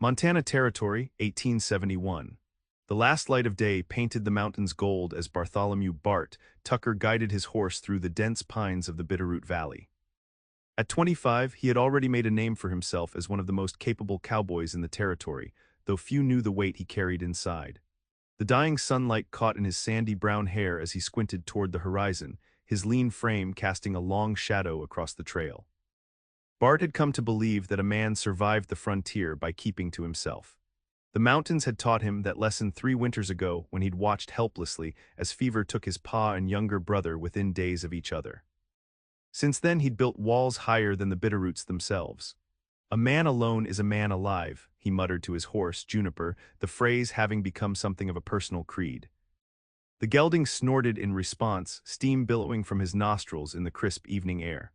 Montana Territory, 1871. The last light of day painted the mountains gold as Bartholomew Bart Tucker guided his horse through the dense pines of the Bitterroot Valley. At 25, he had already made a name for himself as one of the most capable cowboys in the territory, though few knew the weight he carried inside. The dying sunlight caught in his sandy brown hair as he squinted toward the horizon, his lean frame casting a long shadow across the trail. Bart had come to believe that a man survived the frontier by keeping to himself. The mountains had taught him that lesson 3 winters ago when he'd watched helplessly as fever took his pa and younger brother within days of each other. Since then he'd built walls higher than the Bitterroots themselves. "A man alone is a man alive," he muttered to his horse, Juniper, the phrase having become something of a personal creed. The gelding snorted in response, steam billowing from his nostrils in the crisp evening air.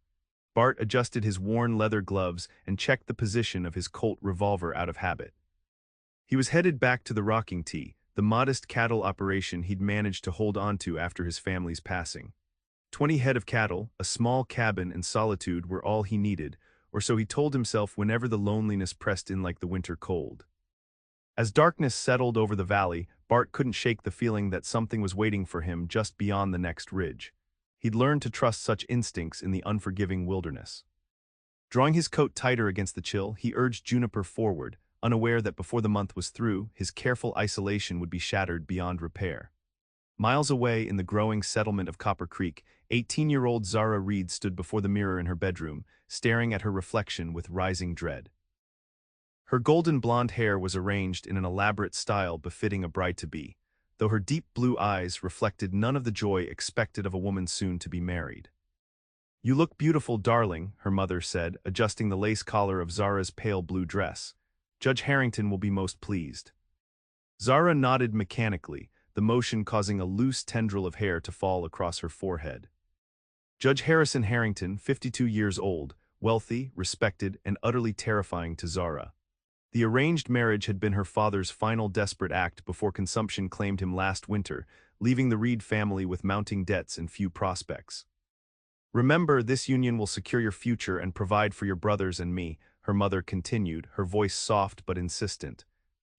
Bart adjusted his worn leather gloves and checked the position of his Colt revolver out of habit. He was headed back to the rocking tee, the modest cattle operation he'd managed to hold onto after his family's passing. 20 head of cattle, a small cabin, and solitude were all he needed, or so he told himself whenever the loneliness pressed in like the winter cold. As darkness settled over the valley, Bart couldn't shake the feeling that something was waiting for him just beyond the next ridge. He'd learned to trust such instincts in the unforgiving wilderness. Drawing his coat tighter against the chill, he urged Juniper forward, unaware that before the month was through, his careful isolation would be shattered beyond repair. Miles away in the growing settlement of Copper Creek, 18-year-old Zara Reed stood before the mirror in her bedroom, staring at her reflection with rising dread. Her golden blonde hair was arranged in an elaborate style befitting a bride-to-be, though her deep blue eyes reflected none of the joy expected of a woman soon to be married. "You look beautiful, darling," her mother said, adjusting the lace collar of Zara's pale blue dress. "Judge Harrington will be most pleased." Zara nodded mechanically, the motion causing a loose tendril of hair to fall across her forehead. Judge Harrison Harrington, 52 years old, wealthy, respected, and utterly terrifying to Zara. The arranged marriage had been her father's final desperate act before consumption claimed him last winter, leaving the Reed family with mounting debts and few prospects. "Remember, this union will secure your future and provide for your brothers and me," her mother continued, her voice soft but insistent.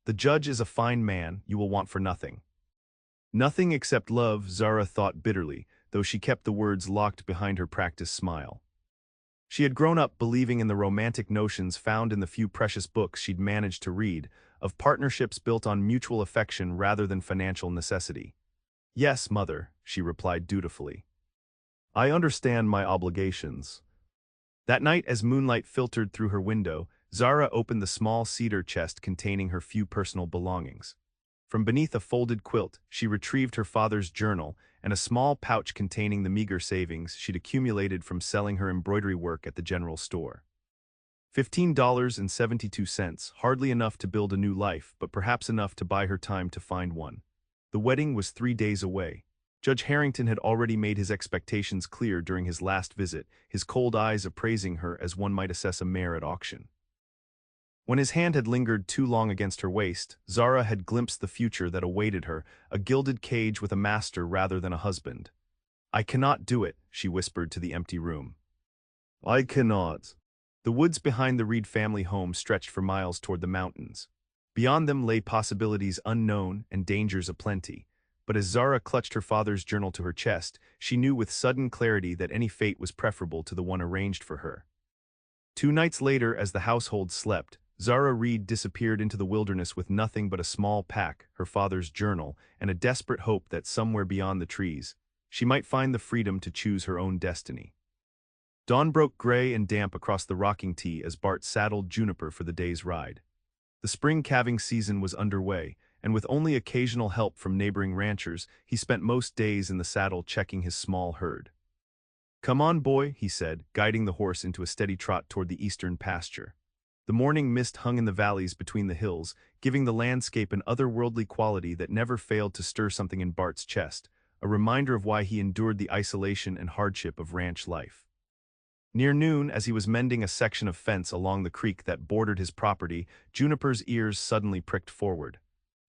"The judge is a fine man, you will want for nothing." Nothing except love, Zara thought bitterly, though she kept the words locked behind her practiced smile. She had grown up believing in the romantic notions found in the few precious books she'd managed to read, of partnerships built on mutual affection rather than financial necessity. "Yes, mother," she replied dutifully. "I understand my obligations." That night, as moonlight filtered through her window, Zara opened the small cedar chest containing her few personal belongings. From beneath a folded quilt, she retrieved her father's journal and a small pouch containing the meager savings she'd accumulated from selling her embroidery work at the general store. $15.72, hardly enough to build a new life, but perhaps enough to buy her time to find one. The wedding was 3 days away. Judge Harrington had already made his expectations clear during his last visit, his cold eyes appraising her as one might assess a mare at auction. When his hand had lingered too long against her waist, Zara had glimpsed the future that awaited her, a gilded cage with a master rather than a husband. "I cannot do it," she whispered to the empty room. "I cannot." The woods behind the Reed family home stretched for miles toward the mountains. Beyond them lay possibilities unknown and dangers aplenty. But as Zara clutched her father's journal to her chest, she knew with sudden clarity that any fate was preferable to the one arranged for her. 2 nights later, as the household slept, Zara Reed disappeared into the wilderness with nothing but a small pack, her father's journal, and a desperate hope that somewhere beyond the trees, she might find the freedom to choose her own destiny. Dawn broke gray and damp across the rocking tee as Bart saddled Juniper for the day's ride. The spring calving season was underway, and with only occasional help from neighboring ranchers, he spent most days in the saddle checking his small herd. "Come on, boy," he said, guiding the horse into a steady trot toward the eastern pasture. The morning mist hung in the valleys between the hills, giving the landscape an otherworldly quality that never failed to stir something in Bart's chest, a reminder of why he endured the isolation and hardship of ranch life. Near noon, as he was mending a section of fence along the creek that bordered his property, Juniper's ears suddenly pricked forward.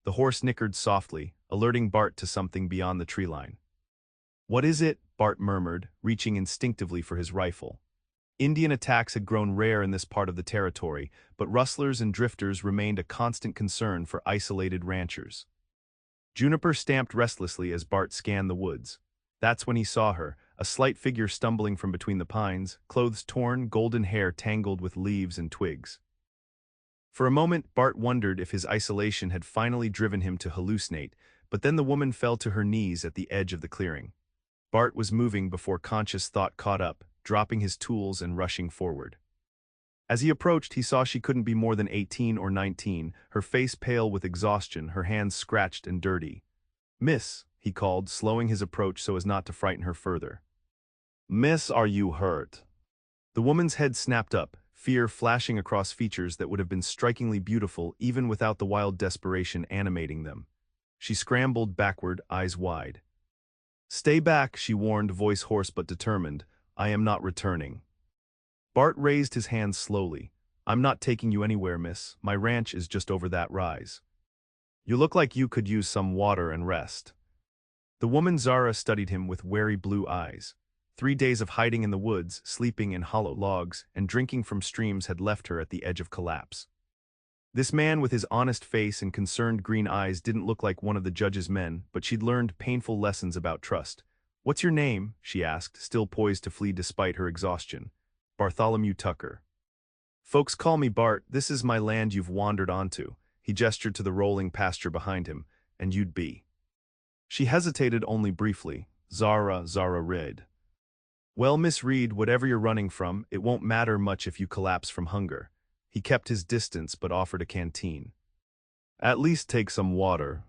The horse nickered softly, alerting Bart to something beyond the tree line. "What is it?" Bart murmured, reaching instinctively for his rifle. Indian attacks had grown rare in this part of the territory, but rustlers and drifters remained a constant concern for isolated ranchers. Juniper stamped restlessly as Bart scanned the woods. That's when he saw her, a slight figure stumbling from between the pines, clothes torn, golden hair tangled with leaves and twigs. For a moment, Bart wondered if his isolation had finally driven him to hallucinate, but then the woman fell to her knees at the edge of the clearing. Bart was moving before conscious thought caught up, dropping his tools and rushing forward. As he approached, he saw she couldn't be more than 18 or 19, her face pale with exhaustion, her hands scratched and dirty. "Miss," he called, slowing his approach so as not to frighten her further. "Miss, are you hurt?" The woman's head snapped up, fear flashing across features that would have been strikingly beautiful even without the wild desperation animating them. She scrambled backward, eyes wide. "Stay back," she warned, voice hoarse but determined. "I am not returning." Bart raised his hands slowly. "I'm not taking you anywhere, miss. My ranch is just over that rise. You look like you could use some water and rest." The woman Zara studied him with wary blue eyes. 3 days of hiding in the woods, sleeping in hollow logs, and drinking from streams had left her at the edge of collapse. This man with his honest face and concerned green eyes didn't look like one of the judge's men, but she'd learned painful lessons about trust. "What's your name?" she asked, still poised to flee despite her exhaustion. "Bartholomew Tucker." "Folks call me Bart. This is my land you've wandered onto." He gestured to the rolling pasture behind him. "And you'd be." She hesitated only briefly. Zara Reed." "Well, Miss Reed, whatever you're running from, it won't matter much if you collapse from hunger." He kept his distance but offered a canteen. "At least take some water."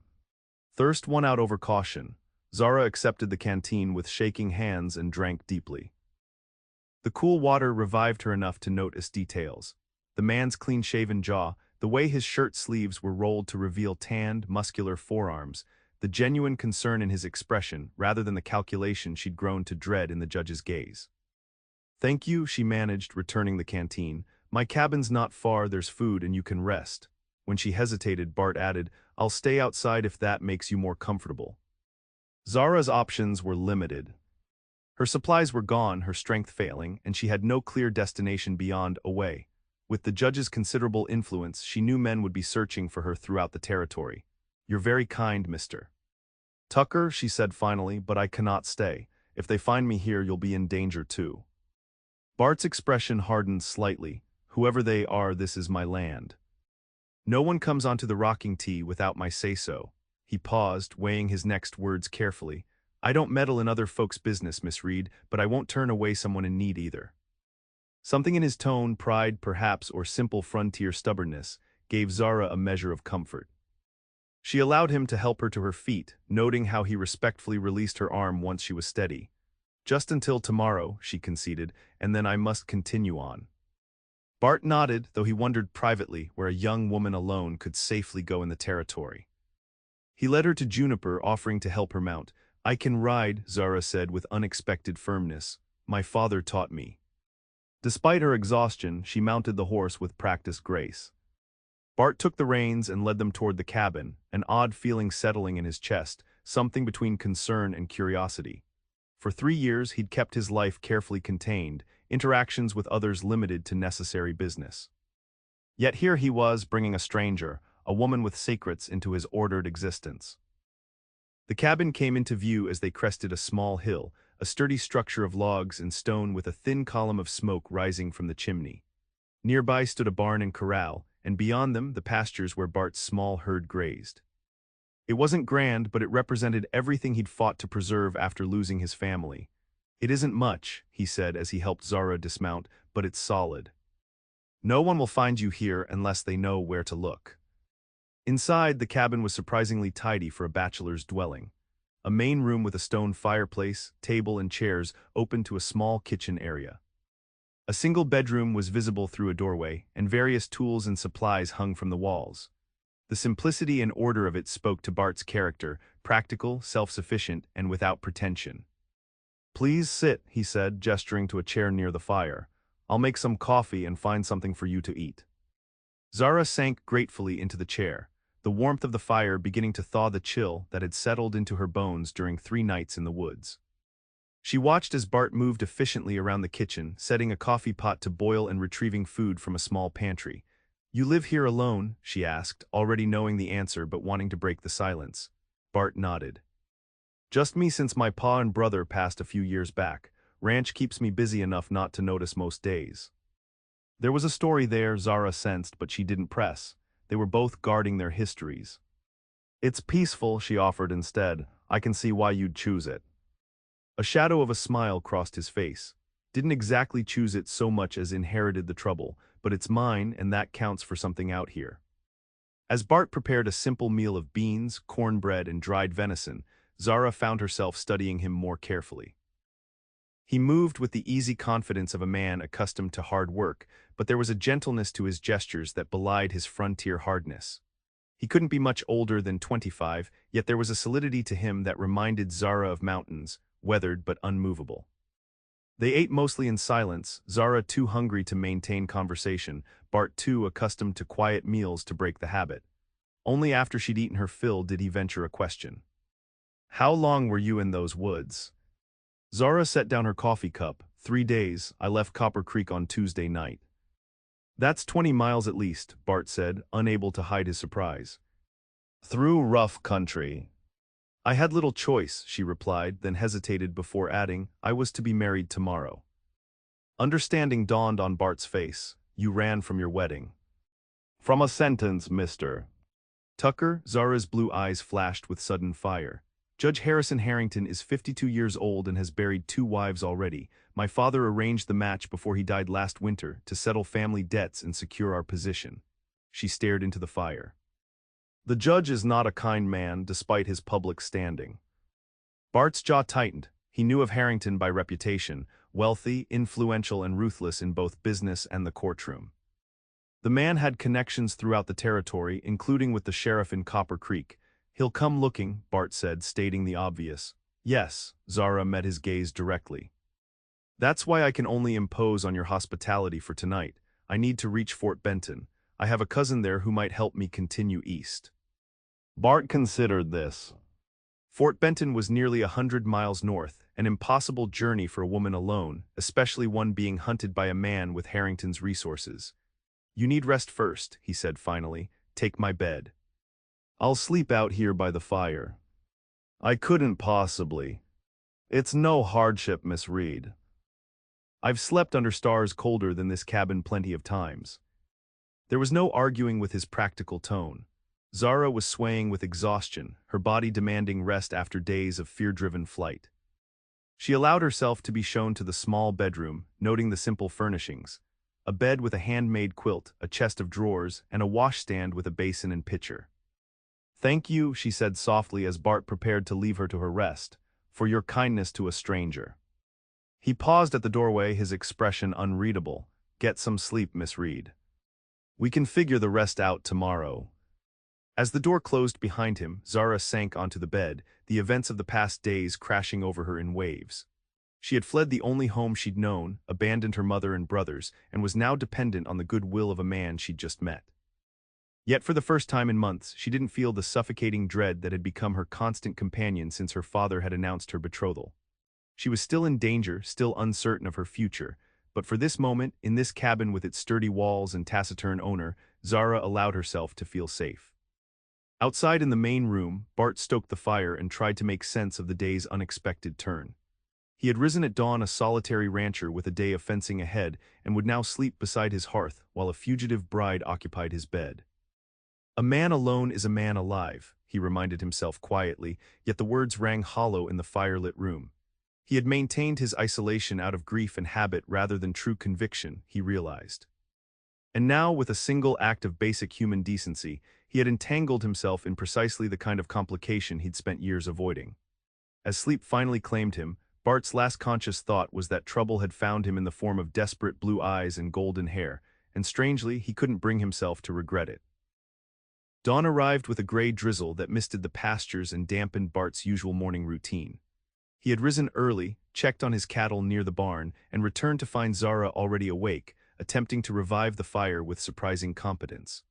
Thirst won out over caution. Zara accepted the canteen with shaking hands and drank deeply. The cool water revived her enough to notice details. The man's clean-shaven jaw, the way his shirt sleeves were rolled to reveal tanned, muscular forearms, the genuine concern in his expression rather than the calculation she'd grown to dread in the judge's gaze. "Thank you," she managed, returning the canteen. "My cabin's not far, there's food and you can rest." When she hesitated, Bart added, "I'll stay outside if that makes you more comfortable." Zara's options were limited. Her supplies were gone, her strength failing, and she had no clear destination beyond away. With the judge's considerable influence, she knew men would be searching for her throughout the territory. "You're very kind, Mr. Tucker," she said finally, "but I cannot stay. If they find me here, you'll be in danger too." Bart's expression hardened slightly. "Whoever they are, this is my land. No one comes onto the rocking tee without my say-so." He paused, weighing his next words carefully. "I don't meddle in other folks' business, Miss Reed, but I won't turn away someone in need either." Something in his tone, pride perhaps, or simple frontier stubbornness, gave Zara a measure of comfort. She allowed him to help her to her feet, noting how he respectfully released her arm once she was steady. "Just until tomorrow," she conceded, "and then I must continue on." Bart nodded, though he wondered privately where a young woman alone could safely go in the territory. He led her to Juniper, offering to help her mount. "I can ride," Zara said with unexpected firmness. "My father taught me." Despite her exhaustion, she mounted the horse with practiced grace. Bart took the reins and led them toward the cabin, an odd feeling settling in his chest, something between concern and curiosity. For 3 years, he'd kept his life carefully contained, interactions with others limited to necessary business. Yet here he was, bringing a stranger, a woman with secrets, into his ordered existence. The cabin came into view as they crested a small hill, a sturdy structure of logs and stone with a thin column of smoke rising from the chimney. Nearby stood a barn and corral, and beyond them the pastures where Bart's small herd grazed. It wasn't grand, but it represented everything he'd fought to preserve after losing his family. "It isn't much," he said as he helped Zara dismount, "but it's solid. No one will find you here unless they know where to look." Inside, the cabin was surprisingly tidy for a bachelor's dwelling. A main room with a stone fireplace, table and chairs opened to a small kitchen area. A single bedroom was visible through a doorway, and various tools and supplies hung from the walls. The simplicity and order of it spoke to Bart's character, practical, self-sufficient, and without pretension. "Please sit," he said, gesturing to a chair near the fire. "I'll make some coffee and find something for you to eat." Zara sank gratefully into the chair, the warmth of the fire beginning to thaw the chill that had settled into her bones during 3 nights in the woods. She watched as Bart moved efficiently around the kitchen, setting a coffee pot to boil and retrieving food from a small pantry. "You live here alone?" she asked, already knowing the answer but wanting to break the silence. Bart nodded. "Just me since my pa and brother passed a few years back. Ranch keeps me busy enough not to notice most days." There was a story there, Zara sensed, but she didn't press. They were both guarding their histories. "It's peaceful," she offered instead. "I can see why you'd choose it." A shadow of a smile crossed his face. "Didn't exactly choose it so much as inherited the trouble, but it's mine and that counts for something out here." As Bart prepared a simple meal of beans, cornbread, and dried venison, Zara found herself studying him more carefully. He moved with the easy confidence of a man accustomed to hard work, but there was a gentleness to his gestures that belied his frontier hardness. He couldn't be much older than 25, yet there was a solidity to him that reminded Zara of mountains, weathered but unmovable. They ate mostly in silence, Zara too hungry to maintain conversation, Bart too accustomed to quiet meals to break the habit. Only after she'd eaten her fill did he venture a question. "How long were you in those woods?" Zara set down her coffee cup. 3 days, I left Copper Creek on Tuesday night." "That's 20 miles at least," Bart said, unable to hide his surprise. "Through rough country." "I had little choice," she replied, then hesitated before adding, "I was to be married tomorrow." Understanding dawned on Bart's face. "You ran from your wedding." "From a sentence, mister." "Tucker?" Zara's blue eyes flashed with sudden fire. "Judge Harrison Harrington is 52 years old and has buried 2 wives already. My father arranged the match before he died last winter to settle family debts and secure our position." She stared into the fire. "The judge is not a kind man, despite his public standing." Bart's jaw tightened. He knew of Harrington by reputation, wealthy, influential, and ruthless in both business and the courtroom. The man had connections throughout the territory, including with the sheriff in Copper Creek. "He'll come looking," Bart said, stating the obvious. "Yes," Zara met his gaze directly. "That's why I can only impose on your hospitality for tonight. I need to reach Fort Benton. I have a cousin there who might help me continue east." Bart considered this. Fort Benton was nearly 100 miles north, an impossible journey for a woman alone, especially one being hunted by a man with Harrington's resources. "You need rest first," he said finally. "Take my bed." "I'll sleep out here by the fire." "I couldn't possibly." "It's no hardship, Miss Reed." "I've slept under stars colder than this cabin plenty of times." There was no arguing with his practical tone. Zara was swaying with exhaustion, her body demanding rest after days of fear-driven flight. She allowed herself to be shown to the small bedroom, noting the simple furnishings. A bed with a handmade quilt, a chest of drawers, and a washstand with a basin and pitcher. "Thank you," she said softly as Bart prepared to leave her to her rest, "for your kindness to a stranger." He paused at the doorway, his expression unreadable. "Get some sleep, Miss Reed. We can figure the rest out tomorrow." As the door closed behind him, Zara sank onto the bed, the events of the past days crashing over her in waves. She had fled the only home she'd known, abandoned her mother and brothers, and was now dependent on the goodwill of a man she'd just met. Yet for the first time in months, she didn't feel the suffocating dread that had become her constant companion since her father had announced her betrothal. She was still in danger, still uncertain of her future, but for this moment, in this cabin with its sturdy walls and taciturn owner, Zara allowed herself to feel safe. Outside in the main room, Bart stoked the fire and tried to make sense of the day's unexpected turn. He had risen at dawn a solitary rancher with a day of fencing ahead and would now sleep beside his hearth while a fugitive bride occupied his bed. "A man alone is a man alive," he reminded himself quietly, yet the words rang hollow in the firelit room. He had maintained his isolation out of grief and habit rather than true conviction, he realized. And now, with a single act of basic human decency, he had entangled himself in precisely the kind of complication he'd spent years avoiding. As sleep finally claimed him, Bart's last conscious thought was that trouble had found him in the form of desperate blue eyes and golden hair, and strangely, he couldn't bring himself to regret it. Dawn arrived with a gray drizzle that misted the pastures and dampened Bart's usual morning routine. He had risen early, checked on his cattle near the barn, and returned to find Zara already awake, attempting to revive the fire with surprising competence.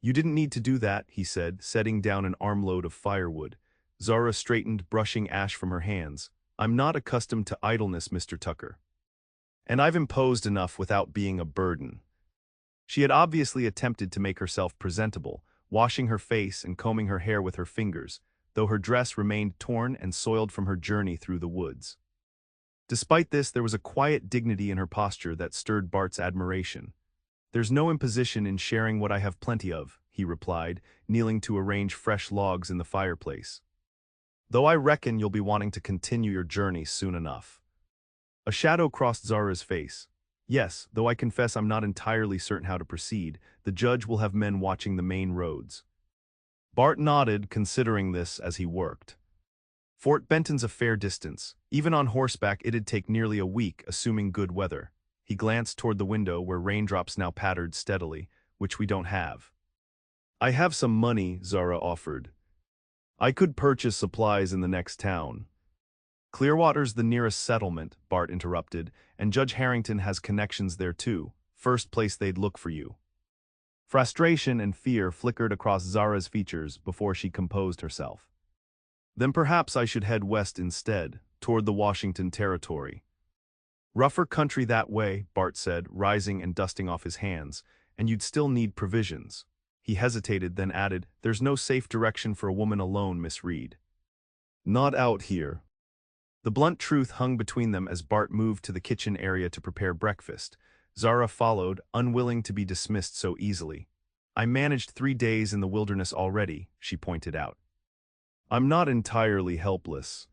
"You didn't need to do that," he said, setting down an armload of firewood. Zara straightened, brushing ash from her hands. I'm not accustomed to idleness, Mr. Tucker. And I've imposed enough without being a burden. She had obviously attempted to make herself presentable, washing her face and combing her hair with her fingers, though her dress remained torn and soiled from her journey through the woods. Despite this, there was a quiet dignity in her posture that stirred Bart's admiration. "There's no imposition in sharing what I have plenty of," he replied, kneeling to arrange fresh logs in the fireplace. "Though I reckon you'll be wanting to continue your journey soon enough." A shadow crossed Zara's face. "Yes, though I confess I'm not entirely certain how to proceed. The judge will have men watching the main roads." Bart nodded, considering this as he worked. Fort Benton's a fair distance. Even on horseback it'd take nearly a week, assuming good weather. He glanced toward the window where raindrops now pattered steadily, which we don't have. "I have some money," Zara offered. "I could purchase supplies in the next town." "Clearwater's the nearest settlement," Bart interrupted, "and Judge Harrington has connections there too. First place they'd look for you." Frustration and fear flickered across Zara's features before she composed herself. "Then perhaps I should head west instead, toward the Washington Territory." "Rougher country that way," Bart said, rising and dusting off his hands, "and you'd still need provisions." He hesitated, then added, "There's no safe direction for a woman alone, Miss Reed." "Not out here." The blunt truth hung between them as Bart moved to the kitchen area to prepare breakfast. Zara followed, unwilling to be dismissed so easily. "I managed 3 days in the wilderness already," she pointed out. "I'm not entirely helpless."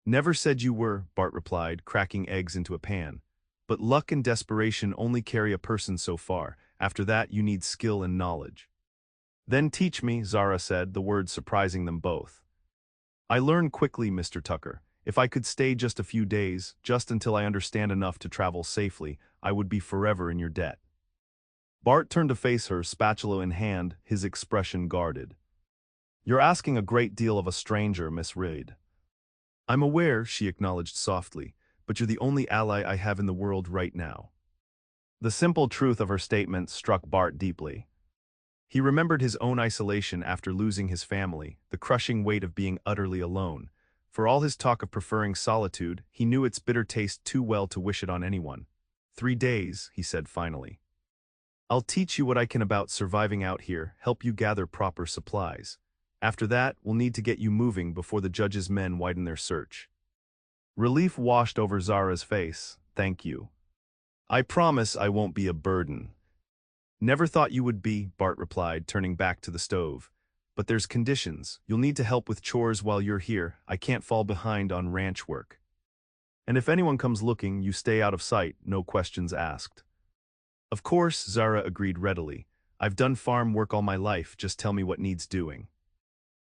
"Never said you were," Bart replied, cracking eggs into a pan. "But luck and desperation only carry a person so far. After that, you need skill and knowledge." "Then teach me," Zara said, the words surprising them both. "I learn quickly, Mr. Tucker. If I could stay just a few days, just until I understand enough to travel safely, I would be forever in your debt." Bart turned to face her, spatula in hand, his expression guarded. "You're asking a great deal of a stranger, Miss Reed." "I'm aware," she acknowledged softly, "but you're the only ally I have in the world right now." The simple truth of her statement struck Bart deeply. He remembered his own isolation after losing his family, the crushing weight of being utterly alone. For all his talk of preferring solitude, he knew its bitter taste too well to wish it on anyone. 3 days, he said finally. "I'll teach you what I can about surviving out here, help you gather proper supplies. After that, we'll need to get you moving before the judge's men widen their search." Relief washed over Zara's face. "Thank you. I promise I won't be a burden." "Never thought you would be," Bart replied, turning back to the stove. "But there's conditions. You'll need to help with chores while you're here. I can't fall behind on ranch work. And if anyone comes looking, you stay out of sight, no questions asked." "Of course," Zara agreed readily. "I've done farm work all my life, just tell me what needs doing."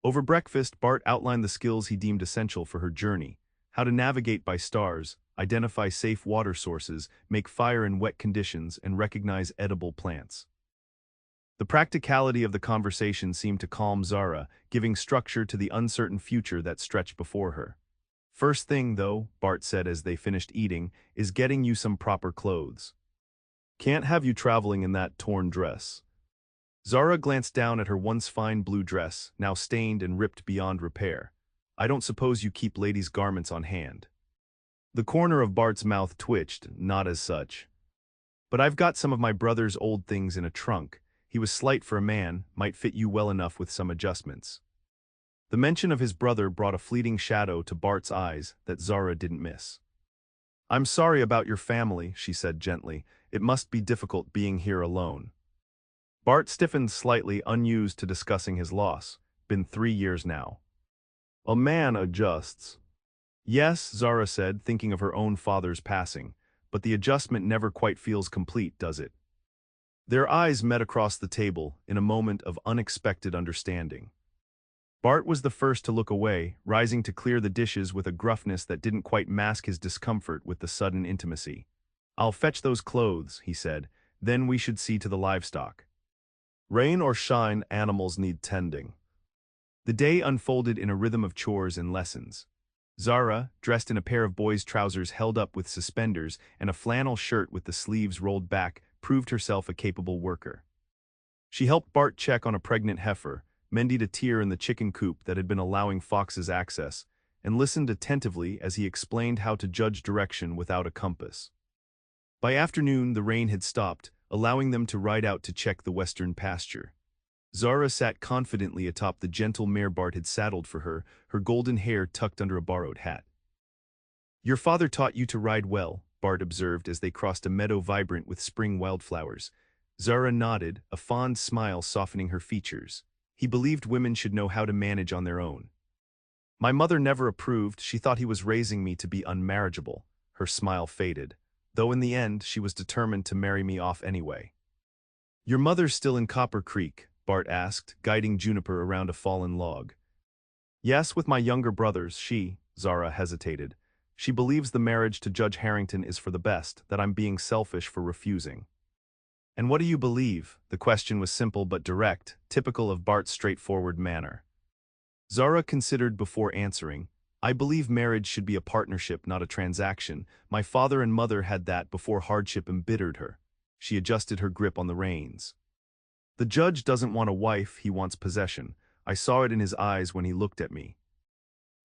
Over breakfast, Bart outlined the skills he deemed essential for her journey: how to navigate by stars, identify safe water sources, make fire in wet conditions, and recognize edible plants. The practicality of the conversation seemed to calm Zara, giving structure to the uncertain future that stretched before her. "First thing, though," Bart said as they finished eating, "is getting you some proper clothes. Can't have you traveling in that torn dress." Zara glanced down at her once fine blue dress, now stained and ripped beyond repair. "I don't suppose you keep ladies' garments on hand." The corner of Bart's mouth twitched, "Not as such. But I've got some of my brother's old things in a trunk. He was slight for a man, might fit you well enough with some adjustments." The mention of his brother brought a fleeting shadow to Bart's eyes that Zara didn't miss. "I'm sorry about your family," she said gently. "It must be difficult being here alone." Bart stiffened slightly, unused to discussing his loss. "Been 3 years now." "A man adjusts." "Yes," Zara said, thinking of her own father's passing. "But the adjustment never quite feels complete, does it?" Their eyes met across the table in a moment of unexpected understanding. Bart was the first to look away, rising to clear the dishes with a gruffness that didn't quite mask his discomfort with the sudden intimacy. "I'll fetch those clothes," he said. "Then we should see to the livestock. Rain or shine, animals need tending." The day unfolded in a rhythm of chores and lessons. Zara, dressed in a pair of boys' trousers held up with suspenders and a flannel shirt with the sleeves rolled back, proved herself a capable worker. She helped Bart check on a pregnant heifer, mended a tear in the chicken coop that had been allowing foxes access, and listened attentively as he explained how to judge direction without a compass. By afternoon, the rain had stopped, allowing them to ride out to check the western pasture. Zara sat confidently atop the gentle mare Bart had saddled for her, her golden hair tucked under a borrowed hat. "Your father taught you to ride well," Bart observed as they crossed a meadow vibrant with spring wildflowers. Zara nodded, a fond smile softening her features. He believed women should know how to manage on their own. "My mother never approved, she thought he was raising me to be unmarriageable." Her smile faded, though in the end she was determined to marry me off anyway. "Your mother's still in Copper Creek?" Bart asked, guiding Juniper around a fallen log. "Yes, with my younger brothers, Zara hesitated. She believes the marriage to Judge Harrington is for the best, that I'm being selfish for refusing." "And what do you believe?" The question was simple but direct, typical of Bart's straightforward manner. Zara considered before answering. "I believe marriage should be a partnership, not a transaction. My father and mother had that before hardship embittered her." She adjusted her grip on the reins. "The judge doesn't want a wife, he wants possession. I saw it in his eyes when he looked at me."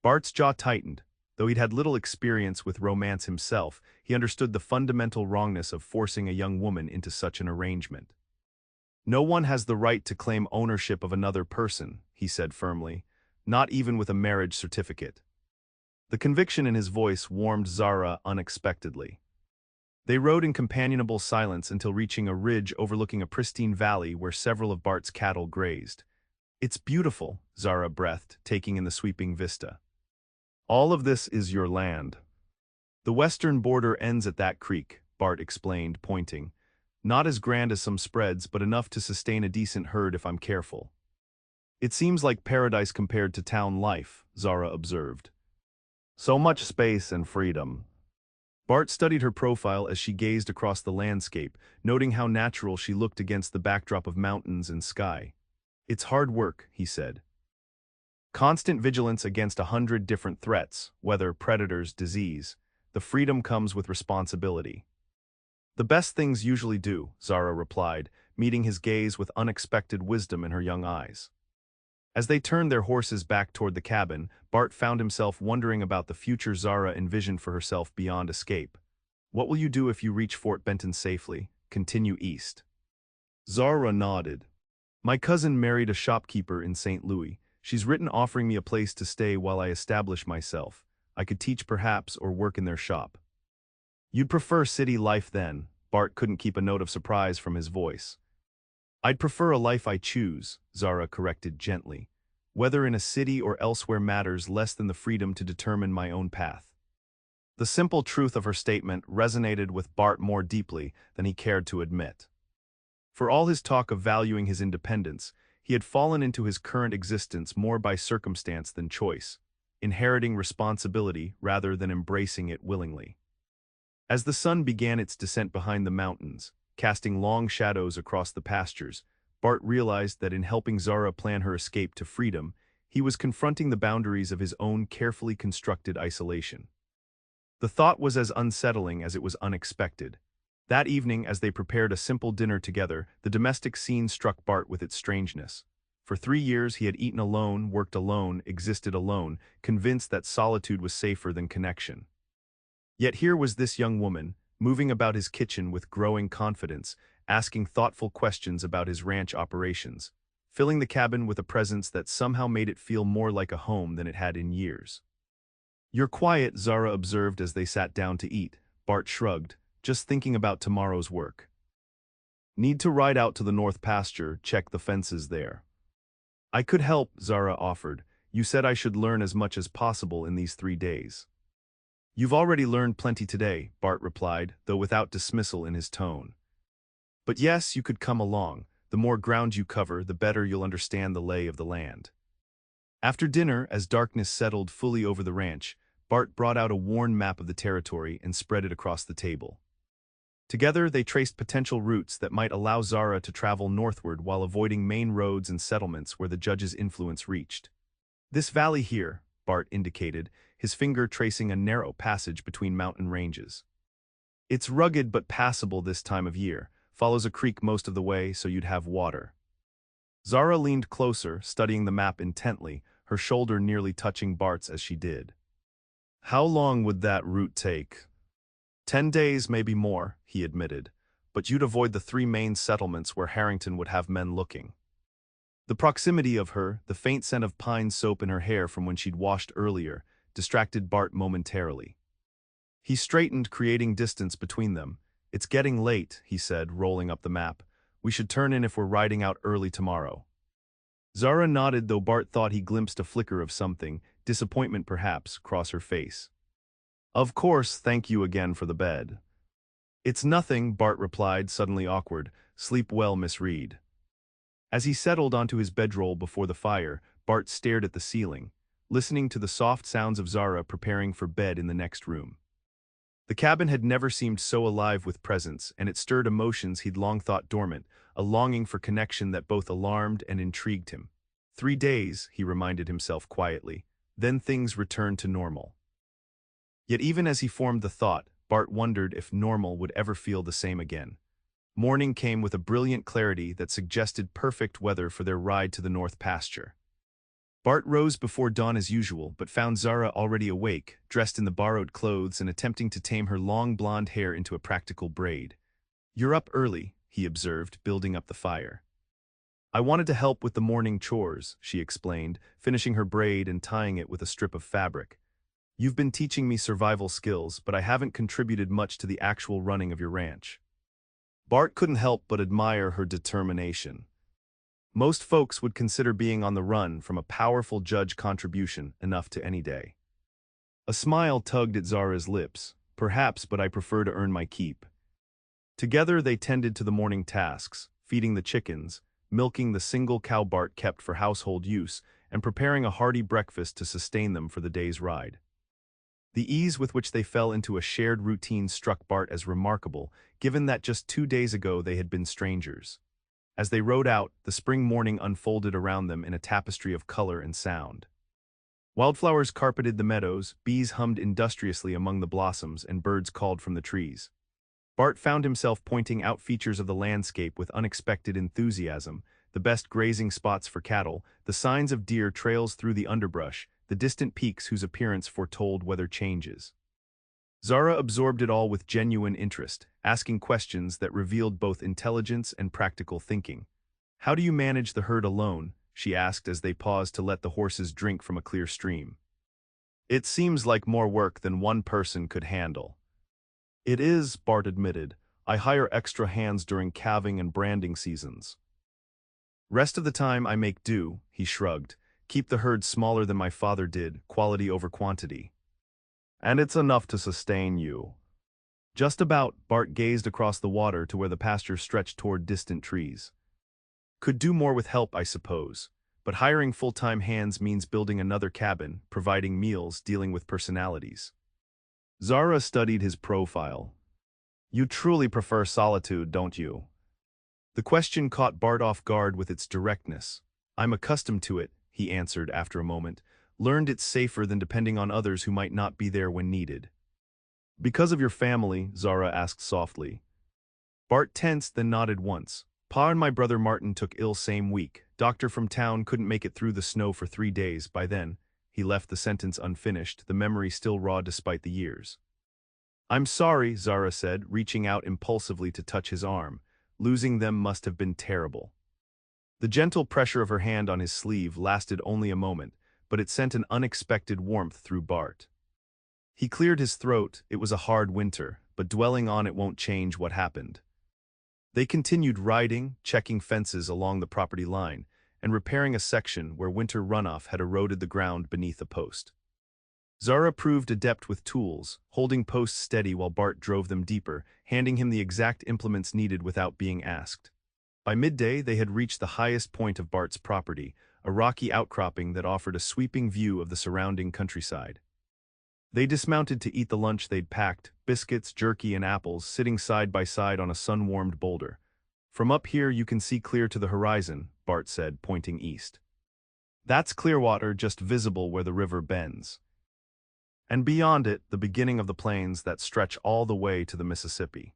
Bart's jaw tightened. Though he'd had little experience with romance himself, he understood the fundamental wrongness of forcing a young woman into such an arrangement. "No one has the right to claim ownership of another person," he said firmly, "not even with a marriage certificate." The conviction in his voice warmed Zara unexpectedly. They rode in companionable silence until reaching a ridge overlooking a pristine valley where several of Bart's cattle grazed. "It's beautiful," Zara breathed, taking in the sweeping vista. "All of this is your land." "The western border ends at that creek," Bart explained, pointing. "Not as grand as some spreads, but enough to sustain a decent herd if I'm careful." "It seems like paradise compared to town life," Zara observed. "So much space and freedom." Bart studied her profile as she gazed across the landscape, noting how natural she looked against the backdrop of mountains and sky. "It's hard work," he said. "Constant vigilance against 100 different threats, weather, predators, disease. The freedom comes with responsibility." "The best things usually do," Zara replied, meeting his gaze with unexpected wisdom in her young eyes. As they turned their horses back toward the cabin, Bart found himself wondering about the future Zara envisioned for herself beyond escape. "What will you do if you reach Fort Benton safely? Continue east?" Zara nodded. "My cousin married a shopkeeper in St. Louis. She's written offering me a place to stay while I establish myself. I could teach perhaps or work in their shop." "You'd prefer city life then?" Bart couldn't keep a note of surprise from his voice. "I'd prefer a life I choose," Zara corrected gently. "Whether in a city or elsewhere matters less than the freedom to determine my own path." The simple truth of her statement resonated with Bart more deeply than he cared to admit. For all his talk of valuing his independence, he had fallen into his current existence more by circumstance than choice, inheriting responsibility rather than embracing it willingly. As the sun began its descent behind the mountains, casting long shadows across the pastures, Bart realized that in helping Zara plan her escape to freedom, he was confronting the boundaries of his own carefully constructed isolation. The thought was as unsettling as it was unexpected. That evening, as they prepared a simple dinner together, the domestic scene struck Bart with its strangeness. For 3 years he had eaten alone, worked alone, existed alone, convinced that solitude was safer than connection. Yet here was this young woman, moving about his kitchen with growing confidence, asking thoughtful questions about his ranch operations, filling the cabin with a presence that somehow made it feel more like a home than it had in years. "You're quiet," Zara observed as they sat down to eat. Bart shrugged, "Just thinking about tomorrow's work." "Need to ride out to the north pasture, check the fences there." "I could help," Zara offered. "You said I should learn as much as possible in these 3 days." "You've already learned plenty today," Bart replied, though without dismissal in his tone. "But yes, you could come along. The more ground you cover, the better you'll understand the lay of the land." After dinner, as darkness settled fully over the ranch, Bart brought out a worn map of the territory and spread it across the table. Together, they traced potential routes that might allow Zara to travel northward while avoiding main roads and settlements where the judge's influence reached. "This valley here," Bart indicated, his finger tracing a narrow passage between mountain ranges. "It's rugged but passable this time of year, follows a creek most of the way so you'd have water." Zara leaned closer, studying the map intently, her shoulder nearly touching Bart's as she did. How long would that route take? 10 days, maybe more, he admitted, but you'd avoid the three main settlements where Harrington would have men looking. The proximity of her, the faint scent of pine soap in her hair from when she'd washed earlier, distracted Bart momentarily. He straightened, creating distance between them. It's getting late, he said, rolling up the map. We should turn in if we're riding out early tomorrow. Zara nodded, though Bart thought he glimpsed a flicker of something, disappointment perhaps, cross her face. Of course, thank you again for the bed. It's nothing, Bart replied, suddenly awkward. Sleep well, Miss Reed. As he settled onto his bedroll before the fire, Bart stared at the ceiling, listening to the soft sounds of Zara preparing for bed in the next room. The cabin had never seemed so alive with presence, and it stirred emotions he'd long thought dormant, a longing for connection that both alarmed and intrigued him. 3 days, he reminded himself quietly, then things returned to normal. Yet even as he formed the thought, Bart wondered if normal would ever feel the same again. Morning came with a brilliant clarity that suggested perfect weather for their ride to the north pasture. Bart rose before dawn as usual, but found Zara already awake, dressed in the borrowed clothes and attempting to tame her long blonde hair into a practical braid. You're up early, he observed, building up the fire. I wanted to help with the morning chores, she explained, finishing her braid and tying it with a strip of fabric. You've been teaching me survival skills, but I haven't contributed much to the actual running of your ranch. Bart couldn't help but admire her determination. Most folks would consider being on the run from a powerful judge contribution enough to any day. A smile tugged at Zara's lips. Perhaps, but I prefer to earn my keep. Together they tended to the morning tasks, feeding the chickens, milking the single cow Bart kept for household use, and preparing a hearty breakfast to sustain them for the day's ride. The ease with which they fell into a shared routine struck Bart as remarkable, given that just 2 days ago they had been strangers. As they rode out, the spring morning unfolded around them in a tapestry of color and sound. Wildflowers carpeted the meadows, bees hummed industriously among the blossoms, and birds called from the trees. Bart found himself pointing out features of the landscape with unexpected enthusiasm: the best grazing spots for cattle, the signs of deer trails through the underbrush, the distant peaks whose appearance foretold weather changes. Zara absorbed it all with genuine interest, asking questions that revealed both intelligence and practical thinking. How do you manage the herd alone? She asked as they paused to let the horses drink from a clear stream. It seems like more work than one person could handle. It is, Bart admitted. I hire extra hands during calving and branding seasons. Rest of the time I make do, he shrugged. Keep the herd smaller than my father did, quality over quantity. And it's enough to sustain you. Just about, Bart gazed across the water to where the pasture stretched toward distant trees. Could do more with help, I suppose, but hiring full-time hands means building another cabin, providing meals, dealing with personalities. Zara studied his profile. You truly prefer solitude, don't you? The question caught Bart off guard with its directness. I'm accustomed to it, he answered after a moment. Learned it's safer than depending on others who might not be there when needed. Because of your family? Zara asked softly. Bart tensed, then nodded once. Pa and my brother Martin took ill same week. Doctor from town couldn't make it through the snow for 3 days. By then, he left the sentence unfinished, the memory still raw despite the years. I'm sorry, Zara said, reaching out impulsively to touch his arm. Losing them must have been terrible. The gentle pressure of her hand on his sleeve lasted only a moment, but it sent an unexpected warmth through Bart. He cleared his throat. It was a hard winter, but dwelling on it won't change what happened. They continued riding, checking fences along the property line, and repairing a section where winter runoff had eroded the ground beneath a post. Zara proved adept with tools, holding posts steady while Bart drove them deeper, handing him the exact implements needed without being asked. By midday, they had reached the highest point of Bart's property, a rocky outcropping that offered a sweeping view of the surrounding countryside. They dismounted to eat the lunch they'd packed, biscuits, jerky, and apples, sitting side by side on a sun-warmed boulder. From up here you can see clear to the horizon, Bart said, pointing east. That's Clearwater, just visible where the river bends. And beyond it, the beginning of the plains that stretch all the way to the Mississippi.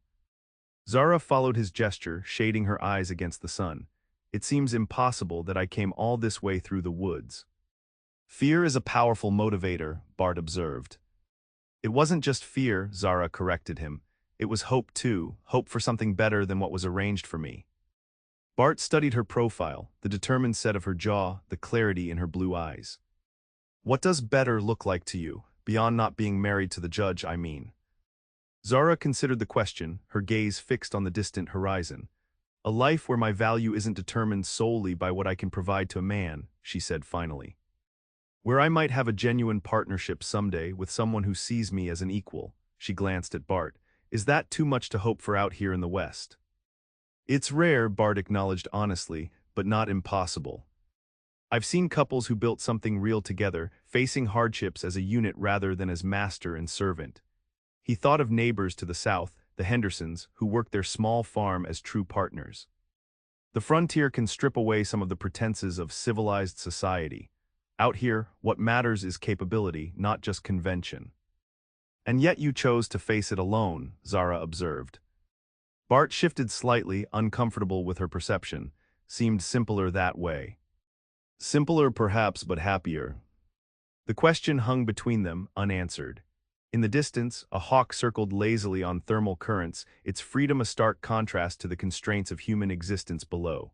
Zara followed his gesture, shading her eyes against the sun. It seems impossible that I came all this way through the woods. Fear is a powerful motivator, Bart observed. It wasn't just fear, Zara corrected him. It was hope too, hope for something better than what was arranged for me. Bart studied her profile, the determined set of her jaw, the clarity in her blue eyes. What does better look like to you, beyond not being married to the judge, I mean? Zara considered the question, her gaze fixed on the distant horizon. A life where my value isn't determined solely by what I can provide to a man, she said finally. Where I might have a genuine partnership someday with someone who sees me as an equal, she glanced at Bart. Is that too much to hope for out here in the West? It's rare, Bart acknowledged honestly, but not impossible. I've seen couples who built something real together, facing hardships as a unit rather than as master and servant. He thought of neighbors to the south, the Hendersons, who worked their small farm as true partners. The frontier can strip away some of the pretenses of civilized society. Out here, what matters is capability, not just convention. And yet you chose to face it alone, Zara observed. Bart shifted slightly, uncomfortable with her perception. Seemed simpler that way. Simpler perhaps, but happier. The question hung between them, unanswered. In the distance, a hawk circled lazily on thermal currents, its freedom a stark contrast to the constraints of human existence below.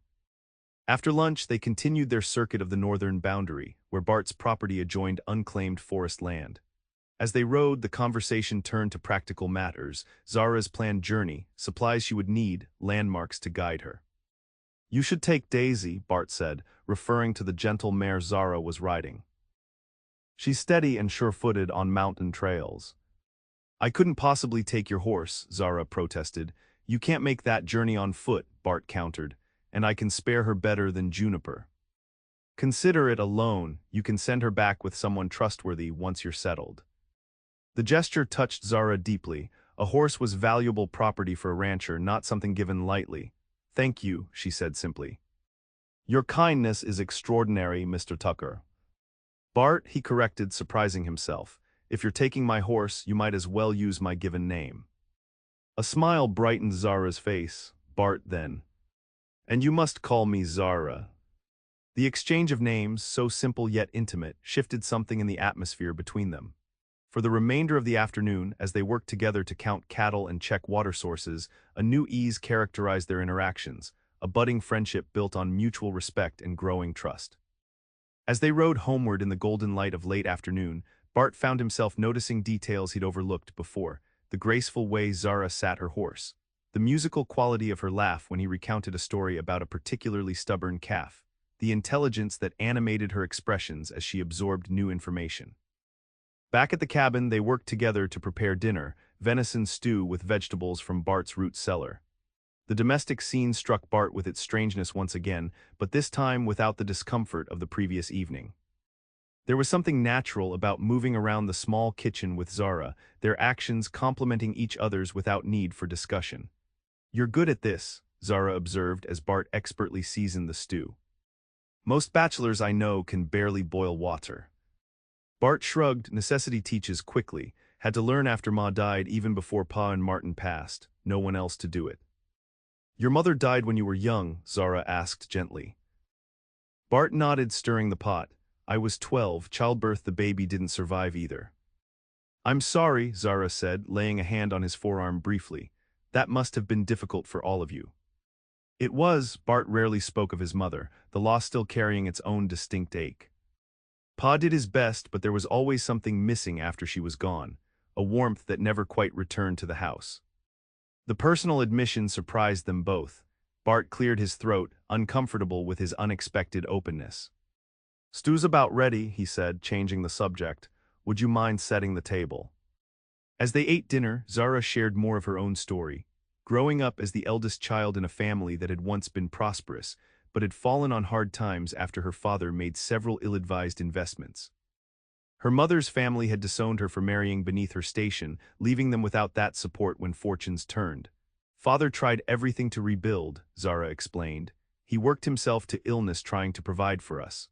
After lunch, they continued their circuit of the northern boundary, where Bart's property adjoined unclaimed forest land. As they rode, the conversation turned to practical matters, Zara's planned journey, supplies she would need, landmarks to guide her. You should take Daisy, Bart said, referring to the gentle mare Zara was riding. She's steady and sure-footed on mountain trails. I couldn't possibly take your horse, Zara protested. You can't make that journey on foot, Bart countered, and I can spare her better than Juniper. Consider it a loan, you can send her back with someone trustworthy once you're settled. The gesture touched Zara deeply. A horse was valuable property for a rancher, not something given lightly. Thank you, she said simply. Your kindness is extraordinary, Mr. Tucker. Bart, he corrected, surprising himself. If you're taking my horse, you might as well use my given name. A smile brightened Zara's face. Bart then. And you must call me Zara. The exchange of names, so simple yet intimate, shifted something in the atmosphere between them. For the remainder of the afternoon, as they worked together to count cattle and check water sources, a new ease characterized their interactions, a budding friendship built on mutual respect and growing trust. As they rode homeward in the golden light of late afternoon, Bart found himself noticing details he'd overlooked before, the graceful way Zara sat her horse, the musical quality of her laugh when he recounted a story about a particularly stubborn calf, the intelligence that animated her expressions as she absorbed new information. Back at the cabin, they worked together to prepare dinner, venison stew with vegetables from Bart's root cellar. The domestic scene struck Bart with its strangeness once again, but this time without the discomfort of the previous evening. There was something natural about moving around the small kitchen with Zara, their actions complementing each other's without need for discussion. You're good at this, Zara observed as Bart expertly seasoned the stew. Most bachelors I know can barely boil water. Bart shrugged. Necessity teaches quickly. Had to learn after Ma died even before Pa and Martin passed. No one else to do it. Your mother died when you were young, Zara asked gently. Bart nodded, stirring the pot. I was 12, childbirth, the baby didn't survive either. I'm sorry, Zara said, laying a hand on his forearm briefly. That must have been difficult for all of you. It was. Bart rarely spoke of his mother, the loss still carrying its own distinct ache. Pa did his best, but there was always something missing after she was gone, a warmth that never quite returned to the house. The personal admission surprised them both. Bart cleared his throat, uncomfortable with his unexpected openness. Stew's about ready, he said, changing the subject. Would you mind setting the table? As they ate dinner, Zara shared more of her own story. Growing up as the eldest child in a family that had once been prosperous, but had fallen on hard times after her father made several ill-advised investments. Her mother's family had disowned her for marrying beneath her station, leaving them without that support when fortunes turned. Father tried everything to rebuild, Zara explained. He worked himself to illness trying to provide for us.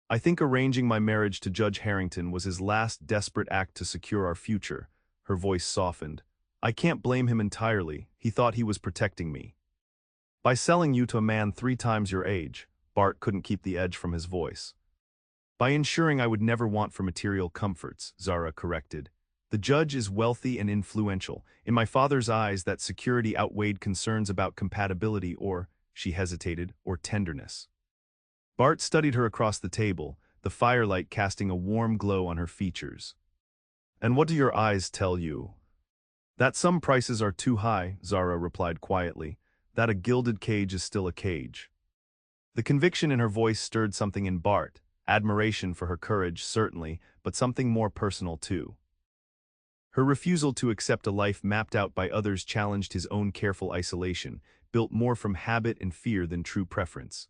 I think arranging my marriage to Judge Harrington was his last desperate act to secure our future. Her voice softened. I can't blame him entirely. He thought he was protecting me. By selling you to a man 3 times your age, Bart couldn't keep the edge from his voice. By ensuring I would never want for material comforts, Zara corrected. The judge is wealthy and influential. In my father's eyes, that security outweighed concerns about compatibility or, she hesitated, or tenderness. Bart studied her across the table, the firelight casting a warm glow on her features. And what do your eyes tell you? That some prices are too high, Zara replied quietly. That a gilded cage is still a cage. The conviction in her voice stirred something in Bart, admiration for her courage, certainly, but something more personal too. Her refusal to accept a life mapped out by others challenged his own careful isolation, built more from habit and fear than true preference.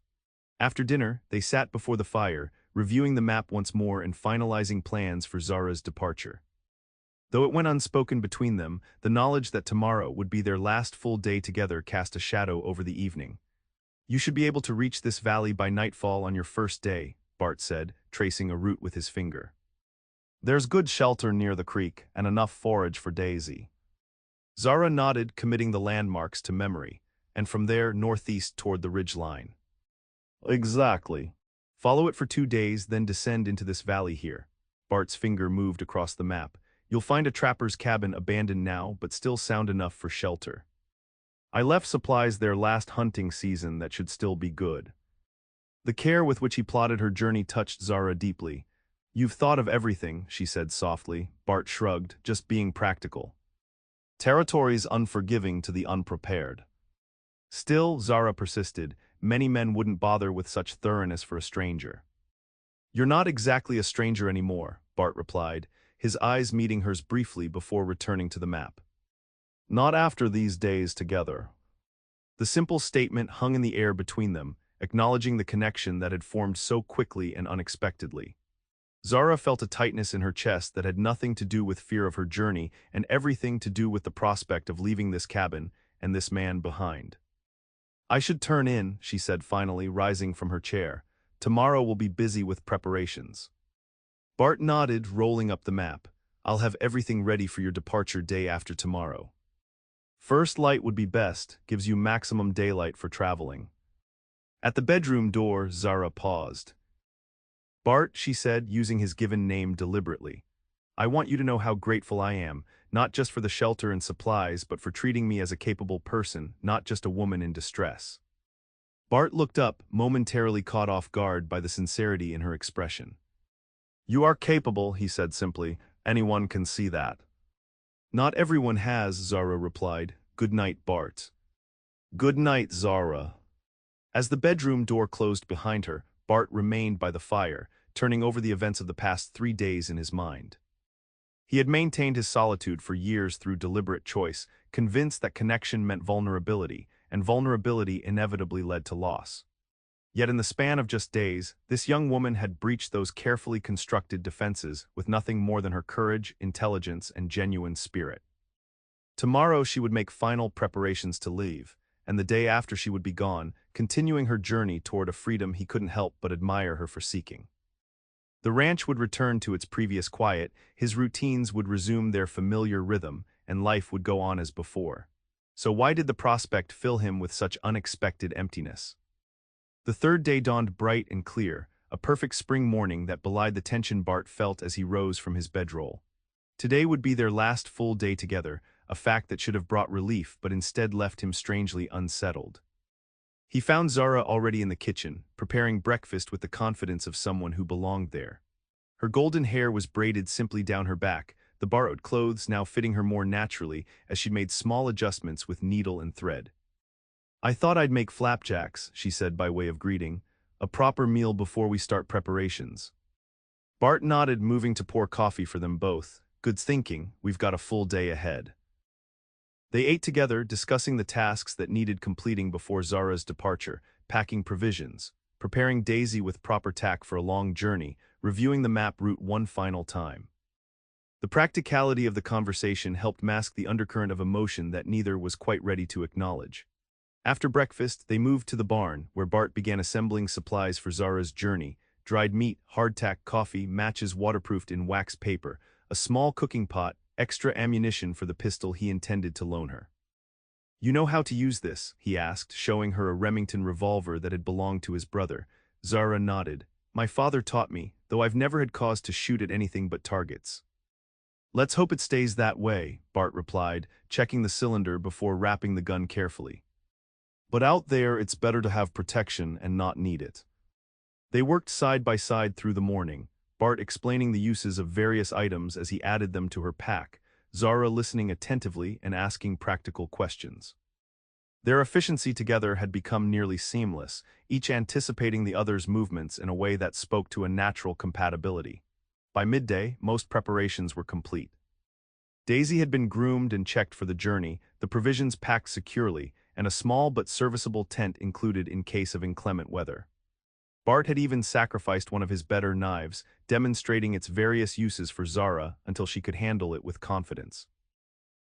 After dinner, they sat before the fire, reviewing the map once more and finalizing plans for Zara's departure. Though it went unspoken between them, the knowledge that tomorrow would be their last full day together cast a shadow over the evening. You should be able to reach this valley by nightfall on your first day, Bart said, tracing a route with his finger. There's good shelter near the creek and enough forage for Daisy. Zara nodded, committing the landmarks to memory, and from there northeast toward the ridge line. Exactly. Follow it for 2 days, then descend into this valley here. Bart's finger moved across the map. You'll find a trapper's cabin abandoned now, but still sound enough for shelter. I left supplies there last hunting season that should still be good. The care with which he plotted her journey touched Zara deeply. You've thought of everything, she said softly. Bart shrugged, just being practical. Territory's unforgiving to the unprepared. Still, Zara persisted, many men wouldn't bother with such thoroughness for a stranger. You're not exactly a stranger anymore, Bart replied, his eyes meeting hers briefly before returning to the map. Not after these days together. The simple statement hung in the air between them, acknowledging the connection that had formed so quickly and unexpectedly. Zara felt a tightness in her chest that had nothing to do with fear of her journey and everything to do with the prospect of leaving this cabin and this man behind. I should turn in, she said finally, rising from her chair. Tomorrow will be busy with preparations. Bart nodded, rolling up the map. I'll have everything ready for your departure day after tomorrow. First light would be best, gives you maximum daylight for traveling. At the bedroom door, Zara paused. Bart, she said, using his given name deliberately. I want you to know how grateful I am, not just for the shelter and supplies, but for treating me as a capable person, not just a woman in distress. Bart looked up, momentarily caught off guard by the sincerity in her expression. You are capable, he said simply. Anyone can see that. Not everyone has, Zara replied. Good night, Bart. Good night, Zara. As the bedroom door closed behind her, Bart remained by the fire, turning over the events of the past 3 days in his mind. He had maintained his solitude for years through deliberate choice, convinced that connection meant vulnerability, and vulnerability inevitably led to loss. Yet in the span of just days, this young woman had breached those carefully constructed defenses with nothing more than her courage, intelligence, and genuine spirit. Tomorrow she would make final preparations to leave, and the day after she would be gone, continuing her journey toward a freedom he couldn't help but admire her for seeking. The ranch would return to its previous quiet, his routines would resume their familiar rhythm, and life would go on as before. So why did the prospect fill him with such unexpected emptiness? The third day dawned bright and clear, a perfect spring morning that belied the tension Bart felt as he rose from his bedroll. Today would be their last full day together, a fact that should have brought relief but instead left him strangely unsettled. He found Zara already in the kitchen, preparing breakfast with the confidence of someone who belonged there. Her golden hair was braided simply down her back, the borrowed clothes now fitting her more naturally as she made small adjustments with needle and thread. I thought I'd make flapjacks, she said by way of greeting, a proper meal before we start preparations. Bart nodded, moving to pour coffee for them both. Good thinking, we've got a full day ahead. They ate together, discussing the tasks that needed completing before Zara's departure, packing provisions, preparing Daisy with proper tack for a long journey, reviewing the map route one final time. The practicality of the conversation helped mask the undercurrent of emotion that neither was quite ready to acknowledge. After breakfast, they moved to the barn, where Bart began assembling supplies for Zara's journey: dried meat, hardtack coffee, matches waterproofed in wax paper, a small cooking pot, extra ammunition for the pistol he intended to loan her. You know how to use this? He asked, showing her a Remington revolver that had belonged to his brother. Zara nodded. My father taught me, though I've never had cause to shoot at anything but targets. Let's hope it stays that way, Bart replied, checking the cylinder before wrapping the gun carefully. But out there, it's better to have protection and not need it. They worked side by side through the morning, Bart explaining the uses of various items as he added them to her pack, Zara listening attentively and asking practical questions. Their efficiency together had become nearly seamless, each anticipating the other's movements in a way that spoke to a natural compatibility. By midday, most preparations were complete. Daisy had been groomed and checked for the journey, the provisions packed securely, and a small but serviceable tent included in case of inclement weather. Bart had even sacrificed one of his better knives, demonstrating its various uses for Zara until she could handle it with confidence.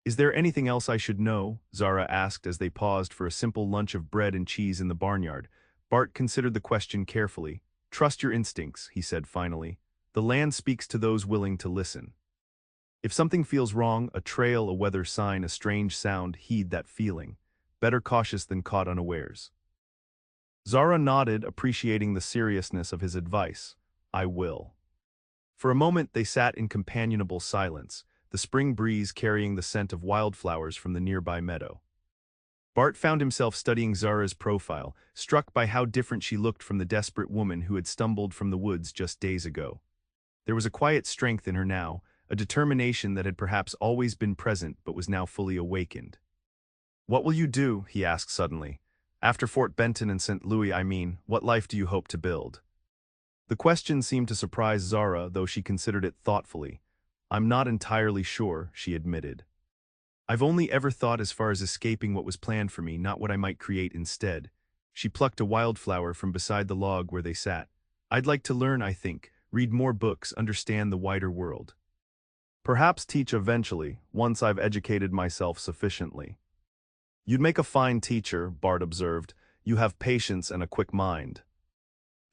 "Is there anything else I should know?" Zara asked as they paused for a simple lunch of bread and cheese in the barnyard. Bart considered the question carefully. "Trust your instincts," he said finally. "The land speaks to those willing to listen. If something feels wrong, a trail, a weather sign, a strange sound, heed that feeling. Better cautious than caught unawares." Zara nodded, appreciating the seriousness of his advice. "I will." For a moment they sat in companionable silence, the spring breeze carrying the scent of wildflowers from the nearby meadow. Bart found himself studying Zara's profile, struck by how different she looked from the desperate woman who had stumbled from the woods just days ago. There was a quiet strength in her now, a determination that had perhaps always been present but was now fully awakened. "What will you do?" he asked suddenly. "After Fort Benton and St. Louis, I mean, what life do you hope to build?" The question seemed to surprise Zara, though she considered it thoughtfully. "I'm not entirely sure," she admitted. "I've only ever thought as far as escaping what was planned for me, not what I might create instead." She plucked a wildflower from beside the log where they sat. "I'd like to learn, I think, read more books, understand the wider world. Perhaps teach eventually, once I've educated myself sufficiently." "You'd make a fine teacher," Bart observed. "You have patience and a quick mind."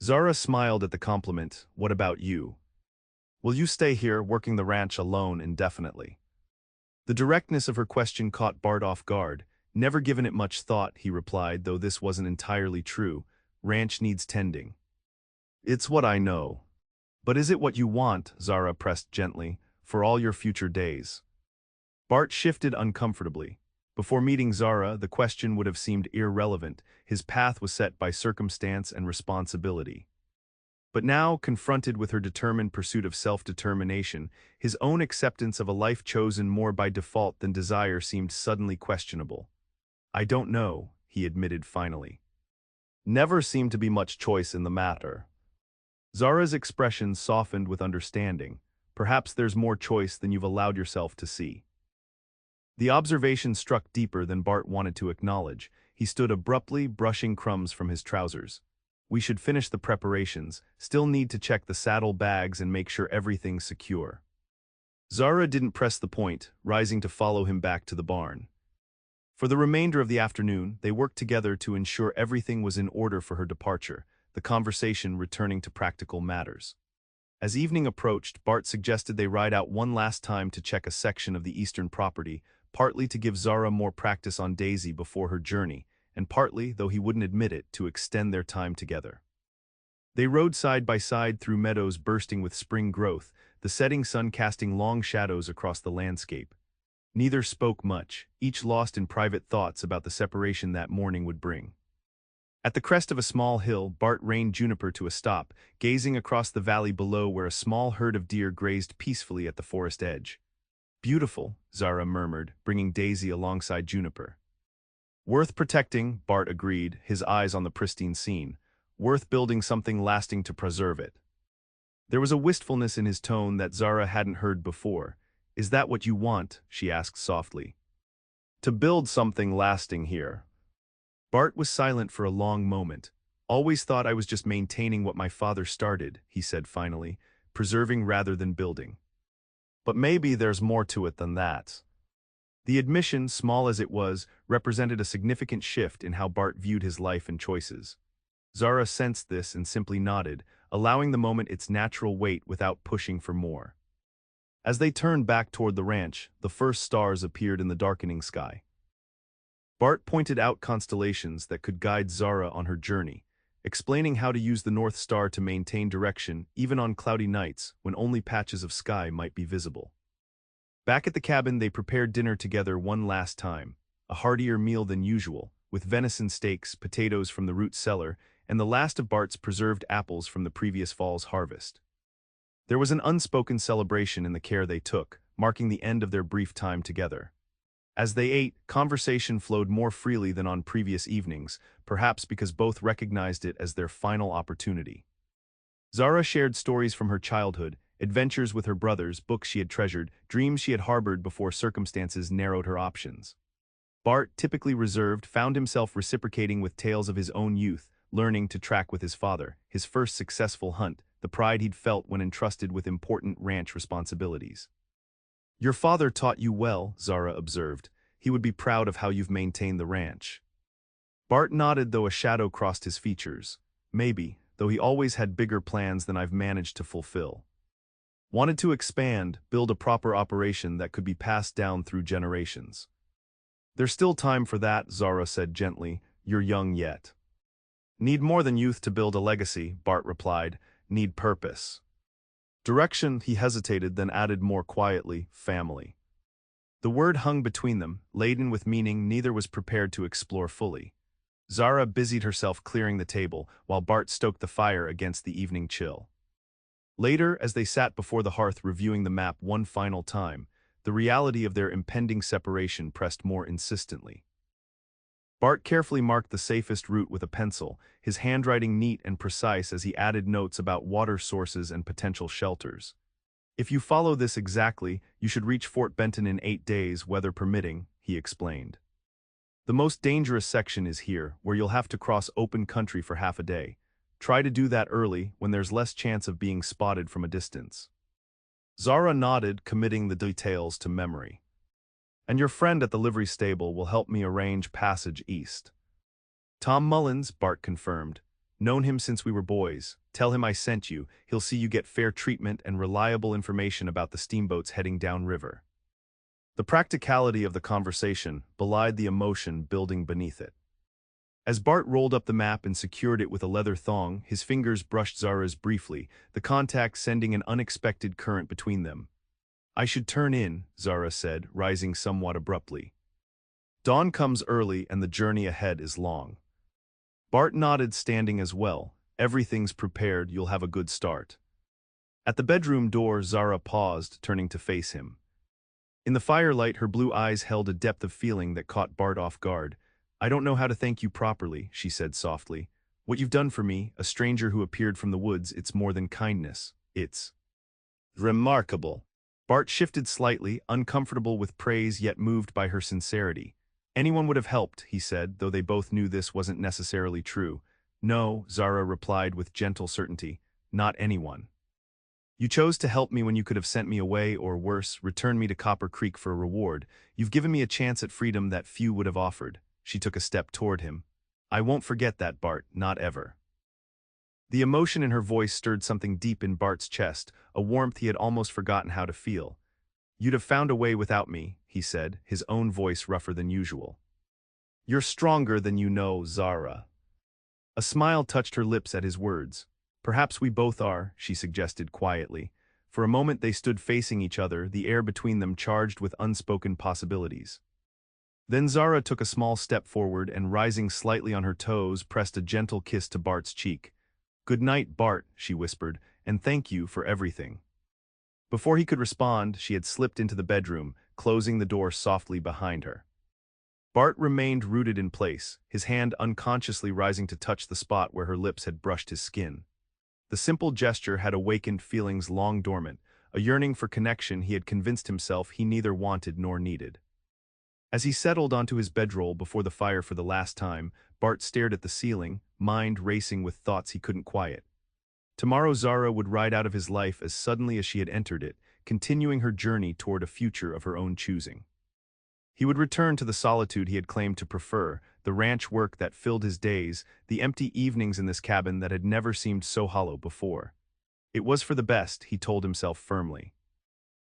Zara smiled at the compliment. "What about you? Will you stay here, working the ranch alone indefinitely?" The directness of her question caught Bart off guard. "Never given it much thought," he replied, though this wasn't entirely true. "Ranch needs tending." "It's what I know." "But is it what you want?" Zara pressed gently. "For all your future days?" Bart shifted uncomfortably. Before meeting Zara, the question would have seemed irrelevant. His path was set by circumstance and responsibility. But now, confronted with her determined pursuit of self-determination, his own acceptance of a life chosen more by default than desire seemed suddenly questionable. "I don't know," he admitted finally. "Never seemed to be much choice in the matter." Zara's expression softened with understanding. "Perhaps there's more choice than you've allowed yourself to see." The observation struck deeper than Bart wanted to acknowledge. He stood abruptly, brushing crumbs from his trousers. "We should finish the preparations, still need to check the saddle bags and make sure everything's secure." Zara didn't press the point, rising to follow him back to the barn. For the remainder of the afternoon, they worked together to ensure everything was in order for her departure, the conversation returning to practical matters. As evening approached, Bart suggested they ride out one last time to check a section of the eastern property, partly to give Zara more practice on Daisy before her journey, and partly, though he wouldn't admit it, to extend their time together. They rode side by side through meadows bursting with spring growth, the setting sun casting long shadows across the landscape. Neither spoke much, each lost in private thoughts about the separation that morning would bring. At the crest of a small hill, Bart reined Juniper to a stop, gazing across the valley below where a small herd of deer grazed peacefully at the forest edge. "Beautiful," Zara murmured, bringing Daisy alongside Juniper. "Worth protecting," Bart agreed, his eyes on the pristine scene. "Worth building something lasting to preserve it." There was a wistfulness in his tone that Zara hadn't heard before. "Is that what you want?" she asked softly. "To build something lasting here." Bart was silent for a long moment. "Always thought I was just maintaining what my father started," he said finally, "preserving rather than building. But maybe there's more to it than that." The admission, small as it was, represented a significant shift in how Bart viewed his life and choices. Zara sensed this and simply nodded, allowing the moment its natural weight without pushing for more. As they turned back toward the ranch, the first stars appeared in the darkening sky. Bart pointed out constellations that could guide Zara on her journey, explaining how to use the North Star to maintain direction even on cloudy nights when only patches of sky might be visible. Back at the cabin, they prepared dinner together one last time, a heartier meal than usual, with venison steaks, potatoes from the root cellar, and the last of Bart's preserved apples from the previous fall's harvest. There was an unspoken celebration in the care they took, marking the end of their brief time together. As they ate, conversation flowed more freely than on previous evenings, perhaps because both recognized it as their final opportunity. Zara shared stories from her childhood, adventures with her brothers, books she had treasured, dreams she had harbored before circumstances narrowed her options. Bart, typically reserved, found himself reciprocating with tales of his own youth, learning to track with his father, his first successful hunt, the pride he'd felt when entrusted with important ranch responsibilities. "Your father taught you well," Zara observed. "He would be proud of how you've maintained the ranch." Bart nodded, though a shadow crossed his features. "Maybe, though he always had bigger plans than I've managed to fulfill. Wanted to expand, build a proper operation that could be passed down through generations." "There's still time for that," Zara said gently. "You're young yet." "Need more than youth to build a legacy," Bart replied. "Need purpose. Direction." He hesitated, then added more quietly, "family." The word hung between them, laden with meaning neither was prepared to explore fully. Zara busied herself clearing the table, while Bart stoked the fire against the evening chill. Later, as they sat before the hearth reviewing the map one final time, the reality of their impending separation pressed more insistently. Bart carefully marked the safest route with a pencil, his handwriting neat and precise as he added notes about water sources and potential shelters. "If you follow this exactly, you should reach Fort Benton in 8 days, weather permitting," he explained. "The most dangerous section is here, where you'll have to cross open country for half a day. Try to do that early, when there's less chance of being spotted from a distance." Zara nodded, committing the details to memory. "And your friend at the livery stable will help me arrange passage east." "Tom Mullins," Bart confirmed. "Known him since we were boys. Tell him I sent you. He'll see you get fair treatment and reliable information about the steamboats heading downriver." The practicality of the conversation belied the emotion building beneath it. As Bart rolled up the map and secured it with a leather thong, his fingers brushed Zara's briefly, the contact sending an unexpected current between them. "I should turn in," Zara said, rising somewhat abruptly. "Dawn comes early and the journey ahead is long." Bart nodded, standing as well. "Everything's prepared, you'll have a good start." At the bedroom door, Zara paused, turning to face him. In the firelight, her blue eyes held a depth of feeling that caught Bart off guard. "I don't know how to thank you properly," she said softly. "What you've done for me, a stranger who appeared from the woods, it's more than kindness. It's remarkable." Bart shifted slightly, uncomfortable with praise yet moved by her sincerity. "Anyone would have helped," he said, though they both knew this wasn't necessarily true. "No," Zara replied with gentle certainty. "Not anyone. You chose to help me when you could have sent me away or, worse, returned me to Copper Creek for a reward. You've given me a chance at freedom that few would have offered." She took a step toward him. "I won't forget that, Bart, not ever." The emotion in her voice stirred something deep in Bart's chest, a warmth he had almost forgotten how to feel. "You'd have found a way without me," he said, his own voice rougher than usual. "You're stronger than you know, Zara." A smile touched her lips at his words. "Perhaps we both are," she suggested quietly. For a moment they stood facing each other, the air between them charged with unspoken possibilities. Then Zara took a small step forward and, rising slightly on her toes, pressed a gentle kiss to Bart's cheek. "Good night, Bart," she whispered, "and thank you for everything." Before he could respond, she had slipped into the bedroom, closing the door softly behind her. Bart remained rooted in place, his hand unconsciously rising to touch the spot where her lips had brushed his skin. The simple gesture had awakened feelings long dormant, a yearning for connection he had convinced himself he neither wanted nor needed. As he settled onto his bedroll before the fire for the last time, Bart stared at the ceiling, mind racing with thoughts he couldn't quiet. Tomorrow Zara would ride out of his life as suddenly as she had entered it, continuing her journey toward a future of her own choosing. He would return to the solitude he had claimed to prefer, the ranch work that filled his days, the empty evenings in this cabin that had never seemed so hollow before. It was for the best, he told himself firmly.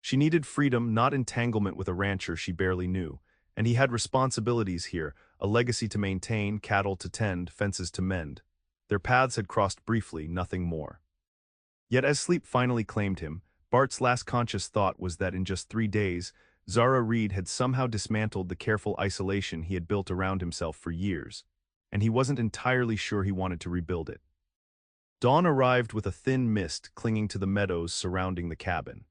She needed freedom, not entanglement with a rancher she barely knew. And he had responsibilities here, a legacy to maintain, cattle to tend, fences to mend. Their paths had crossed briefly, nothing more. Yet as sleep finally claimed him, Bart's last conscious thought was that in just 3 days, Zara Reed had somehow dismantled the careful isolation he had built around himself for years, and he wasn't entirely sure he wanted to rebuild it. Dawn arrived with a thin mist clinging to the meadows surrounding the cabin.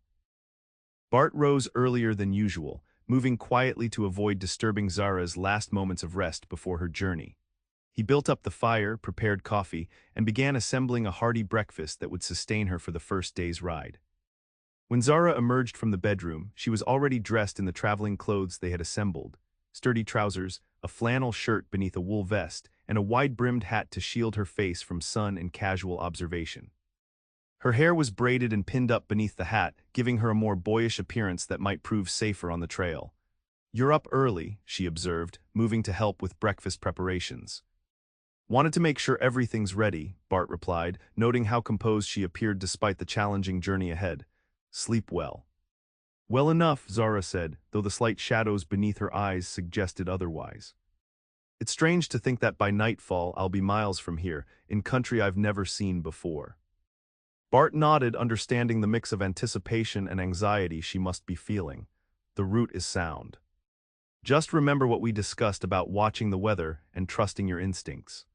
Bart rose earlier than usual, moving quietly to avoid disturbing Zara's last moments of rest before her journey. He built up the fire, prepared coffee, and began assembling a hearty breakfast that would sustain her for the first day's ride. When Zara emerged from the bedroom, she was already dressed in the traveling clothes they had assembled: sturdy trousers, a flannel shirt beneath a wool vest, and a wide-brimmed hat to shield her face from sun and casual observation. Her hair was braided and pinned up beneath the hat, giving her a more boyish appearance that might prove safer on the trail. "You're up early," she observed, moving to help with breakfast preparations. "Wanted to make sure everything's ready," Bart replied, noting how composed she appeared despite the challenging journey ahead. "Sleep well." "Well enough," Zara said, though the slight shadows beneath her eyes suggested otherwise. "It's strange to think that by nightfall I'll be miles from here, in country I've never seen before." Bart nodded, understanding the mix of anticipation and anxiety she must be feeling. "The route is sound. Just remember what we discussed about watching the weather and trusting your instincts."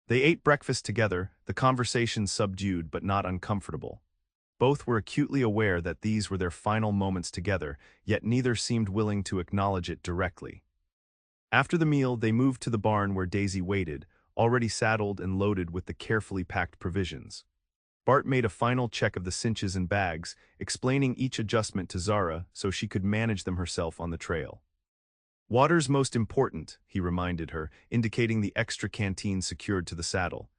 They ate breakfast together, the conversation subdued but not uncomfortable. Both were acutely aware that these were their final moments together, yet neither seemed willing to acknowledge it directly. After the meal, they moved to the barn where Daisy waited, already saddled and loaded with the carefully packed provisions. Bart made a final check of the cinches and bags, explaining each adjustment to Zara so she could manage them herself on the trail. "Water's most important," he reminded her, indicating the extra canteen secured to the saddle.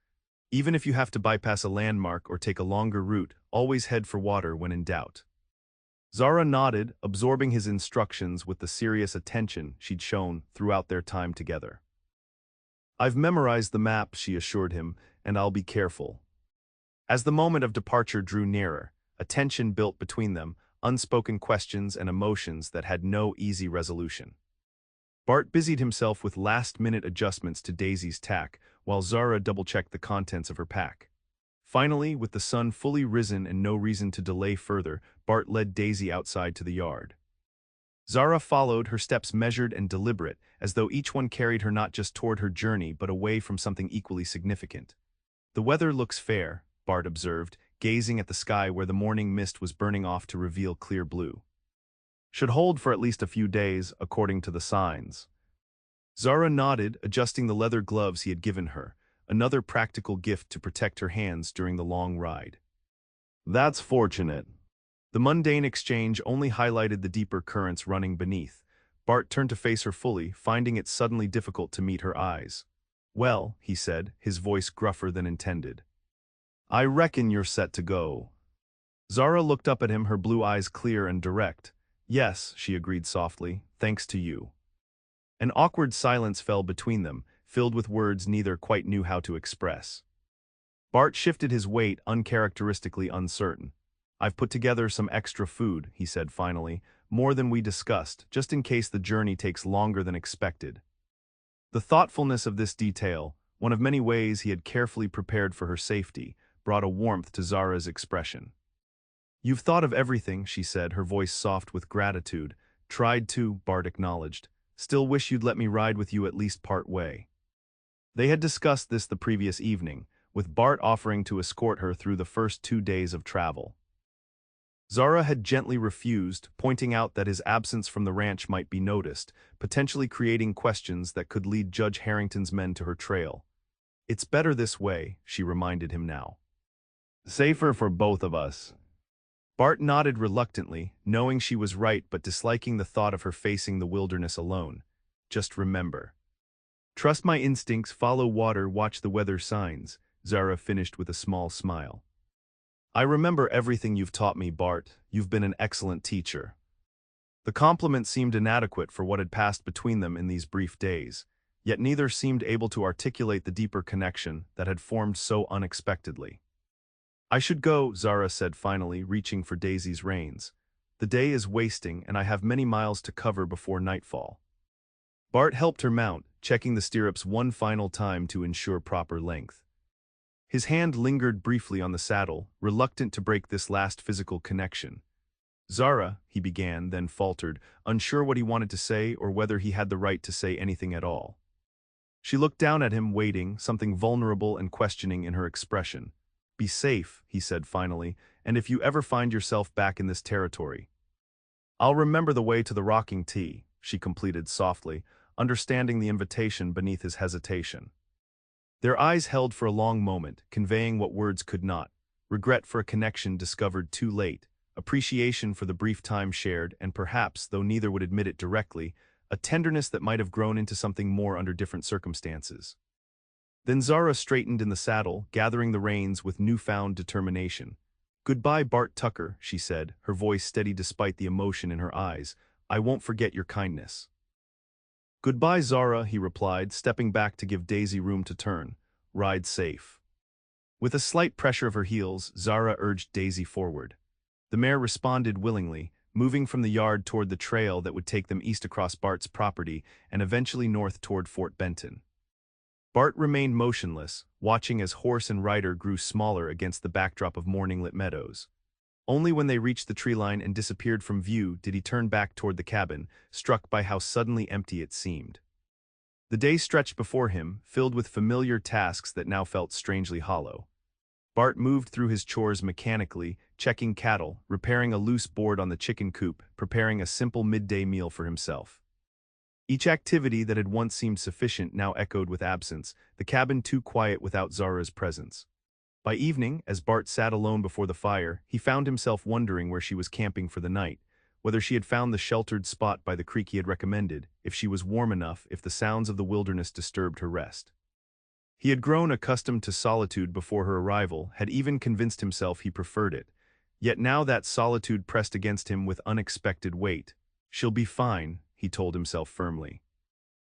"Even if you have to bypass a landmark or take a longer route, always head for water when in doubt." Zara nodded, absorbing his instructions with the serious attention she'd shown throughout their time together. "I've memorized the map," she assured him, "and I'll be careful." As the moment of departure drew nearer, a tension built between them, unspoken questions and emotions that had no easy resolution. Bart busied himself with last-minute adjustments to Daisy's tack, while Zara double-checked the contents of her pack. Finally, with the sun fully risen and no reason to delay further, Bart led Daisy outside to the yard. Zara followed, her steps measured and deliberate, as though each one carried her not just toward her journey but away from something equally significant. "The weather looks fair," Bart observed, gazing at the sky where the morning mist was burning off to reveal clear blue. "Should hold for at least a few days, according to the signs." Zara nodded, adjusting the leather gloves he had given her, another practical gift to protect her hands during the long ride. "That's fortunate." The mundane exchange only highlighted the deeper currents running beneath. Bart turned to face her fully, finding it suddenly difficult to meet her eyes. "Well," he said, his voice gruffer than intended, "I reckon you're set to go." Zara looked up at him, her blue eyes clear and direct. "Yes," she agreed softly, "thanks to you." An awkward silence fell between them, filled with words neither quite knew how to express. Bart shifted his weight, uncharacteristically uncertain. "I've put together some extra food," he said finally, "more than we discussed, just in case the journey takes longer than expected." The thoughtfulness of this detail, one of many ways he had carefully prepared for her safety, brought a warmth to Zara's expression. "You've thought of everything," she said, her voice soft with gratitude. "Tried to," Bart acknowledged. "Still wish you'd let me ride with you at least part way." They had discussed this the previous evening, with Bart offering to escort her through the first 2 days of travel. Zara had gently refused, pointing out that his absence from the ranch might be noticed, potentially creating questions that could lead Judge Harrington's men to her trail. "It's better this way," she reminded him now. "Safer for both of us." Bart nodded reluctantly, knowing she was right but disliking the thought of her facing the wilderness alone. "Just remember. Trust my instincts, follow water, watch the weather signs," Zara finished with a small smile. "I remember everything you've taught me, Bart. You've been an excellent teacher." The compliment seemed inadequate for what had passed between them in these brief days, yet neither seemed able to articulate the deeper connection that had formed so unexpectedly. "I should go," Zara said finally, reaching for Daisy's reins. "The day is wasting, and I have many miles to cover before nightfall." Bart helped her mount, checking the stirrups one final time to ensure proper length. His hand lingered briefly on the saddle, reluctant to break this last physical connection. "Zara," he began, then faltered, unsure what he wanted to say or whether he had the right to say anything at all. She looked down at him, waiting, something vulnerable and questioning in her expression. "Be safe," he said finally, "and if you ever find yourself back in this territory." "I'll remember the way to the rocking tee," she completed softly, understanding the invitation beneath his hesitation. Their eyes held for a long moment, conveying what words could not: regret for a connection discovered too late, appreciation for the brief time shared, and perhaps, though neither would admit it directly, a tenderness that might have grown into something more under different circumstances. Then Zara straightened in the saddle, gathering the reins with newfound determination. "Goodbye, Bart Tucker," she said, her voice steady despite the emotion in her eyes. "I won't forget your kindness." "Goodbye, Zara," he replied, stepping back to give Daisy room to turn. "Ride safe." With a slight pressure of her heels, Zara urged Daisy forward. The mare responded willingly, moving from the yard toward the trail that would take them east across Bart's property and eventually north toward Fort Benton. Bart remained motionless, watching as horse and rider grew smaller against the backdrop of morning-lit meadows. Only when they reached the tree line and disappeared from view did he turn back toward the cabin, struck by how suddenly empty it seemed. The day stretched before him, filled with familiar tasks that now felt strangely hollow. Bart moved through his chores mechanically, checking cattle, repairing a loose board on the chicken coop, preparing a simple midday meal for himself. Each activity that had once seemed sufficient now echoed with absence, the cabin too quiet without Zara's presence. By evening, as Bart sat alone before the fire, he found himself wondering where she was camping for the night, whether she had found the sheltered spot by the creek he had recommended, if she was warm enough, if the sounds of the wilderness disturbed her rest. He had grown accustomed to solitude before her arrival, had even convinced himself he preferred it. Yet now that solitude pressed against him with unexpected weight. "She'll be fine," he told himself firmly.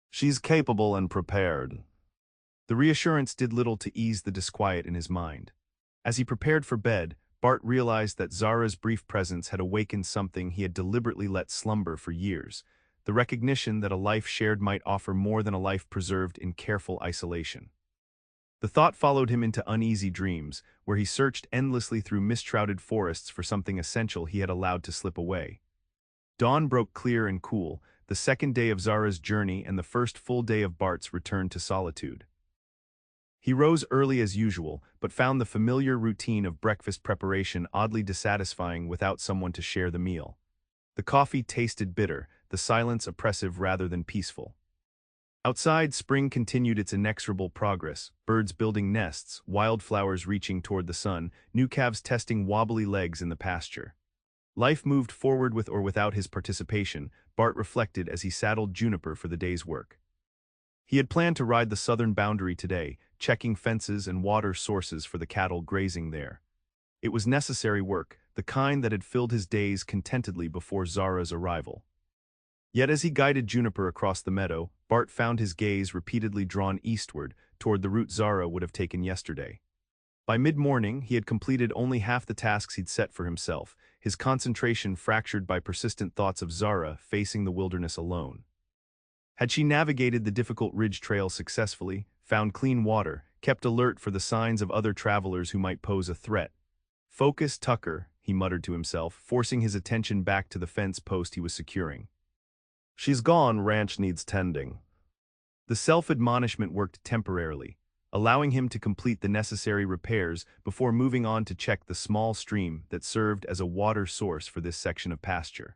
"She's capable and prepared." The reassurance did little to ease the disquiet in his mind. As he prepared for bed, Bart realized that Zara's brief presence had awakened something he had deliberately let slumber for years, the recognition that a life shared might offer more than a life preserved in careful isolation. The thought followed him into uneasy dreams, where he searched endlessly through mist-shrouded forests for something essential he had allowed to slip away. Dawn broke clear and cool, the second day of Zara's journey and the first full day of Bart's return to solitude. He rose early as usual, but found the familiar routine of breakfast preparation oddly dissatisfying without someone to share the meal. The coffee tasted bitter, the silence oppressive rather than peaceful. Outside, spring continued its inexorable progress, birds building nests, wildflowers reaching toward the sun, new calves testing wobbly legs in the pasture. Life moved forward with or without his participation, Bart reflected as he saddled Juniper for the day's work. He had planned to ride the southern boundary today, checking fences and water sources for the cattle grazing there. It was necessary work, the kind that had filled his days contentedly before Zara's arrival. Yet as he guided Juniper across the meadow, Bart found his gaze repeatedly drawn eastward, toward the route Zara would have taken yesterday. By mid-morning, he had completed only half the tasks he'd set for himself, his concentration fractured by persistent thoughts of Zara facing the wilderness alone. Had she navigated the difficult ridge trail successfully, found clean water, kept alert for the signs of other travelers who might pose a threat? "Focus, Tucker," he muttered to himself, forcing his attention back to the fence post he was securing. "She's gone, ranch needs tending." The self-admonishment worked temporarily, allowing him to complete the necessary repairs before moving on to check the small stream that served as a water source for this section of pasture.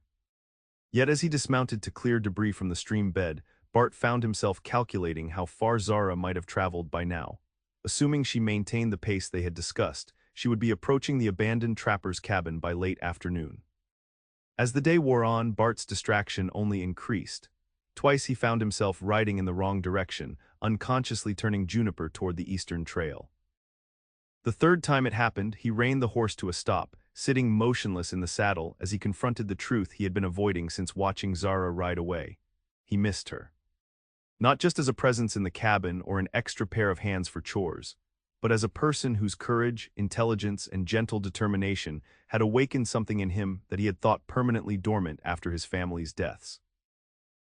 Yet as he dismounted to clear debris from the stream bed, Bart found himself calculating how far Zara might have traveled by now. Assuming she maintained the pace they had discussed, she would be approaching the abandoned trapper's cabin by late afternoon. As the day wore on, Bart's distraction only increased. Twice he found himself riding in the wrong direction, unconsciously turning Juniper toward the eastern trail. The third time it happened, he reined the horse to a stop, sitting motionless in the saddle as he confronted the truth he had been avoiding since watching Zara ride away. He missed her. Not just as a presence in the cabin or an extra pair of hands for chores, but as a person whose courage, intelligence, and gentle determination had awakened something in him that he had thought permanently dormant after his family's deaths.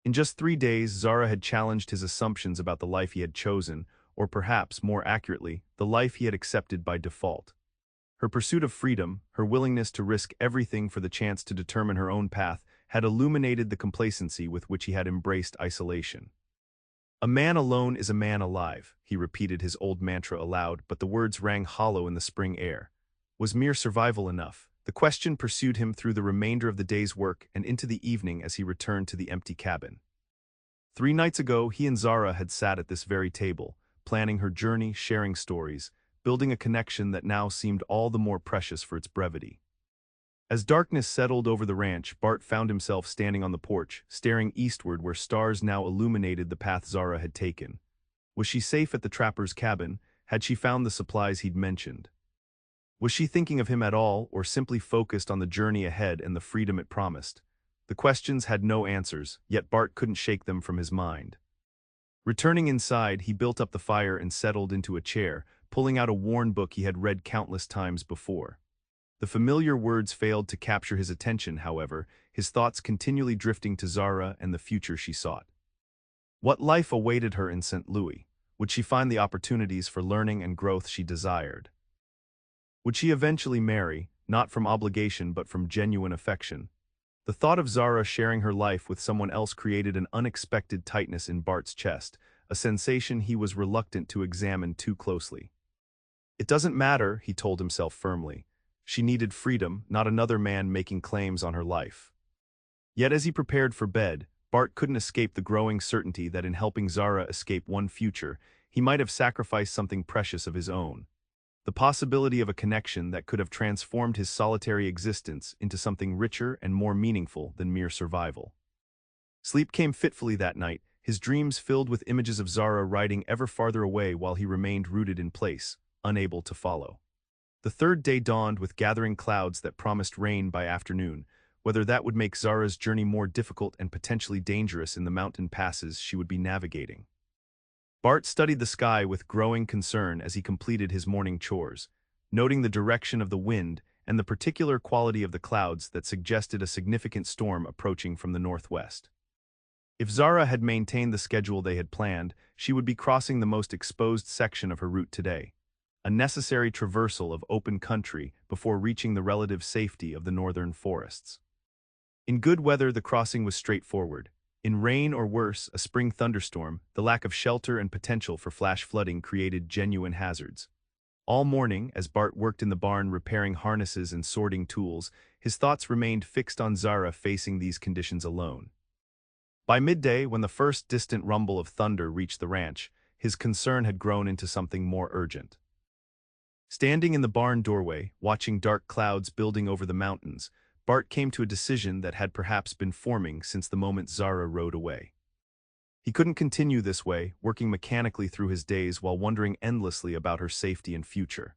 In just 3 days, Zara had challenged his assumptions about the life he had chosen, or perhaps, more accurately, the life he had accepted by default. Her pursuit of freedom, her willingness to risk everything for the chance to determine her own path, had illuminated the complacency with which he had embraced isolation. "A man alone is a man alive," he repeated his old mantra aloud, but the words rang hollow in the spring air. Was mere survival enough? The question pursued him through the remainder of the day's work and into the evening as he returned to the empty cabin. 3 nights ago, he and Zara had sat at this very table, planning her journey, sharing stories, building a connection that now seemed all the more precious for its brevity. As darkness settled over the ranch, Bart found himself standing on the porch, staring eastward where stars now illuminated the path Zara had taken. Was she safe at the trapper's cabin? Had she found the supplies he'd mentioned? Was she thinking of him at all, or simply focused on the journey ahead and the freedom it promised? The questions had no answers, yet Bart couldn't shake them from his mind. Returning inside, he built up the fire and settled into a chair, pulling out a worn book he had read countless times before. The familiar words failed to capture his attention, however, his thoughts continually drifting to Zara and the future she sought. What life awaited her in St. Louis? Would she find the opportunities for learning and growth she desired? Would she eventually marry, not from obligation but from genuine affection? The thought of Zara sharing her life with someone else created an unexpected tightness in Bart's chest, a sensation he was reluctant to examine too closely. It doesn't matter, he told himself firmly. She needed freedom, not another man making claims on her life. Yet as he prepared for bed, Bart couldn't escape the growing certainty that in helping Zara escape one future, he might have sacrificed something precious of his own. The possibility of a connection that could have transformed his solitary existence into something richer and more meaningful than mere survival. Sleep came fitfully that night, his dreams filled with images of Zara riding ever farther away while he remained rooted in place, unable to follow. The third day dawned with gathering clouds that promised rain by afternoon, whether that would make Zara's journey more difficult and potentially dangerous in the mountain passes she would be navigating. Bart studied the sky with growing concern as he completed his morning chores, noting the direction of the wind and the particular quality of the clouds that suggested a significant storm approaching from the northwest. If Zara had maintained the schedule they had planned, she would be crossing the most exposed section of her route today, a necessary traversal of open country before reaching the relative safety of the northern forests. In good weather, the crossing was straightforward. In rain or worse, a spring thunderstorm, the lack of shelter and potential for flash flooding created genuine hazards. All morning, as Bart worked in the barn repairing harnesses and sorting tools, his thoughts remained fixed on Zara facing these conditions alone. By midday, when the first distant rumble of thunder reached the ranch, his concern had grown into something more urgent. Standing in the barn doorway, watching dark clouds building over the mountains, Bart came to a decision that had perhaps been forming since the moment Zara rode away. He couldn't continue this way, working mechanically through his days while wondering endlessly about her safety and future.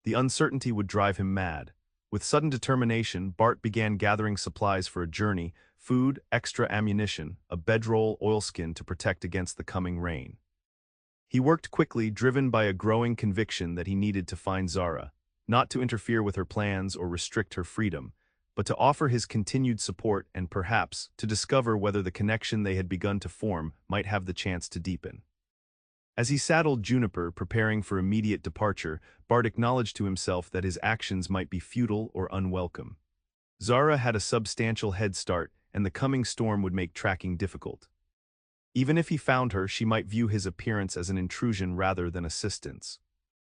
The uncertainty would drive him mad. With sudden determination, Bart began gathering supplies for a journey: food, extra ammunition, a bedroll, oilskin to protect against the coming rain. He worked quickly, driven by a growing conviction that he needed to find Zara, not to interfere with her plans or restrict her freedom, but to offer his continued support and perhaps to discover whether the connection they had begun to form might have the chance to deepen. As he saddled Juniper, preparing for immediate departure, Bart acknowledged to himself that his actions might be futile or unwelcome. Zara had a substantial head start, and the coming storm would make tracking difficult. Even if he found her, she might view his appearance as an intrusion rather than assistance.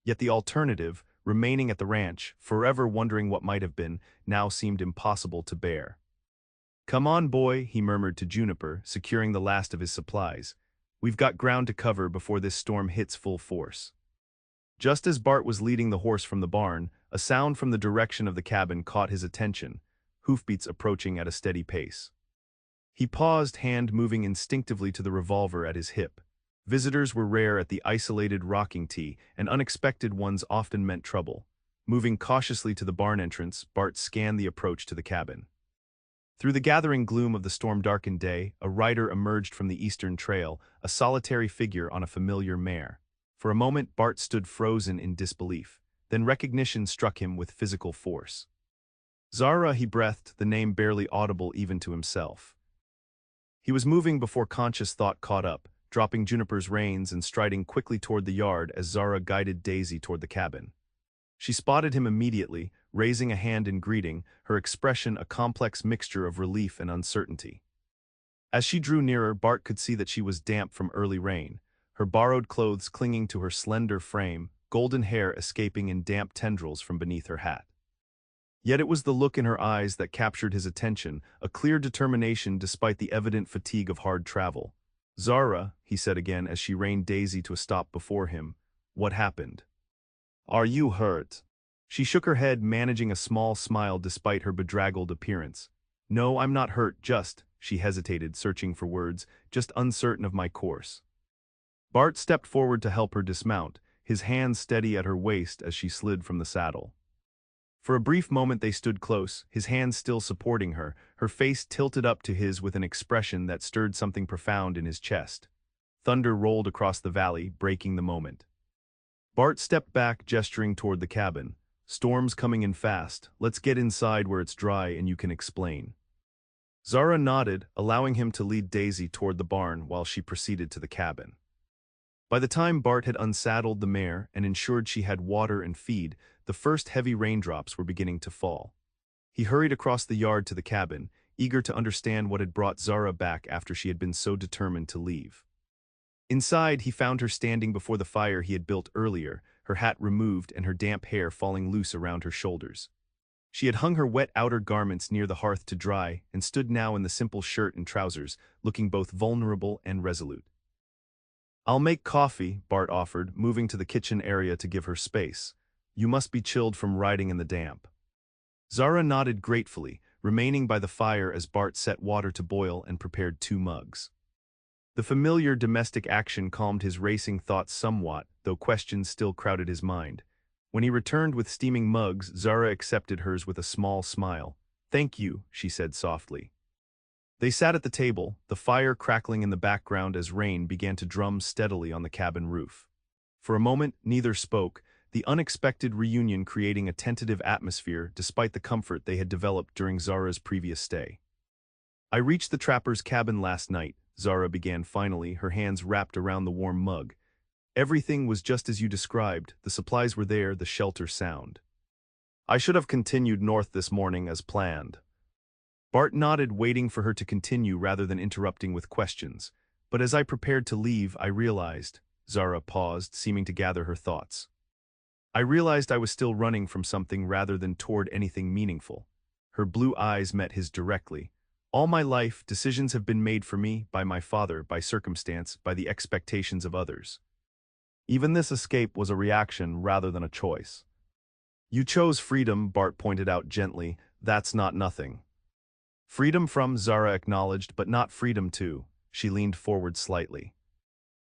Yet the alternative, remaining at the ranch, forever wondering what might have been, now seemed impossible to bear. "Come on, boy," he murmured to Juniper, securing the last of his supplies. "We've got ground to cover before this storm hits full force." Just as Bart was leading the horse from the barn, a sound from the direction of the cabin caught his attention, hoofbeats approaching at a steady pace. He paused, hand moving instinctively to the revolver at his hip. Visitors were rare at the isolated rocking tee, and unexpected ones often meant trouble. Moving cautiously to the barn entrance, Bart scanned the approach to the cabin. Through the gathering gloom of the storm-darkened day, a rider emerged from the eastern trail, a solitary figure on a familiar mare. For a moment, Bart stood frozen in disbelief. Then recognition struck him with physical force. "Zara," he breathed, the name barely audible even to himself. He was moving before conscious thought caught up, dropping Juniper's reins and striding quickly toward the yard as Zara guided Daisy toward the cabin. She spotted him immediately, raising a hand in greeting, her expression a complex mixture of relief and uncertainty. As she drew nearer, Bart could see that she was damp from early rain, her borrowed clothes clinging to her slender frame, golden hair escaping in damp tendrils from beneath her hat. Yet it was the look in her eyes that captured his attention, a clear determination despite the evident fatigue of hard travel. "Zara," he said again as she reined Daisy to a stop before him, "what happened? Are you hurt?" She shook her head, managing a small smile despite her bedraggled appearance. "No, I'm not hurt, just," she hesitated, searching for words, "just uncertain of my course." Bart stepped forward to help her dismount, his hands steady at her waist as she slid from the saddle. For a brief moment they stood close, his hands still supporting her, her face tilted up to his with an expression that stirred something profound in his chest. Thunder rolled across the valley, breaking the moment. Bart stepped back, gesturing toward the cabin. "Storm's coming in fast. Let's get inside where it's dry and you can explain." Zara nodded, allowing him to lead Daisy toward the barn while she proceeded to the cabin. By the time Bart had unsaddled the mare and ensured she had water and feed, the first heavy raindrops were beginning to fall. He hurried across the yard to the cabin, eager to understand what had brought Zara back after she had been so determined to leave. Inside, he found her standing before the fire he had built earlier, her hat removed and her damp hair falling loose around her shoulders. She had hung her wet outer garments near the hearth to dry and stood now in the simple shirt and trousers, looking both vulnerable and resolute. "I'll make coffee," Bart offered, moving to the kitchen area to give her space. "You must be chilled from riding in the damp." Zara nodded gratefully, remaining by the fire as Bart set water to boil and prepared 2 mugs. The familiar domestic action calmed his racing thoughts somewhat, though questions still crowded his mind. When he returned with steaming mugs, Zara accepted hers with a small smile. "Thank you," she said softly. They sat at the table, the fire crackling in the background as rain began to drum steadily on the cabin roof. For a moment, neither spoke, the unexpected reunion creating a tentative atmosphere despite the comfort they had developed during Zara's previous stay. "I reached the trapper's cabin last night," Zara began finally, her hands wrapped around the warm mug. "Everything was just as you described, the supplies were there, the shelter sound. I should have continued north this morning as planned." Bart nodded, waiting for her to continue rather than interrupting with questions. "But as I prepared to leave, I realized," Zara paused, seeming to gather her thoughts. "I realized I was still running from something rather than toward anything meaningful." Her blue eyes met his directly. "All my life, decisions have been made for me, by my father, by circumstance, by the expectations of others. Even this escape was a reaction rather than a choice." "You chose freedom," Bart pointed out gently. "That's not nothing." "Freedom from," Zara acknowledged, "but not freedom to." She leaned forward slightly.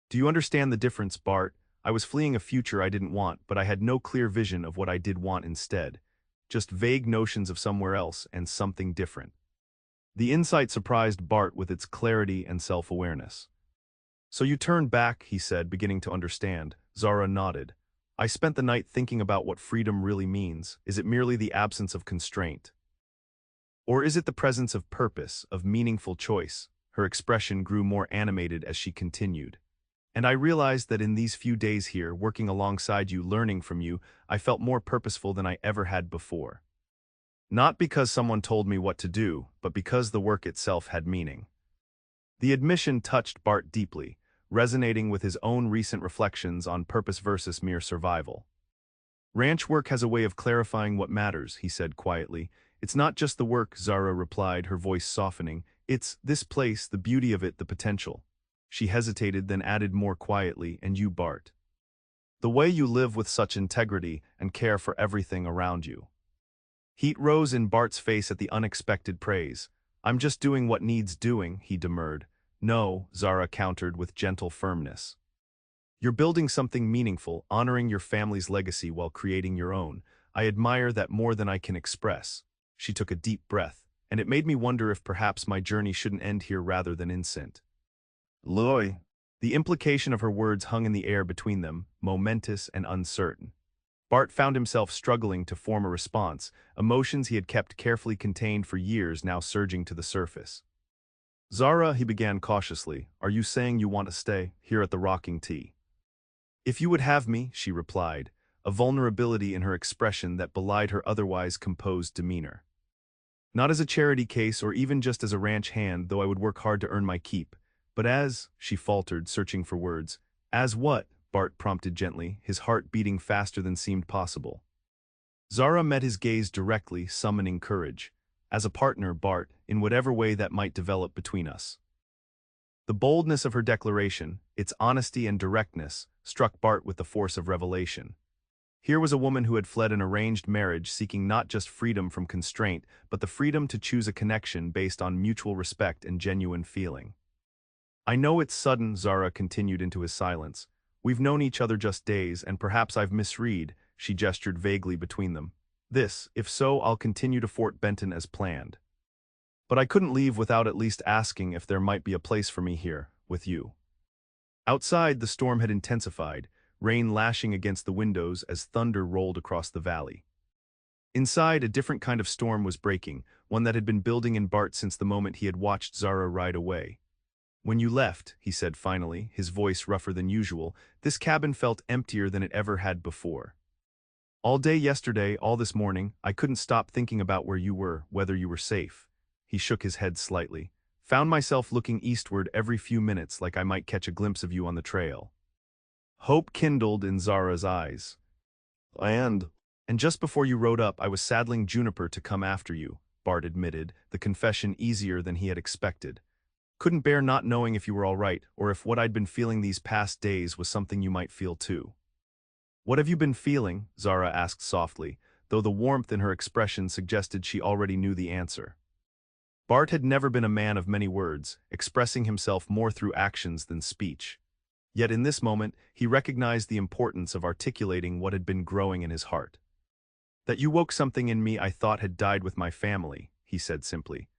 "Do you understand the difference, Bart? I was fleeing a future I didn't want, but I had no clear vision of what I did want instead. Just vague notions of somewhere else and something different." The insight surprised Bart with its clarity and self-awareness. "So you turned back," he said, beginning to understand. Zara nodded. "I spent the night thinking about what freedom really means. Is it merely the absence of constraint? Or is it the presence of purpose, of meaningful choice?" Her expression grew more animated as she continued. "And I realized that in these few days here, working alongside you, learning from you, I felt more purposeful than I ever had before. Not because someone told me what to do, but because the work itself had meaning." The admission touched Bart deeply, resonating with his own recent reflections on purpose versus mere survival. "Ranch work has a way of clarifying what matters," he said quietly. "It's not just the work," Zara replied, her voice softening. "It's this place, the beauty of it, the potential." She hesitated, then added more quietly, "And you, Bart. The way you live with such integrity and care for everything around you." Heat rose in Bart's face at the unexpected praise. "I'm just doing what needs doing," he demurred. "No," Zara countered with gentle firmness. "You're building something meaningful, honoring your family's legacy while creating your own. I admire that more than I can express." She took a deep breath, and it made me wonder if perhaps my journey shouldn't end here rather than in St. Louis. The implication of her words hung in the air between them, momentous and uncertain. Bart found himself struggling to form a response, emotions he had kept carefully contained for years now surging to the surface. Zara, he began cautiously, are you saying you want to stay here at the rocking tea? If you would have me, she replied, a vulnerability in her expression that belied her otherwise composed demeanor. Not as a charity case or even just as a ranch hand, though I would work hard to earn my keep, but as, she faltered, searching for words. As what? Bart prompted gently, his heart beating faster than seemed possible. Zara met his gaze directly, summoning courage. As a partner, Bart, in whatever way that might develop between us. The boldness of her declaration, its honesty and directness, struck Bart with the force of revelation. Here was a woman who had fled an arranged marriage seeking not just freedom from constraint, but the freedom to choose a connection based on mutual respect and genuine feeling. I know it's sudden, Zara continued into his silence. We've known each other just days, and perhaps I've misread, she gestured vaguely between them. If so, I'll continue to Fort Benton as planned. But I couldn't leave without at least asking if there might be a place for me here, with you. Outside, the storm had intensified, rain lashing against the windows as thunder rolled across the valley. Inside, a different kind of storm was breaking, one that had been building in Bart since the moment he had watched Zara ride away. When you left, he said finally, his voice rougher than usual, this cabin felt emptier than it ever had before. All day yesterday, all this morning, I couldn't stop thinking about where you were, whether you were safe. He shook his head slightly. Found myself looking eastward every few minutes like I might catch a glimpse of you on the trail. Hope kindled in Zara's eyes. And just before you rode up, I was saddling Juniper to come after you, Bart admitted, the confession easier than he had expected. Couldn't bear not knowing if you were all right, or if what I'd been feeling these past days was something you might feel too. What have you been feeling? Zara asked softly, though the warmth in her expression suggested she already knew the answer. Bart had never been a man of many words, expressing himself more through actions than speech. Yet in this moment, he recognized the importance of articulating what had been growing in his heart. That you woke something in me I thought had died with my family, he said simply.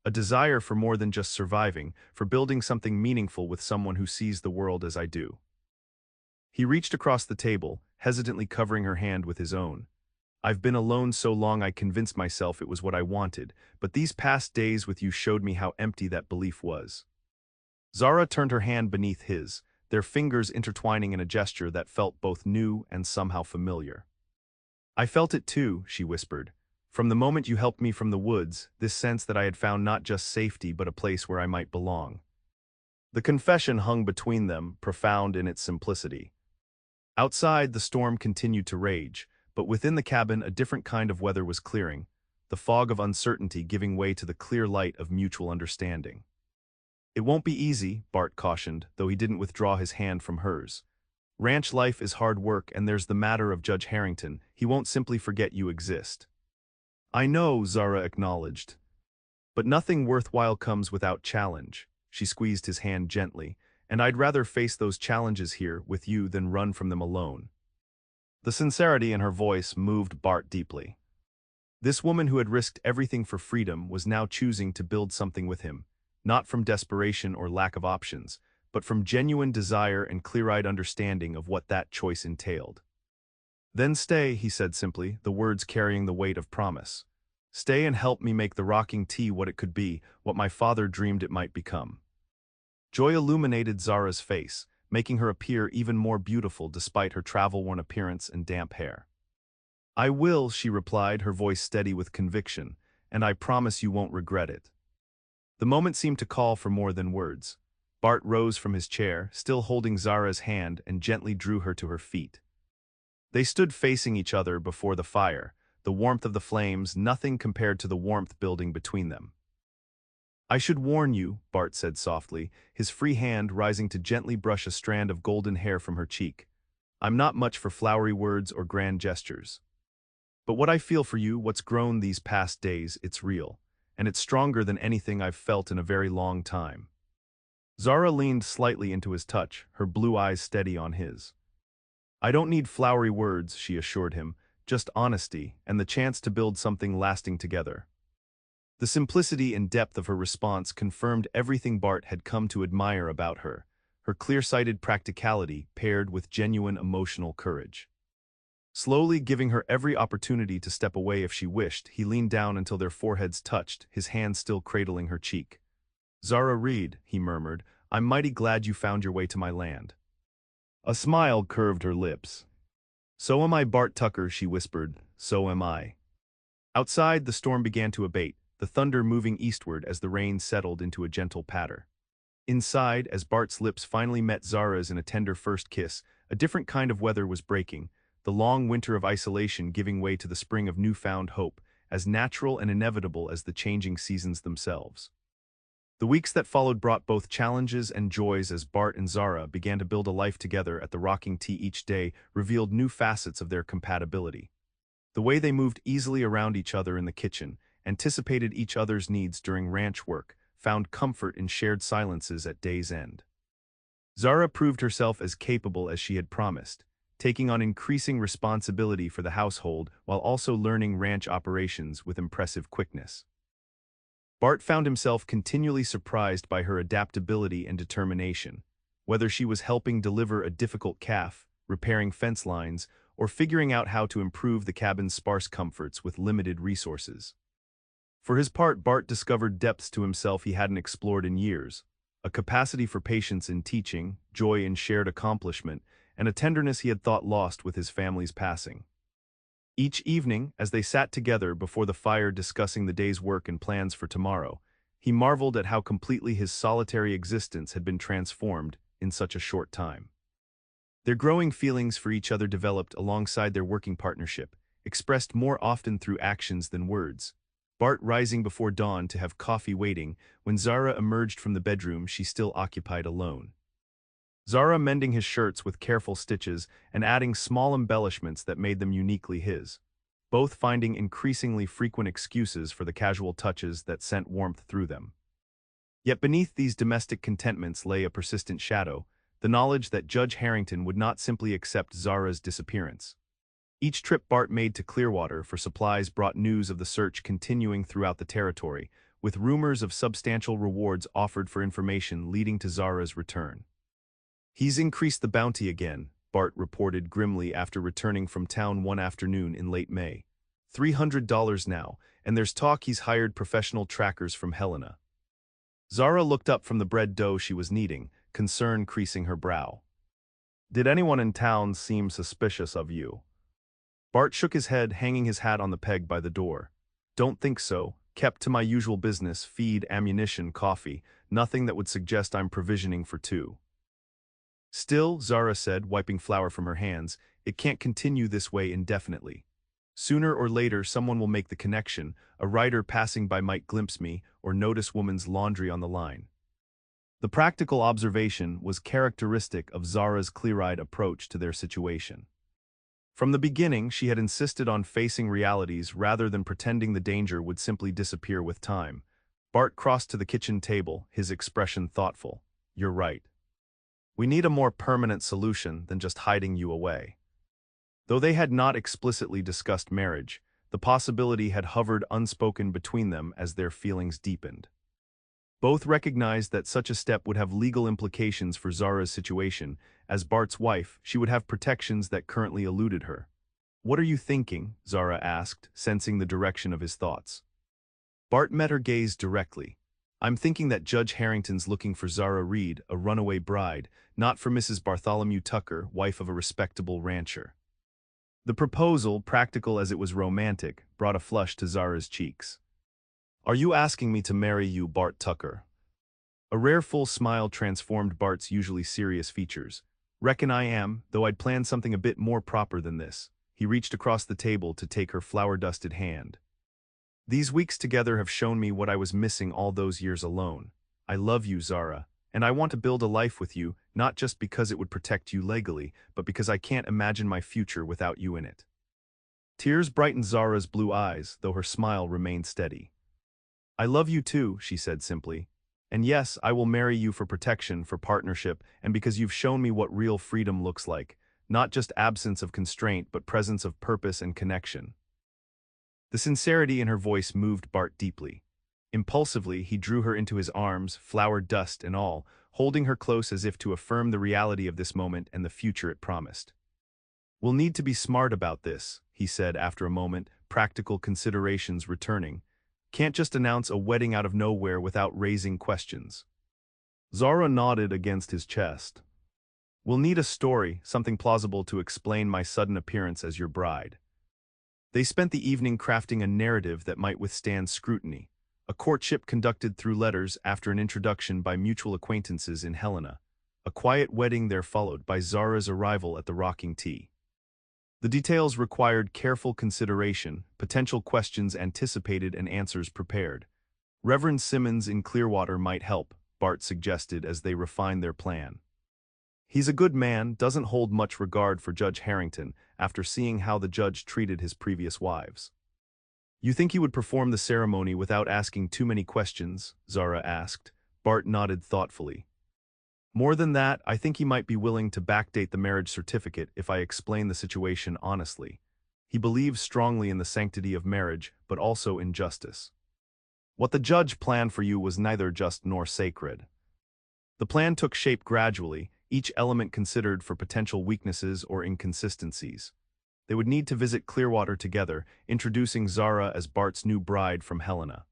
A desire for more than just surviving, for building something meaningful with someone who sees the world as I do. He reached across the table, hesitantly covering her hand with his own. I've been alone so long I convinced myself it was what I wanted, but these past days with you showed me how empty that belief was. Zara turned her hand beneath his, their fingers intertwining in a gesture that felt both new and somehow familiar. I felt it too, she whispered. From the moment you helped me from the woods, this sense that I had found not just safety but a place where I might belong. The confession hung between them, profound in its simplicity. Outside, the storm continued to rage, but within the cabin a different kind of weather was clearing, the fog of uncertainty giving way to the clear light of mutual understanding. It won't be easy, Bart cautioned, though he didn't withdraw his hand from hers. Ranch life is hard work, and there's the matter of Judge Harrington. He won't simply forget you exist. I know, Zara acknowledged. But nothing worthwhile comes without challenge. She squeezed his hand gently, and I'd rather face those challenges here with you than run from them alone. The sincerity in her voice moved Bart deeply. This woman who had risked everything for freedom was now choosing to build something with him, not from desperation or lack of options, but from genuine desire and clear-eyed understanding of what that choice entailed. Then stay, he said simply, the words carrying the weight of promise. Stay and help me make the rocking tea what it could be, what my father dreamed it might become. Joy illuminated Zara's face, making her appear even more beautiful despite her travel-worn appearance and damp hair. I will, she replied, her voice steady with conviction, and I promise you won't regret it. The moment seemed to call for more than words. Bart rose from his chair, still holding Zara's hand, and gently drew her to her feet. They stood facing each other before the fire, the warmth of the flames nothing compared to the warmth building between them. I should warn you, Bart said softly, his free hand rising to gently brush a strand of golden hair from her cheek. I'm not much for flowery words or grand gestures. But what I feel for you, what's grown these past days, it's real, and it's stronger than anything I've felt in a very long time. Zara leaned slightly into his touch, her blue eyes steady on his. I don't need flowery words, she assured him, just honesty and the chance to build something lasting together. The simplicity and depth of her response confirmed everything Bart had come to admire about her, her clear-sighted practicality paired with genuine emotional courage. Slowly giving her every opportunity to step away if she wished, he leaned down until their foreheads touched, his hand still cradling her cheek. Zara Reed, he murmured, I'm mighty glad you found your way to my land. A smile curved her lips. So am I, Bart Tucker, she whispered, so am I. Outside, the storm began to abate, the thunder moving eastward as the rain settled into a gentle patter. Inside, as Bart's lips finally met Zara's in a tender first kiss, a different kind of weather was breaking, the long winter of isolation giving way to the spring of newfound hope, as natural and inevitable as the changing seasons themselves. The weeks that followed brought both challenges and joys as Bart and Zara began to build a life together at the rocking tea each day revealed new facets of their compatibility. The way they moved easily around each other in the kitchen, anticipated each other's needs during ranch work, found comfort in shared silences at day's end. Zara proved herself as capable as she had promised, taking on increasing responsibility for the household while also learning ranch operations with impressive quickness. Bart found himself continually surprised by her adaptability and determination, whether she was helping deliver a difficult calf, repairing fence lines, or figuring out how to improve the cabin's sparse comforts with limited resources. For his part, Bart discovered depths to himself he hadn't explored in years, a capacity for patience in teaching, joy in shared accomplishment, and a tenderness he had thought lost with his family's passing. Each evening, as they sat together before the fire discussing the day's work and plans for tomorrow, he marveled at how completely his solitary existence had been transformed in such a short time. Their growing feelings for each other developed alongside their working partnership, expressed more often through actions than words. Bart rising before dawn to have coffee waiting, when Zara emerged from the bedroom she still occupied alone. Zara mending his shirts with careful stitches and adding small embellishments that made them uniquely his, both finding increasingly frequent excuses for the casual touches that sent warmth through them. Yet beneath these domestic contentments lay a persistent shadow, the knowledge that Judge Harrington would not simply accept Zara's disappearance. Each trip Bart made to Clearwater for supplies brought news of the search continuing throughout the territory, with rumors of substantial rewards offered for information leading to Zara's return. He's increased the bounty again, Bart reported grimly after returning from town one afternoon in late May. $300 now, and there's talk he's hired professional trackers from Helena. Zara looked up from the bread dough she was kneading, concern creasing her brow. Did anyone in town seem suspicious of you? Bart shook his head, hanging his hat on the peg by the door. Don't think so. Kept to my usual business, feed, ammunition, coffee, nothing that would suggest I'm provisioning for two. Still, Zara said, wiping flour from her hands, it can't continue this way indefinitely. Sooner or later someone will make the connection, a rider passing by might glimpse me or notice woman's laundry on the line. The practical observation was characteristic of Zara's clear-eyed approach to their situation. From the beginning, she had insisted on facing realities rather than pretending the danger would simply disappear with time. Bart crossed to the kitchen table, his expression thoughtful. You're right. We need a more permanent solution than just hiding you away. Though they had not explicitly discussed marriage, the possibility had hovered unspoken between them as their feelings deepened. Both recognized that such a step would have legal implications for Zara's situation. As Bart's wife, she would have protections that currently eluded her. What are you thinking? Zara asked, sensing the direction of his thoughts. Bart met her gaze directly. I'm thinking that Judge Harrington's looking for Zara Reed, a runaway bride, not for Mrs. Bartholomew Tucker, wife of a respectable rancher. The proposal, practical as it was romantic, brought a flush to Zara's cheeks. Are you asking me to marry you, Bart Tucker? A rare full smile transformed Bart's usually serious features. Reckon I am, though I'd planned something a bit more proper than this. He reached across the table to take her flour-dusted hand. These weeks together have shown me what I was missing all those years alone. I love you, Zara, and I want to build a life with you, not just because it would protect you legally, but because I can't imagine my future without you in it. Tears brightened Zara's blue eyes, though her smile remained steady. I love you too, she said simply. And yes, I will marry you for protection, for partnership, and because you've shown me what real freedom looks like, not just absence of constraint, but presence of purpose and connection. The sincerity in her voice moved Bart deeply. Impulsively, he drew her into his arms, flour dust and all, holding her close as if to affirm the reality of this moment and the future it promised. We'll need to be smart about this, he said after a moment, practical considerations returning. Can't just announce a wedding out of nowhere without raising questions. Zara nodded against his chest. We'll need a story, something plausible to explain my sudden appearance as your bride. They spent the evening crafting a narrative that might withstand scrutiny, a courtship conducted through letters after an introduction by mutual acquaintances in Helena, a quiet wedding there followed by Zara's arrival at the rocking tea. The details required careful consideration, potential questions anticipated and answers prepared. Reverend Simmons in Clearwater might help, Bart suggested as they refined their plan. He's a good man, doesn't hold much regard for Judge Harrington after seeing how the judge treated his previous wives. You think he would perform the ceremony without asking too many questions? Zara asked. Bart nodded thoughtfully. More than that, I think he might be willing to backdate the marriage certificate if I explain the situation honestly. He believes strongly in the sanctity of marriage, but also in justice. What the judge planned for you was neither just nor sacred. The plan took shape gradually, each element considered for potential weaknesses or inconsistencies. They would need to visit Clearwater together, introducing Zara as Bart's new bride from Helena.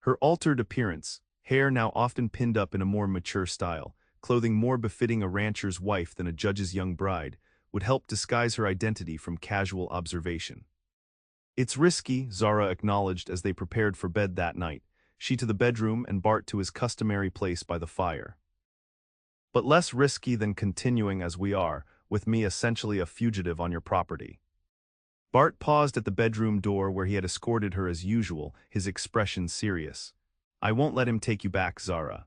Her altered appearance, hair now often pinned up in a more mature style, clothing more befitting a rancher's wife than a judge's young bride, would help disguise her identity from casual observation. It's risky, Zara acknowledged as they prepared for bed that night, she to the bedroom and Bart to his customary place by the fire. But less risky than continuing as we are, with me essentially a fugitive on your property. Bart paused at the bedroom door where he had escorted her as usual, his expression serious. I won't let him take you back, Zara.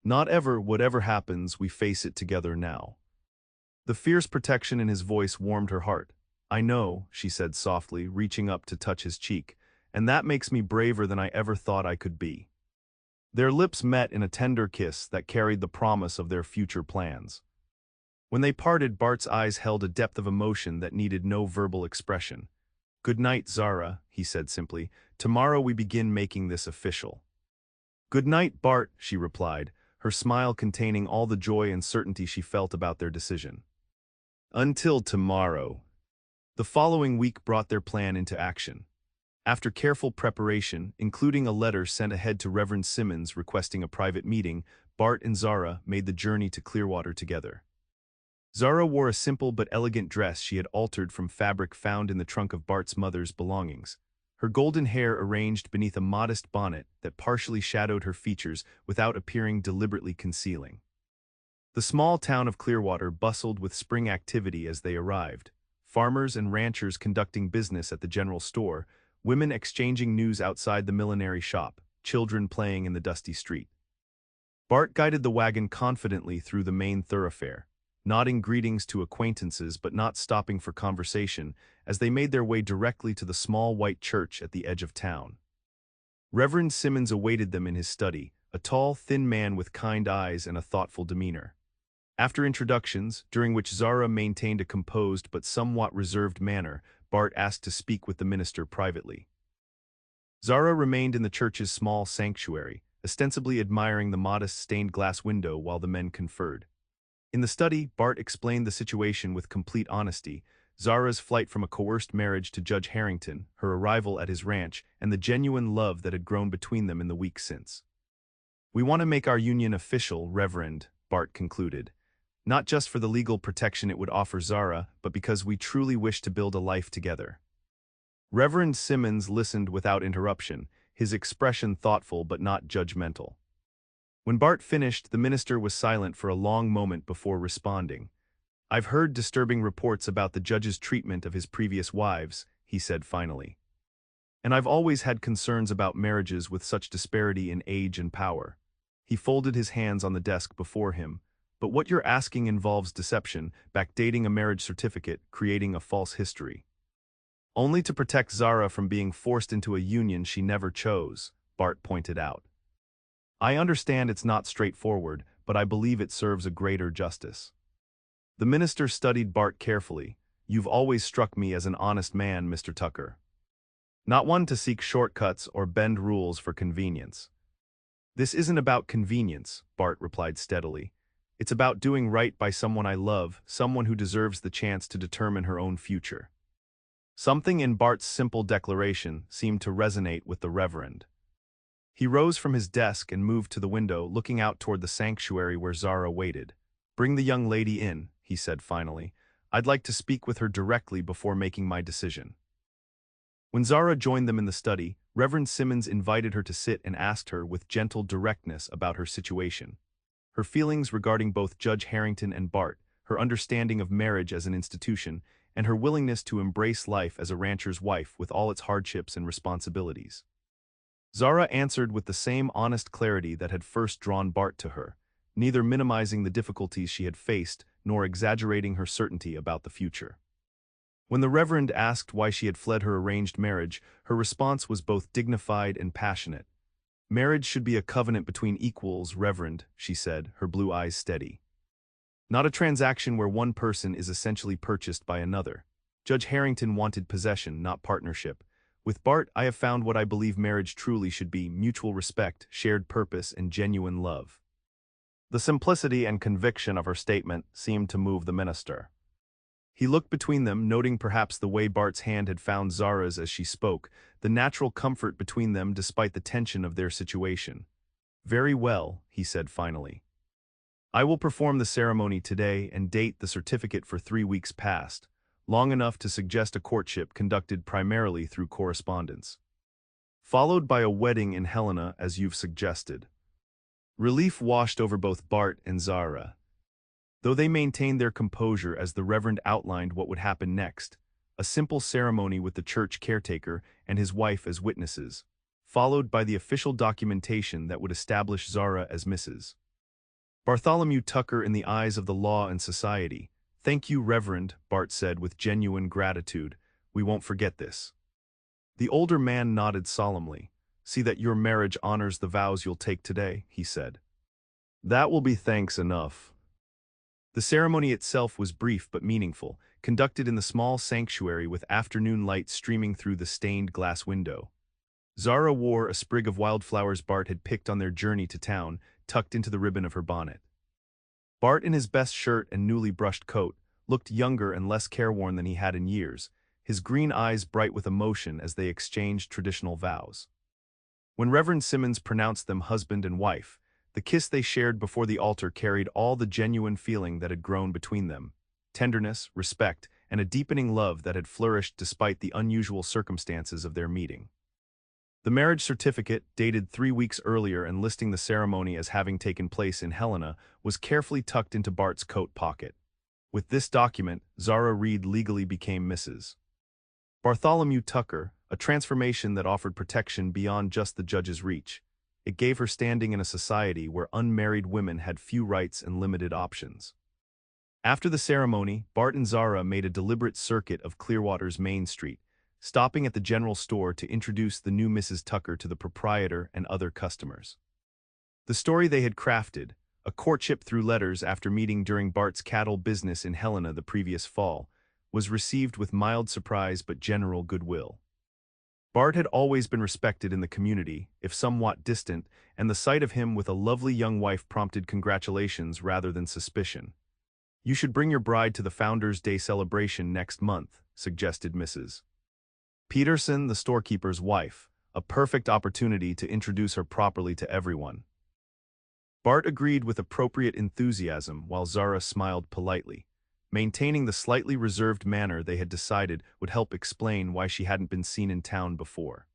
Not ever, whatever happens, we face it together now. The fierce protection in his voice warmed her heart. I know, she said softly, reaching up to touch his cheek, and that makes me braver than I ever thought I could be. Their lips met in a tender kiss that carried the promise of their future plans. When they parted, Bart's eyes held a depth of emotion that needed no verbal expression. Good night, Zara, he said simply. Tomorrow we begin making this official. Good night, Bart, she replied, her smile containing all the joy and certainty she felt about their decision. Until tomorrow. The following week brought their plan into action. After careful preparation, including a letter sent ahead to Reverend Simmons requesting a private meeting, Bart and Zara made the journey to Clearwater together. Zara wore a simple but elegant dress she had altered from fabric found in the trunk of Bart's mother's belongings, her golden hair arranged beneath a modest bonnet that partially shadowed her features without appearing deliberately concealing. The small town of Clearwater bustled with spring activity as they arrived, farmers and ranchers conducting business at the general store, women exchanging news outside the millinery shop, children playing in the dusty street. Bart guided the wagon confidently through the main thoroughfare, nodding greetings to acquaintances but not stopping for conversation as they made their way directly to the small white church at the edge of town. Reverend Simmons awaited them in his study, a tall, thin man with kind eyes and a thoughtful demeanor. After introductions, during which Zara maintained a composed but somewhat reserved manner, Bart asked to speak with the minister privately. Zara remained in the church's small sanctuary, ostensibly admiring the modest stained-glass window while the men conferred. In the study, Bart explained the situation with complete honesty, Zara's flight from a coerced marriage to Judge Harrington, her arrival at his ranch, and the genuine love that had grown between them in the weeks since. We want to make our union official, Reverend, Bart concluded. Not just for the legal protection it would offer Zara, but because we truly wish to build a life together. Reverend Simmons listened without interruption, his expression thoughtful but not judgmental. When Bart finished, the minister was silent for a long moment before responding. I've heard disturbing reports about the judge's treatment of his previous wives, he said finally. And I've always had concerns about marriages with such disparity in age and power. He folded his hands on the desk before him. But what you're asking involves deception, backdating a marriage certificate, creating a false history. Only to protect Zara from being forced into a union she never chose, Bart pointed out. I understand it's not straightforward, but I believe it serves a greater justice. The minister studied Bart carefully. You've always struck me as an honest man, Mr. Tucker. Not one to seek shortcuts or bend rules for convenience. This isn't about convenience, Bart replied steadily. It's about doing right by someone I love, someone who deserves the chance to determine her own future. Something in Bart's simple declaration seemed to resonate with the Reverend. He rose from his desk and moved to the window, looking out toward the sanctuary where Zara waited. "Bring the young lady in," he said finally. "I'd like to speak with her directly before making my decision." When Zara joined them in the study, Reverend Simmons invited her to sit and asked her with gentle directness about her situation. Her feelings regarding both Judge Harrington and Bart, her understanding of marriage as an institution, and her willingness to embrace life as a rancher's wife with all its hardships and responsibilities. Zara answered with the same honest clarity that had first drawn Bart to her, neither minimizing the difficulties she had faced nor exaggerating her certainty about the future. When the Reverend asked why she had fled her arranged marriage, her response was both dignified and passionate. "Marriage should be a covenant between equals, Reverend," she said, her blue eyes steady. "Not a transaction where one person is essentially purchased by another. Judge Harrington wanted possession, not partnership. With Bart, I have found what I believe marriage truly should be: mutual respect, shared purpose, and genuine love." The simplicity and conviction of her statement seemed to move the minister. He looked between them, noting perhaps the way Bart's hand had found Zara's as she spoke, the natural comfort between them despite the tension of their situation. "Very well," he said finally. "I will perform the ceremony today and date the certificate for 3 weeks past, long enough to suggest a courtship conducted primarily through correspondence. Followed by a wedding in Helena, as you've suggested." Relief washed over both Bart and Zara. Though they maintained their composure as the Reverend outlined what would happen next, a simple ceremony with the church caretaker and his wife as witnesses, followed by the official documentation that would establish Zara as Mrs. Bartholomew Tucker in the eyes of the law and society. "Thank you, Reverend," Bart said with genuine gratitude. "We won't forget this." The older man nodded solemnly. "See that your marriage honors the vows you'll take today," he said. "That will be thanks enough." The ceremony itself was brief but meaningful, conducted in the small sanctuary with afternoon light streaming through the stained glass window. Zara wore a sprig of wildflowers Bart had picked on their journey to town, tucked into the ribbon of her bonnet. Bart, in his best shirt and newly brushed coat, looked younger and less careworn than he had in years, his green eyes bright with emotion as they exchanged traditional vows. When Reverend Simmons pronounced them husband and wife, the kiss they shared before the altar carried all the genuine feeling that had grown between them: tenderness, respect, and a deepening love that had flourished despite the unusual circumstances of their meeting. The marriage certificate, dated 3 weeks earlier and listing the ceremony as having taken place in Helena, was carefully tucked into Bart's coat pocket. With this document, Zara Reed legally became Mrs. Bartholomew Tucker, a transformation that offered protection beyond just the judge's reach. It gave her standing in a society where unmarried women had few rights and limited options. After the ceremony, Bart and Zara made a deliberate circuit of Clearwater's Main Street, stopping at the general store to introduce the new Mrs. Tucker to the proprietor and other customers. The story they had crafted, a courtship through letters after meeting during Bart's cattle business in Helena the previous fall, was received with mild surprise but general goodwill. Bart had always been respected in the community, if somewhat distant, and the sight of him with a lovely young wife prompted congratulations rather than suspicion. "You should bring your bride to the Founders' Day celebration next month," suggested Mrs. Peterson, the storekeeper's wife, "a perfect opportunity to introduce her properly to everyone." Bart agreed with appropriate enthusiasm while Zara smiled politely, maintaining the slightly reserved manner they had decided would help explain why she hadn't been seen in town before.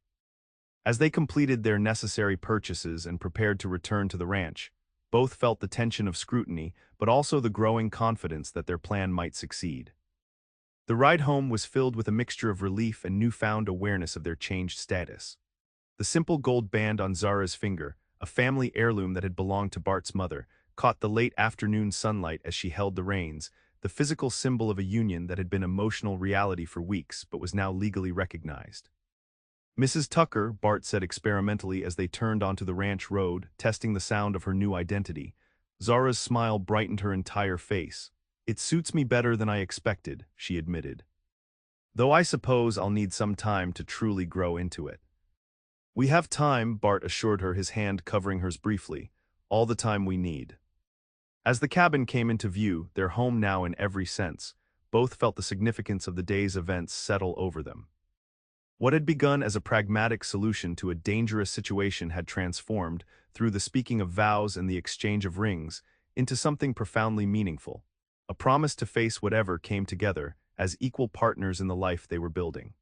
As they completed their necessary purchases and prepared to return to the ranch, both felt the tension of scrutiny but also the growing confidence that their plan might succeed. The ride home was filled with a mixture of relief and newfound awareness of their changed status. The simple gold band on Zara's finger, a family heirloom that had belonged to Bart's mother, caught the late afternoon sunlight as she held the reins, the physical symbol of a union that had been emotional reality for weeks but was now legally recognized. "Mrs. Tucker," Bart said experimentally as they turned onto the ranch road, testing the sound of her new identity. Zara's smile brightened her entire face. "It suits me better than I expected," she admitted. "Though I suppose I'll need some time to truly grow into it." "We have time," Bart assured her, his hand covering hers briefly. "All the time we need." As the cabin came into view, their home now in every sense, both felt the significance of the day's events settle over them. What had begun as a pragmatic solution to a dangerous situation had transformed, through the speaking of vows and the exchange of rings, into something profoundly meaningful, a promise to face whatever came together as equal partners in the life they were building.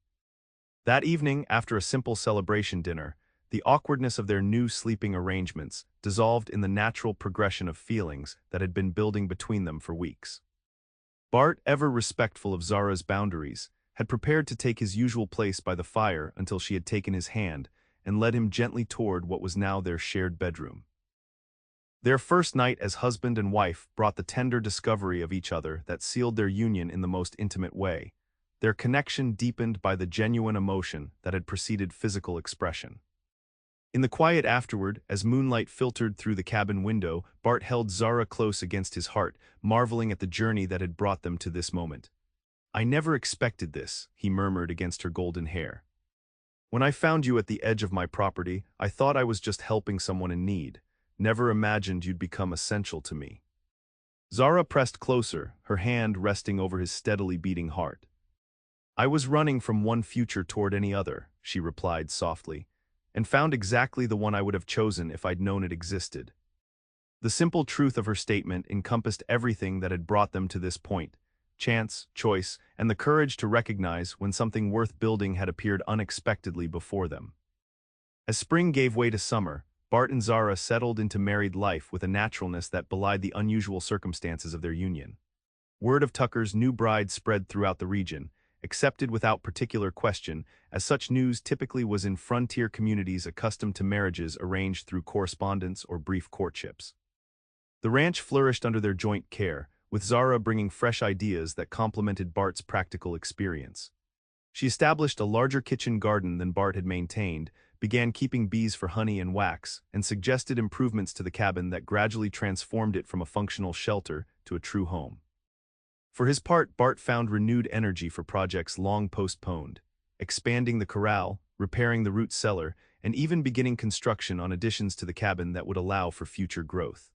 That evening, after a simple celebration dinner, the awkwardness of their new sleeping arrangements dissolved in the natural progression of feelings that had been building between them for weeks. Bart, ever respectful of Zara's boundaries, had prepared to take his usual place by the fire until she had taken his hand and led him gently toward what was now their shared bedroom. Their first night as husband and wife brought the tender discovery of each other that sealed their union in the most intimate way, their connection deepened by the genuine emotion that had preceded physical expression. In the quiet afterward, as moonlight filtered through the cabin window, Bart held Zara close against his heart, marveling at the journey that had brought them to this moment. "I never expected this," he murmured against her golden hair. "When I found you at the edge of my property, I thought I was just helping someone in need. Never imagined you'd become essential to me." Zara pressed closer, her hand resting over his steadily beating heart. "I was running from one future toward any other," she replied softly, "and found exactly the one I would have chosen if I'd known it existed." The simple truth of her statement encompassed everything that had brought them to this point: chance, choice, and the courage to recognize when something worth building had appeared unexpectedly before them. As spring gave way to summer, Bart and Zara settled into married life with a naturalness that belied the unusual circumstances of their union. Word of Tucker's new bride spread throughout the region, accepted without particular question, as such news typically was in frontier communities accustomed to marriages arranged through correspondence or brief courtships. The ranch flourished under their joint care, with Zara bringing fresh ideas that complemented Bart's practical experience. She established a larger kitchen garden than Bart had maintained, began keeping bees for honey and wax, and suggested improvements to the cabin that gradually transformed it from a functional shelter to a true home. For his part, Bart found renewed energy for projects long postponed, expanding the corral, repairing the root cellar, and even beginning construction on additions to the cabin that would allow for future growth.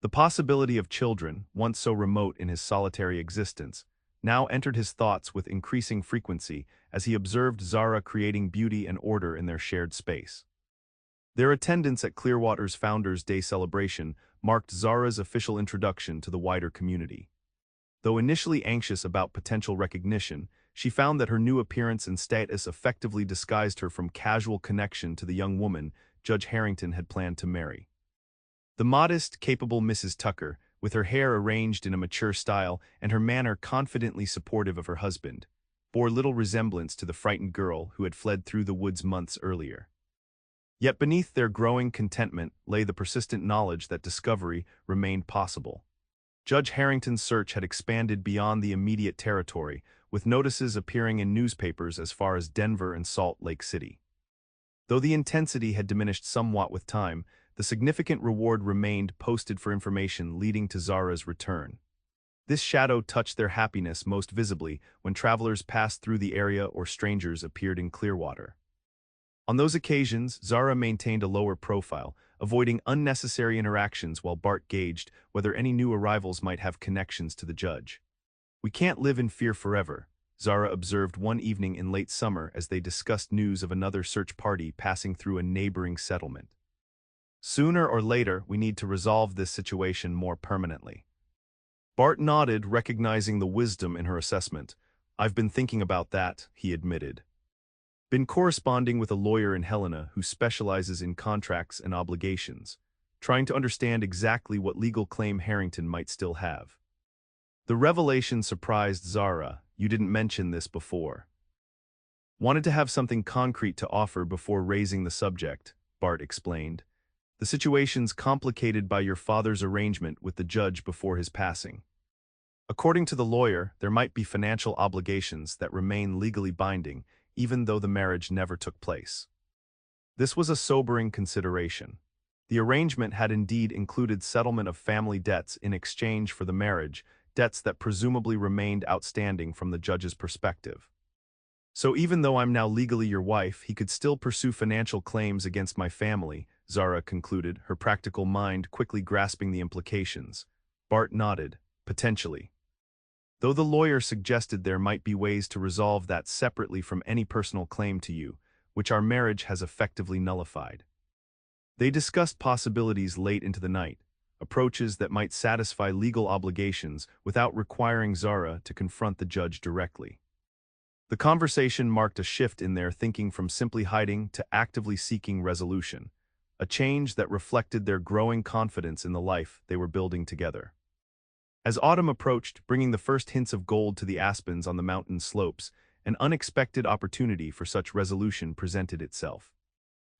The possibility of children, once so remote in his solitary existence, now entered his thoughts with increasing frequency as he observed Zara creating beauty and order in their shared space. Their attendance at Clearwater's Founders' Day celebration marked Zara's official introduction to the wider community. Though initially anxious about potential recognition, she found that her new appearance and status effectively disguised her from casual connection to the young woman Judge Harrington had planned to marry. The modest, capable Mrs. Tucker, with her hair arranged in a mature style and her manner confidently supportive of her husband, bore little resemblance to the frightened girl who had fled through the woods months earlier. Yet beneath their growing contentment lay the persistent knowledge that discovery remained possible. Judge Harrington's search had expanded beyond the immediate territory, with notices appearing in newspapers as far as Denver and Salt Lake City. Though the intensity had diminished somewhat with time, the significant reward remained posted for information leading to Zara's return. This shadow touched their happiness most visibly when travelers passed through the area or strangers appeared in Clearwater. On those occasions, Zara maintained a lower profile, avoiding unnecessary interactions while Bart gauged whether any new arrivals might have connections to the judge. "We can't live in fear forever," Zara observed one evening in late summer as they discussed news of another search party passing through a neighboring settlement. "Sooner or later, we need to resolve this situation more permanently." Bart nodded, recognizing the wisdom in her assessment. "I've been thinking about that," he admitted. "Been corresponding with a lawyer in Helena who specializes in contracts and obligations, trying to understand exactly what legal claim Harrington might still have." The revelation surprised Zara. "You didn't mention this before." "Wanted to have something concrete to offer before raising the subject," Bart explained. "The situation's complicated by your father's arrangement with the judge before his passing. According to the lawyer, there might be financial obligations that remain legally binding, even though the marriage never took place." This was a sobering consideration. The arrangement had indeed included settlement of family debts in exchange for the marriage, debts that presumably remained outstanding from the judge's perspective. "So even though I'm now legally your wife, he could still pursue financial claims against my family," Zara concluded, her practical mind quickly grasping the implications. Bart nodded. "Potentially." though the lawyer suggested there might be ways to resolve that separately from any personal claim to you, which our marriage has effectively nullified. They discussed possibilities late into the night, approaches that might satisfy legal obligations without requiring Zara to confront the judge directly. The conversation marked a shift in their thinking from simply hiding to actively seeking resolution, a change that reflected their growing confidence in the life they were building together. As autumn approached, bringing the first hints of gold to the aspens on the mountain slopes, an unexpected opportunity for such resolution presented itself.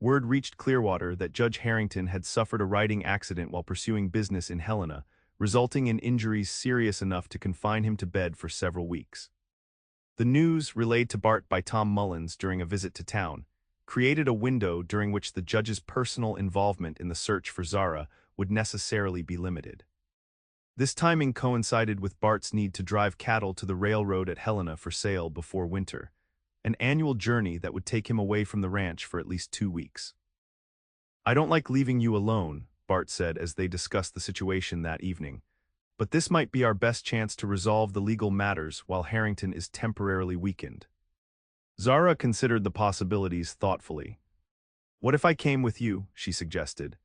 Word reached Clearwater that Judge Harrington had suffered a riding accident while pursuing business in Helena, resulting in injuries serious enough to confine him to bed for several weeks. The news, relayed to Bart by Tom Mullins during a visit to town, created a window during which the judge's personal involvement in the search for Zara would necessarily be limited. This timing coincided with Bart's need to drive cattle to the railroad at Helena for sale before winter, an annual journey that would take him away from the ranch for at least 2 weeks. "I don't like leaving you alone," Bart said as they discussed the situation that evening, "but this might be our best chance to resolve the legal matters while Harrington is temporarily weakened." Zara considered the possibilities thoughtfully. "What if I came with you?" she suggested.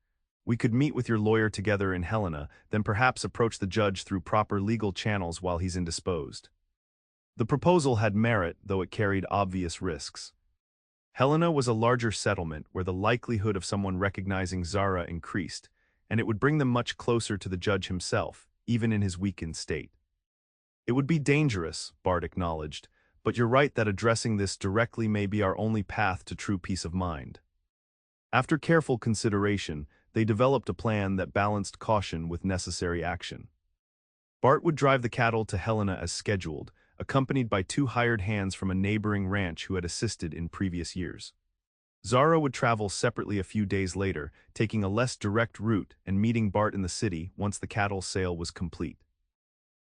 "We could meet with your lawyer together in Helena, then perhaps approach the judge through proper legal channels while he's indisposed." The proposal had merit, though it carried obvious risks. Helena was a larger settlement where the likelihood of someone recognizing Zara increased, and it would bring them much closer to the judge himself, even in his weakened state. "It would be dangerous," Bart acknowledged, "but you're right that addressing this directly may be our only path to true peace of mind." After careful consideration, they developed a plan that balanced caution with necessary action. Bart would drive the cattle to Helena as scheduled, accompanied by 2 hired hands from a neighboring ranch who had assisted in previous years. Zara would travel separately a few days later, taking a less direct route and meeting Bart in the city once the cattle sale was complete.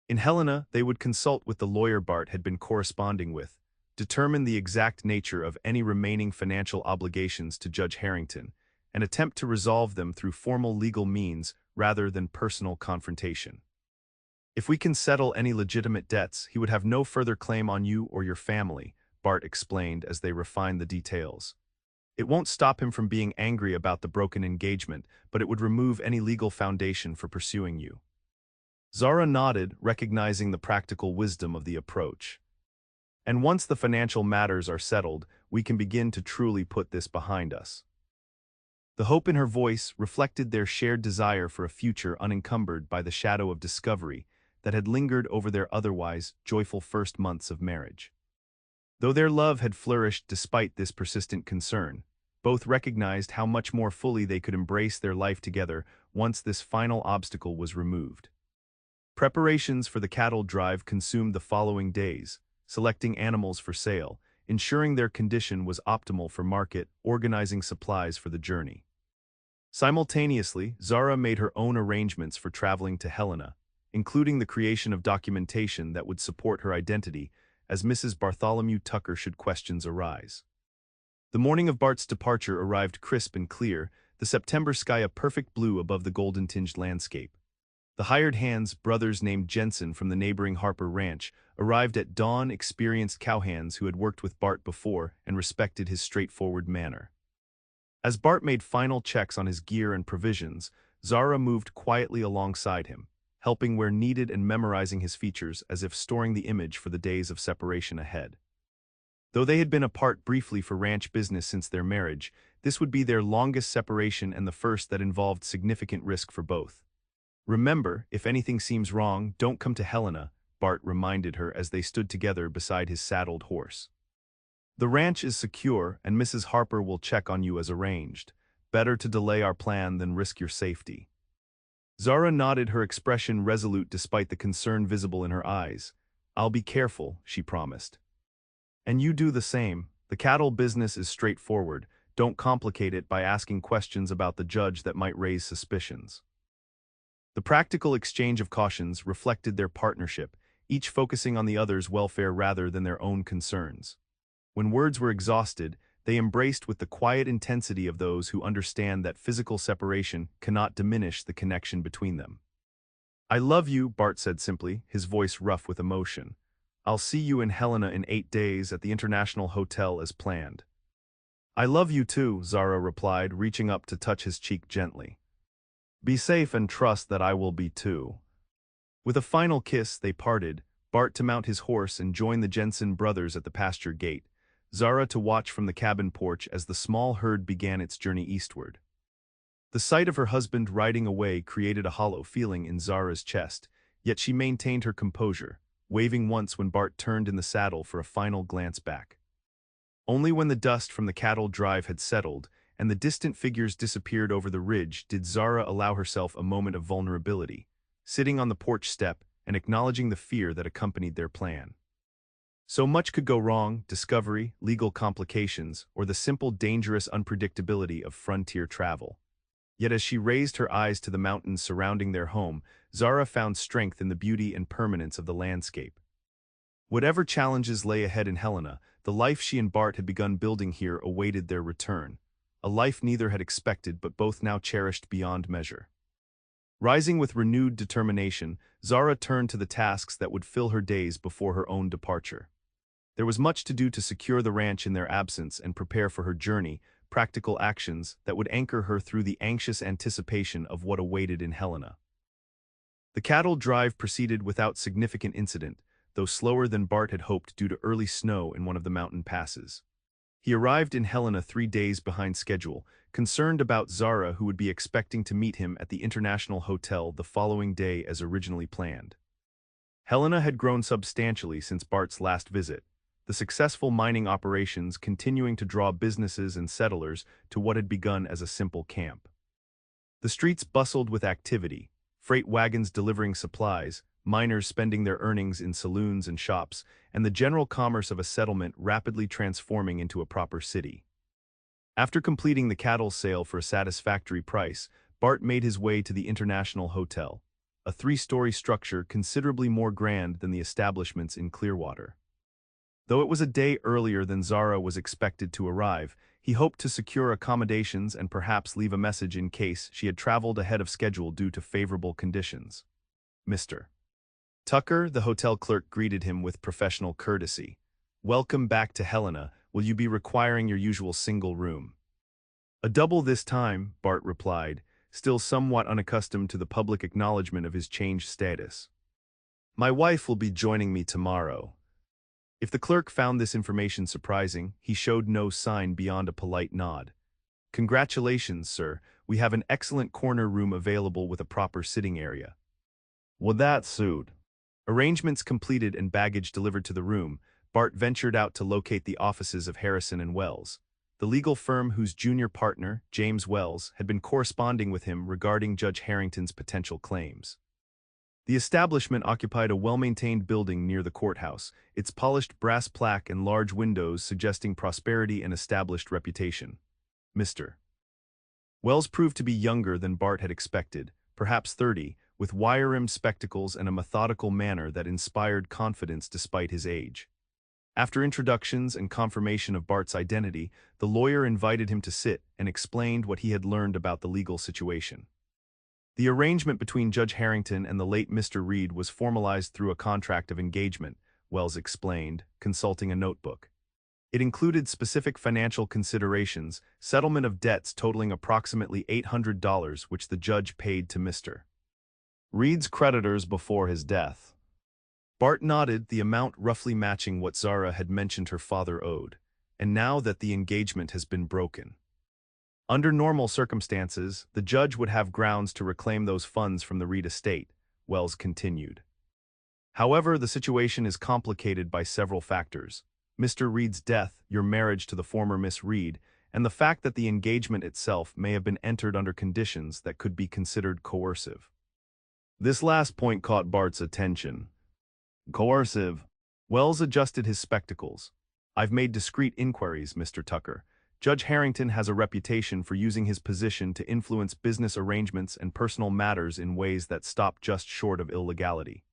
In Helena, they would consult with the lawyer Bart had been corresponding with, determine the exact nature of any remaining financial obligations to Judge Harrington, and attempt to resolve them through formal legal means rather than personal confrontation. "If we can settle any legitimate debts, he would have no further claim on you or your family," Bart explained as they refined the details. "It won't stop him from being angry about the broken engagement, but it would remove any legal foundation for pursuing you." Zara nodded, recognizing the practical wisdom of the approach. "And once the financial matters are settled, we can begin to truly put this behind us." The hope in her voice reflected their shared desire for a future unencumbered by the shadow of discovery that had lingered over their otherwise joyful first months of marriage. Though their love had flourished despite this persistent concern, both recognized how much more fully they could embrace their life together once this final obstacle was removed. Preparations for the cattle drive consumed the following days, selecting animals for sale, ensuring their condition was optimal for market, organizing supplies for the journey. Simultaneously, Zara made her own arrangements for traveling to Helena, including the creation of documentation that would support her identity as Mrs. Bartholomew Tucker should questions arise. The morning of Bart's departure arrived crisp and clear, the September sky a perfect blue above the golden-tinged landscape. The hired hands, brothers named Jensen from the neighboring Harper Ranch, arrived at dawn, experienced cowhands who had worked with Bart before and respected his straightforward manner. As Bart made final checks on his gear and provisions, Zara moved quietly alongside him, helping where needed and memorizing his features as if storing the image for the days of separation ahead. Though they had been apart briefly for ranch business since their marriage, this would be their longest separation and the first that involved significant risk for both. "Remember, if anything seems wrong, don't come to Helena," Bart reminded her as they stood together beside his saddled horse. "The ranch is secure, and Mrs. Harper will check on you as arranged. Better to delay our plan than risk your safety." Zara nodded, her expression resolute despite the concern visible in her eyes. "I'll be careful," she promised. "And you do the same. The cattle business is straightforward. Don't complicate it by asking questions about the judge that might raise suspicions." The practical exchange of cautions reflected their partnership, each focusing on the other's welfare rather than their own concerns. When words were exhausted, they embraced with the quiet intensity of those who understand that physical separation cannot diminish the connection between them. I love you, Bart said simply, his voice rough with emotion. I'll see you in Helena in 8 days at the International Hotel as planned. I love you too, Zara replied, reaching up to touch his cheek gently. Be safe and trust that I will be too. With a final kiss, they parted, Bart to mount his horse and join the Jensen brothers at the pasture gate, Zara to watch from the cabin porch as the small herd began its journey eastward. The sight of her husband riding away created a hollow feeling in Zara's chest, yet she maintained her composure, waving once when Bart turned in the saddle for a final glance back. Only when the dust from the cattle drive had settled and the distant figures disappeared over the ridge did Zara allow herself a moment of vulnerability, sitting on the porch step and acknowledging the fear that accompanied their plan. So much could go wrong: discovery, legal complications, or the simple dangerous unpredictability of frontier travel. Yet as she raised her eyes to the mountains surrounding their home, Zara found strength in the beauty and permanence of the landscape. Whatever challenges lay ahead in Helena, the life she and Bart had begun building here awaited their return, a life neither had expected but both now cherished beyond measure. Rising with renewed determination, Zara turned to the tasks that would fill her days before her own departure. There was much to do to secure the ranch in their absence and prepare for her journey, practical actions that would anchor her through the anxious anticipation of what awaited in Helena. The cattle drive proceeded without significant incident, though slower than Bart had hoped due to early snow in one of the mountain passes. He arrived in Helena 3 days behind schedule, concerned about Zara, who would be expecting to meet him at the International Hotel the following day as originally planned. Helena had grown substantially since Bart's last visit, the successful mining operations continuing to draw businesses and settlers to what had begun as a simple camp. The streets bustled with activity, freight wagons delivering supplies, miners spending their earnings in saloons and shops, and the general commerce of a settlement rapidly transforming into a proper city. After completing the cattle sale for a satisfactory price, Bart made his way to the International Hotel, a 3-story structure considerably more grand than the establishments in Clearwater. Though it was a day earlier than Zara was expected to arrive, he hoped to secure accommodations and perhaps leave a message in case she had traveled ahead of schedule due to favorable conditions. Mr. Tucker, the hotel clerk, greeted him with professional courtesy. Welcome back to Helena. Will you be requiring your usual single room? A double this time, Bart replied, still somewhat unaccustomed to the public acknowledgement of his changed status. My wife will be joining me tomorrow. If the clerk found this information surprising, he showed no sign beyond a polite nod. Congratulations, sir. We have an excellent corner room available with a proper sitting area. Would that suit? Arrangements completed and baggage delivered to the room, Bart ventured out to locate the offices of Harrison and Wells, the legal firm whose junior partner, James Wells, had been corresponding with him regarding Judge Harrington's potential claims. The establishment occupied a well-maintained building near the courthouse, its polished brass plaque and large windows suggesting prosperity and established reputation. Mr. Wells proved to be younger than Bart had expected, perhaps 30, with wire-rimmed spectacles and a methodical manner that inspired confidence despite his age. After introductions and confirmation of Bart's identity, the lawyer invited him to sit and explained what he had learned about the legal situation. The arrangement between Judge Harrington and the late Mr. Reed was formalized through a contract of engagement, Wells explained, consulting a notebook. It included specific financial considerations, settlement of debts totaling approximately $800 which the judge paid to Mr. Reed's creditors before his death. Bart nodded, the amount roughly matching what Zara had mentioned her father owed, and now that the engagement has been broken. Under normal circumstances, the judge would have grounds to reclaim those funds from the Reed estate, Wells continued. However, the situation is complicated by several factors: Mr. Reed's death, your marriage to the former Miss Reed, and the fact that the engagement itself may have been entered under conditions that could be considered coercive. This last point caught Bart's attention. Coercive. Wells adjusted his spectacles. I've made discreet inquiries, Mr. Tucker. Judge Harrington has a reputation for using his position to influence business arrangements and personal matters in ways that stop just short of illegality.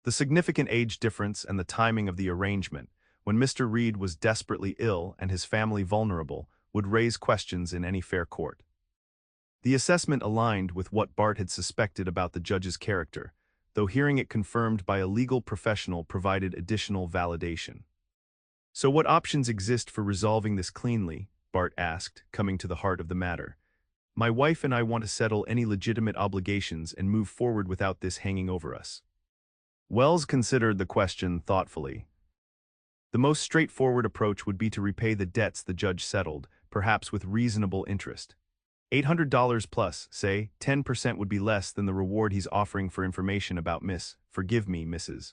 The significant age difference and the timing of the arrangement, when Mr. Reed was desperately ill and his family vulnerable, would raise questions in any fair court. The assessment aligned with what Bart had suspected about the judge's character, though hearing it confirmed by a legal professional provided additional validation. "So what options exist for resolving this cleanly?" Bart asked, coming to the heart of the matter. "My wife and I want to settle any legitimate obligations and move forward without this hanging over us." Wells considered the question thoughtfully. The most straightforward approach would be to repay the debts the judge settled, perhaps with reasonable interest. $800 plus, say, 10% would be less than the reward he's offering for information about forgive me, Mrs.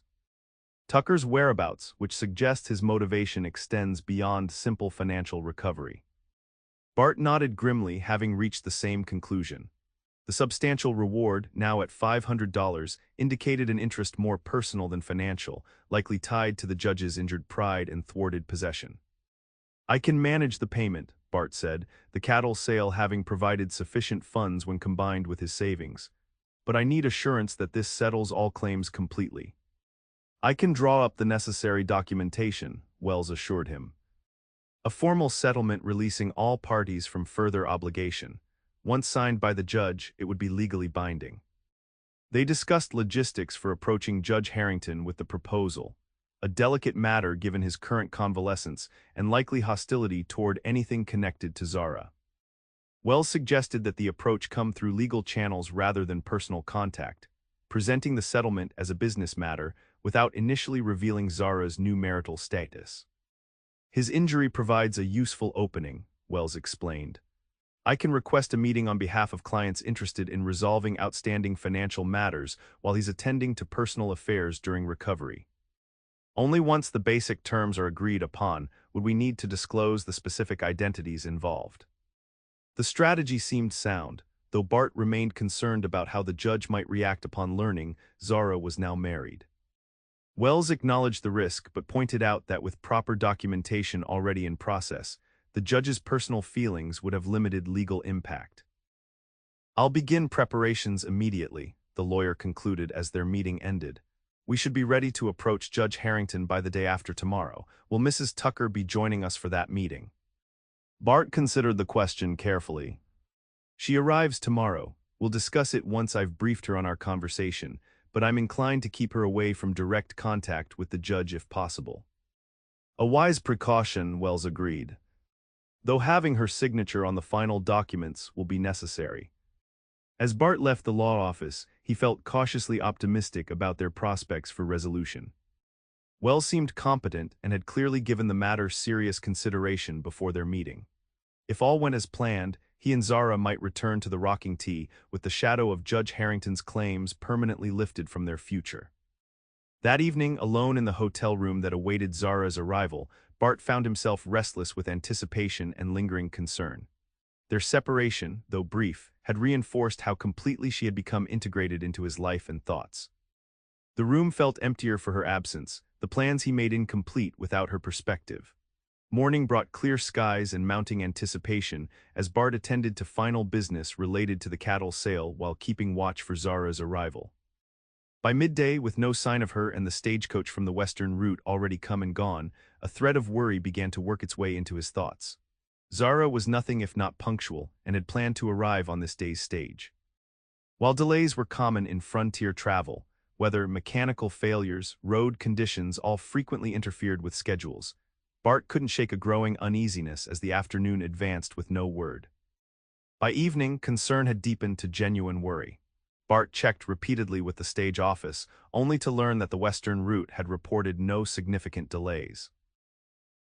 Tucker's whereabouts, which suggests his motivation extends beyond simple financial recovery. Bart nodded grimly, having reached the same conclusion. The substantial reward, now at $500, indicated an interest more personal than financial, likely tied to the judge's injured pride and thwarted possession. "I can manage the payment," Bart said, the cattle sale having provided sufficient funds when combined with his savings. "But I need assurance that this settles all claims completely." "I can draw up the necessary documentation," Wells assured him. A formal settlement releasing all parties from further obligation. Once signed by the judge, it would be legally binding. They discussed logistics for approaching Judge Harrington with the proposal, a delicate matter given his current convalescence and likely hostility toward anything connected to Zara. Wells suggested that the approach come through legal channels rather than personal contact, presenting the settlement as a business matter without initially revealing Zara's new marital status. "His injury provides a useful opening," Wells explained. "I can request a meeting on behalf of clients interested in resolving outstanding financial matters while he's attending to personal affairs during recovery. Only once the basic terms are agreed upon would we need to disclose the specific identities involved." The strategy seemed sound, though Bart remained concerned about how the judge might react upon learning Zara was now married. Wells acknowledged the risk but pointed out that with proper documentation already in process, the judge's personal feelings would have limited legal impact. "I'll begin preparations immediately," the lawyer concluded as their meeting ended. "We should be ready to approach Judge Harrington by the day after tomorrow. Will Mrs. Tucker be joining us for that meeting?" Bart considered the question carefully. "She arrives tomorrow. We'll discuss it once I've briefed her on our conversation, but I'm inclined to keep her away from direct contact with the judge if possible." "A wise precaution," Wells agreed, "though having her signature on the final documents will be necessary." As Bart left the law office, he felt cautiously optimistic about their prospects for resolution. Wells seemed competent and had clearly given the matter serious consideration before their meeting. If all went as planned, he and Zara might return to the rocking tee with the shadow of Judge Harrington's claims permanently lifted from their future. That evening, alone in the hotel room that awaited Zara's arrival, Bart found himself restless with anticipation and lingering concern. Their separation, though brief, had reinforced how completely she had become integrated into his life and thoughts. The room felt emptier for her absence, the plans he made incomplete without her perspective. Morning brought clear skies and mounting anticipation as Bart attended to final business related to the cattle sale while keeping watch for Zara's arrival. By midday, with no sign of her and the stagecoach from the western route already come and gone, a thread of worry began to work its way into his thoughts. Zara was nothing if not punctual and had planned to arrive on this day's stage. While delays were common in frontier travel, whether mechanical failures, road conditions all frequently interfered with schedules, Bart couldn't shake a growing uneasiness as the afternoon advanced with no word. By evening, concern had deepened to genuine worry. Bart checked repeatedly with the stage office, only to learn that the western route had reported no significant delays.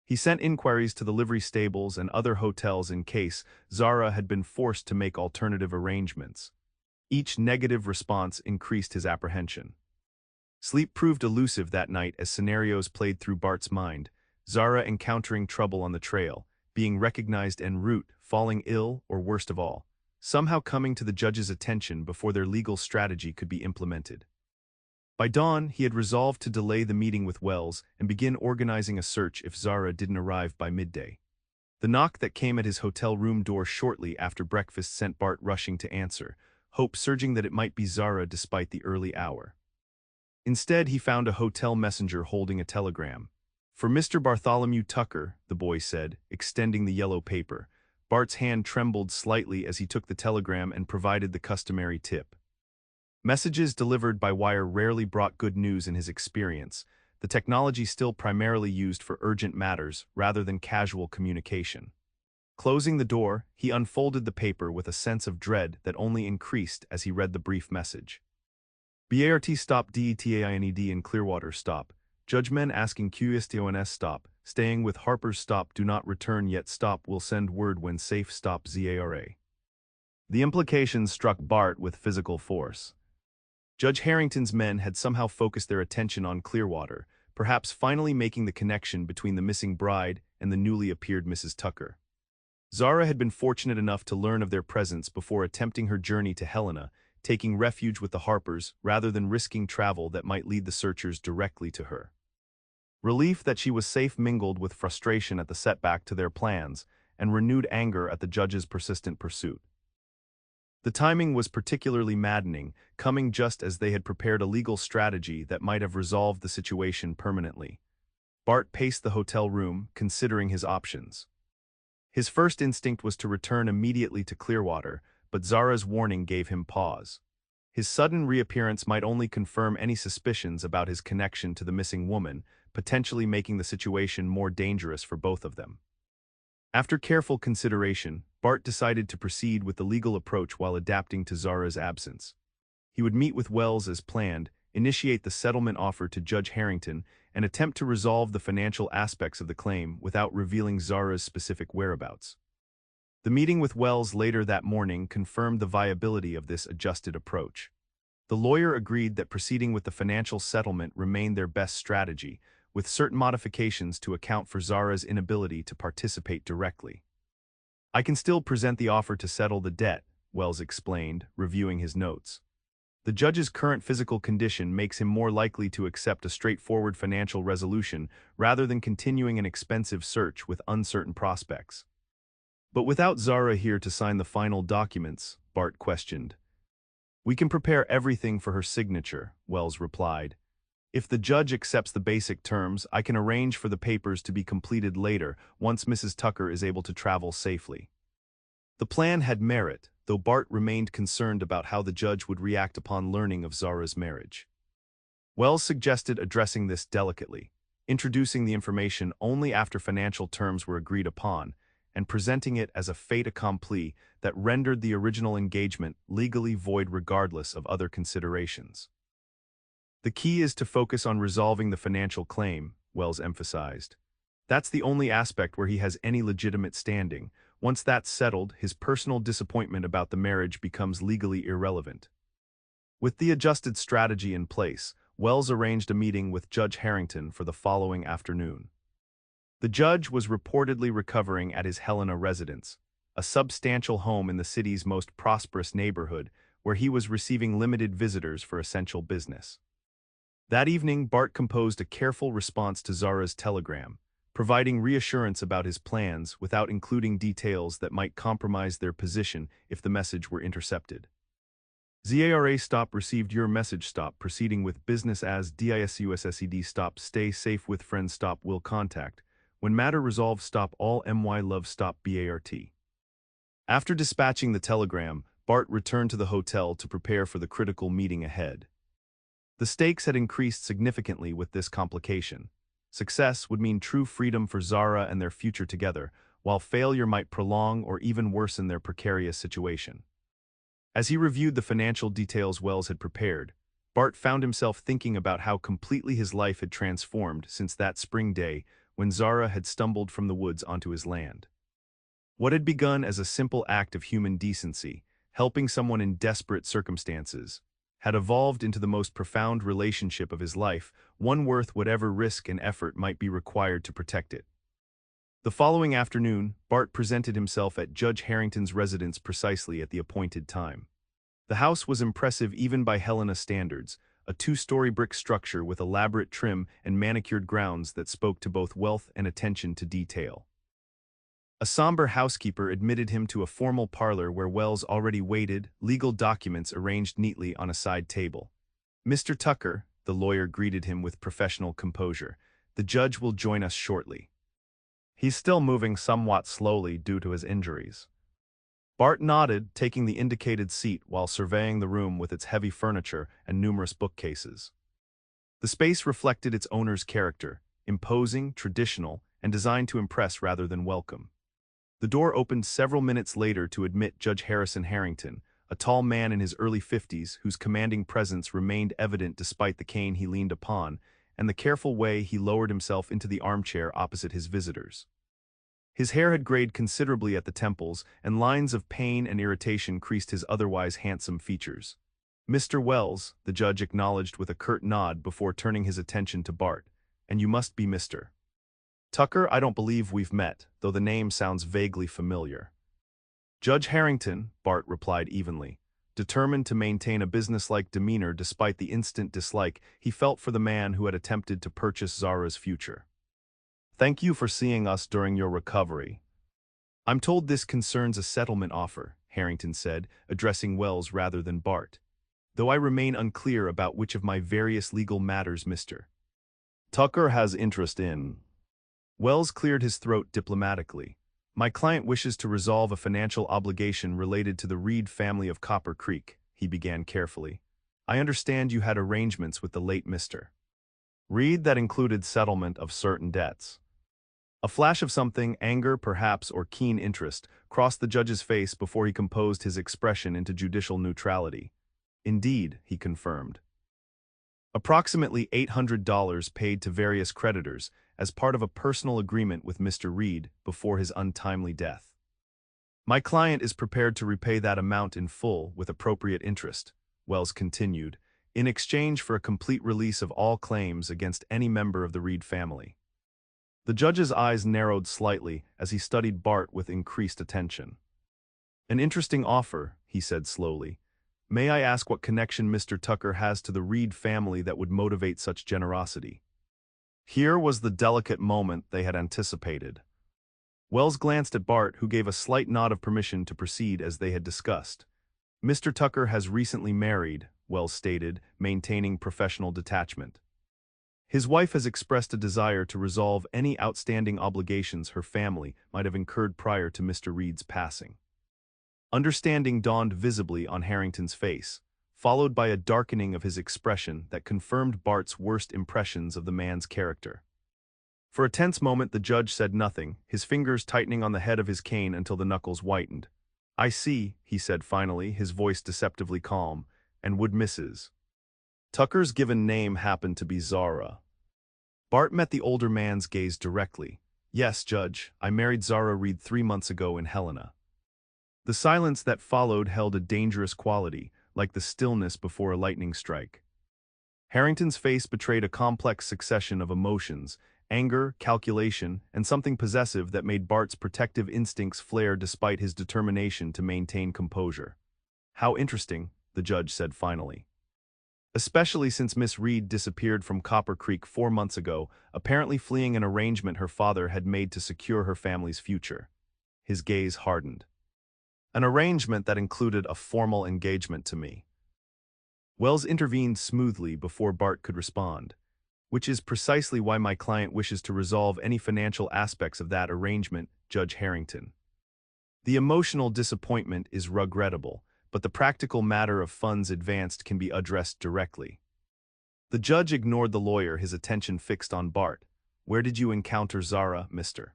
He sent inquiries to the livery stables and other hotels in case Zara had been forced to make alternative arrangements. Each negative response increased his apprehension. Sleep proved elusive that night as scenarios played through Bart's mind: Zara encountering trouble on the trail, being recognized en route, falling ill, or worst of all, somehow coming to the judge's attention before their legal strategy could be implemented. By dawn, he had resolved to delay the meeting with Wells and begin organizing a search if Zara didn't arrive by midday. The knock that came at his hotel room door shortly after breakfast sent Bart rushing to answer, hope surging that it might be Zara despite the early hour. Instead, he found a hotel messenger holding a telegram. "For Mr. Bartholomew Tucker," the boy said, extending the yellow paper. Bart's hand trembled slightly as he took the telegram and provided the customary tip. Messages delivered by wire rarely brought good news in his experience, the technology still primarily used for urgent matters rather than casual communication. Closing the door, he unfolded the paper with a sense of dread that only increased as he read the brief message. Bart stop DETAINED in Clearwater stop. Judge men asking QSTONS stop. Staying with Harper's stop do not return yet stop will send word when safe stop ZARA. The implications struck Bart with physical force. Judge Harrington's men had somehow focused their attention on Clearwater, perhaps finally making the connection between the missing bride and the newly appeared Mrs. Tucker. Zara had been fortunate enough to learn of their presence before attempting her journey to Helena, taking refuge with the Harpers rather than risking travel that might lead the searchers directly to her. Relief that she was safe mingled with frustration at the setback to their plans and renewed anger at the judge's persistent pursuit. The timing was particularly maddening, coming just as they had prepared a legal strategy that might have resolved the situation permanently. Bart paced the hotel room, considering his options. His first instinct was to return immediately to Clearwater, but Zara's warning gave him pause. His sudden reappearance might only confirm any suspicions about his connection to the missing woman, potentially making the situation more dangerous for both of them. After careful consideration, Bart decided to proceed with the legal approach while adapting to Zara's absence. He would meet with Wells as planned, initiate the settlement offer to Judge Harrington, and attempt to resolve the financial aspects of the claim without revealing Zara's specific whereabouts. The meeting with Wells later that morning confirmed the viability of this adjusted approach. The lawyer agreed that proceeding with the financial settlement remained their best strategy, with certain modifications to account for Zara's inability to participate directly. "I can still present the offer to settle the debt," Wells explained, reviewing his notes. "The judge's current physical condition makes him more likely to accept a straightforward financial resolution rather than continuing an expensive search with uncertain prospects." "But without Zara here to sign the final documents," Bart questioned. "We can prepare everything for her signature," Wells replied. "If the judge accepts the basic terms, I can arrange for the papers to be completed later, once Mrs. Tucker is able to travel safely." The plan had merit, though Bart remained concerned about how the judge would react upon learning of Zara's marriage. Wells suggested addressing this delicately, introducing the information only after financial terms were agreed upon, and presenting it as a fait accompli that rendered the original engagement legally void regardless of other considerations. "The key is to focus on resolving the financial claim," Wells emphasized. "That's the only aspect where he has any legitimate standing. Once that's settled, his personal disappointment about the marriage becomes legally irrelevant." With the adjusted strategy in place, Wells arranged a meeting with Judge Harrington for the following afternoon. The judge was reportedly recovering at his Helena residence, a substantial home in the city's most prosperous neighborhood, where he was receiving limited visitors for essential business. That evening, Bart composed a careful response to Zara's telegram, providing reassurance about his plans without including details that might compromise their position if the message were intercepted. "ZARA stop received your message stop proceeding with business as DISUSSED stop stay safe with friends stop will contact. When matter resolved stop all MY love stop BART." After dispatching the telegram, Bart returned to the hotel to prepare for the critical meeting ahead. The stakes had increased significantly with this complication. Success would mean true freedom for Zara and their future together, while failure might prolong or even worsen their precarious situation. As he reviewed the financial details Wells had prepared, Bart found himself thinking about how completely his life had transformed since that spring day when Zara had stumbled from the woods onto his land. What had begun as a simple act of human decency, helping someone in desperate circumstances, had evolved into the most profound relationship of his life, one worth whatever risk and effort might be required to protect it. The following afternoon, Bart presented himself at Judge Harrington's residence precisely at the appointed time. The house was impressive even by Helena standards, a two-story brick structure with elaborate trim and manicured grounds that spoke to both wealth and attention to detail. A somber housekeeper admitted him to a formal parlor where Wells already waited, legal documents arranged neatly on a side table. "Mr. Tucker," the lawyer greeted him with professional composure, "the judge will join us shortly." He's still moving somewhat slowly due to his injuries. Bart nodded, taking the indicated seat while surveying the room with its heavy furniture and numerous bookcases. The space reflected its owner's character, imposing, traditional, and designed to impress rather than welcome. The door opened several minutes later to admit Judge Harrison Harrington, a tall man in his early 50s whose commanding presence remained evident despite the cane he leaned upon and the careful way he lowered himself into the armchair opposite his visitors. His hair had grayed considerably at the temples, and lines of pain and irritation creased his otherwise handsome features. "Mr. Wells," the judge acknowledged with a curt nod before turning his attention to Bart, "and you must be Mr. Tucker. I don't believe we've met, though the name sounds vaguely familiar." "Judge Harrington," Bart replied evenly, determined to maintain a businesslike demeanor despite the instant dislike he felt for the man who had attempted to purchase Zara's future. "Thank you for seeing us during your recovery. I'm told this concerns a settlement offer," Harrington said, addressing Wells rather than Bart. "Though I remain unclear about which of my various legal matters Mr. Tucker has interest in." Wells cleared his throat diplomatically. "My client wishes to resolve a financial obligation related to the Reed family of Copper Creek," he began carefully. "I understand you had arrangements with the late Mr. Reed that included settlement of certain debts." A flash of something, anger perhaps or keen interest, crossed the judge's face before he composed his expression into judicial neutrality. "Indeed," he confirmed. "Approximately $800 paid to various creditors as part of a personal agreement with Mr. Reed before his untimely death. My client is prepared to repay that amount in full with appropriate interest," Wells continued, "in exchange for a complete release of all claims against any member of the Reed family." The judge's eyes narrowed slightly as he studied Bart with increased attention. "An interesting offer," he said slowly. "May I ask what connection Mr. Tucker has to the Reed family that would motivate such generosity?" Here was the delicate moment they had anticipated. Wells glanced at Bart, who gave a slight nod of permission to proceed as they had discussed. "Mr. Tucker has recently married," Wells stated, maintaining professional detachment. "His wife has expressed a desire to resolve any outstanding obligations her family might have incurred prior to Mr. Reed's passing." Understanding dawned visibly on Harrington's face, followed by a darkening of his expression that confirmed Bart's worst impressions of the man's character. For a tense moment the judge said nothing, his fingers tightening on the head of his cane until the knuckles whitened. "I see," he said finally, his voice deceptively calm, "and would Mrs. Tucker's given name happen to be Zara?" Bart met the older man's gaze directly. "Yes, Judge, I married Zara Reed 3 months ago in Helena." The silence that followed held a dangerous quality, like the stillness before a lightning strike. Harrington's face betrayed a complex succession of emotions, anger, calculation, and something possessive that made Bart's protective instincts flare despite his determination to maintain composure. "How interesting," the judge said finally. "Especially since Miss Reed disappeared from Copper Creek 4 months ago, apparently fleeing an arrangement her father had made to secure her family's future." His gaze hardened. "An arrangement that included a formal engagement to me." Wells intervened smoothly before Bart could respond. "Which is precisely why my client wishes to resolve any financial aspects of that arrangement, Judge Harrington. The emotional disappointment is regrettable, but the practical matter of funds advanced can be addressed directly." The judge ignored the lawyer, his attention fixed on Bart. "Where did you encounter Zara, Mr.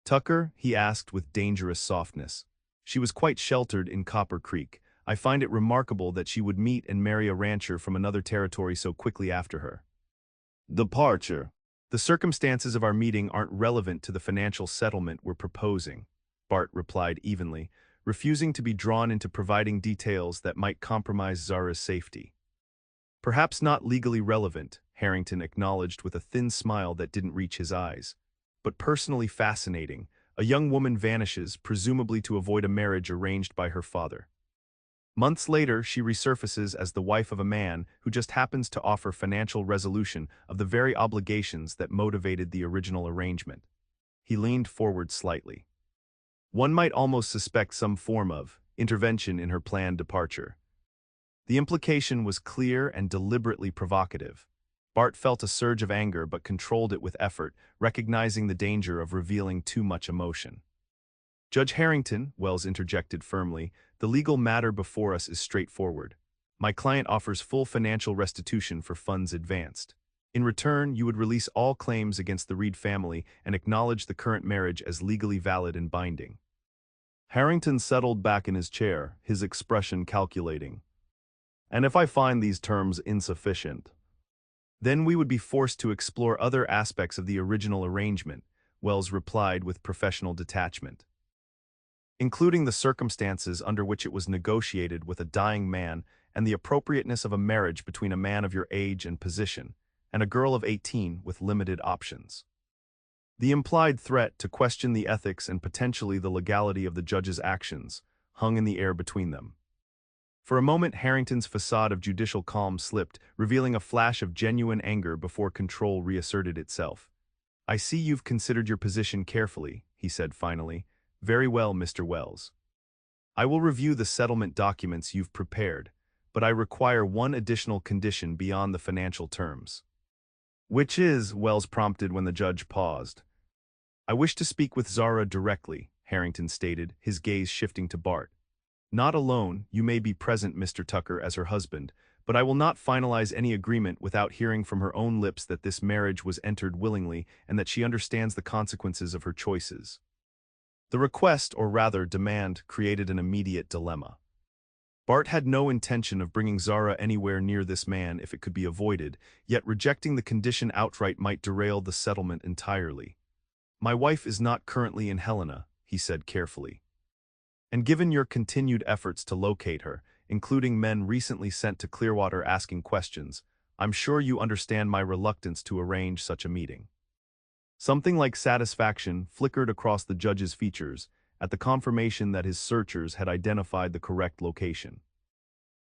Tucker?" he asked with dangerous softness. "She was quite sheltered in Copper Creek. I find it remarkable that she would meet and marry a rancher from another territory so quickly after her departure. The circumstances of our meeting aren't relevant to the financial settlement we're proposing," Bart replied evenly, refusing to be drawn into providing details that might compromise Zara's safety. "Perhaps not legally relevant," Harrington acknowledged with a thin smile that didn't reach his eyes, "but personally fascinating. A young woman vanishes, presumably to avoid a marriage arranged by her father. Months later, she resurfaces as the wife of a man who just happens to offer financial resolution of the very obligations that motivated the original arrangement." He leaned forward slightly. "One might almost suspect some form of intervention in her planned departure." The implication was clear and deliberately provocative. Bart felt a surge of anger but controlled it with effort, recognizing the danger of revealing too much emotion. Judge Harrington, Wells interjected firmly, the legal matter before us is straightforward. My client offers full financial restitution for funds advanced. In return, you would release all claims against the Reed family and acknowledge the current marriage as legally valid and binding. Harrington settled back in his chair, his expression calculating. And if I find these terms insufficient? Then we would be forced to explore other aspects of the original arrangement, Wells replied with professional detachment. Including the circumstances under which it was negotiated with a dying man and the appropriateness of a marriage between a man of your age and position and a girl of 18 with limited options. The implied threat to question the ethics and potentially the legality of the judge's actions hung in the air between them. For a moment, Harrington's facade of judicial calm slipped, revealing a flash of genuine anger before control reasserted itself. I see you've considered your position carefully, he said finally. Very well, Mr. Wells. I will review the settlement documents you've prepared, but I require one additional condition beyond the financial terms. Which is, Wells prompted when the judge paused. I wish to speak with Zara directly, Harrington stated, his gaze shifting to Bart. Not alone, you may be present, Mr. Tucker, as her husband, but I will not finalize any agreement without hearing from her own lips that this marriage was entered willingly and that she understands the consequences of her choices. The request, or rather demand, created an immediate dilemma. Bart had no intention of bringing Zara anywhere near this man if it could be avoided, yet rejecting the condition outright might derail the settlement entirely. My wife is not currently in Helena, he said carefully. And given your continued efforts to locate her, including men recently sent to Clearwater asking questions, I'm sure you understand my reluctance to arrange such a meeting. Something like satisfaction flickered across the judge's features at the confirmation that his searchers had identified the correct location.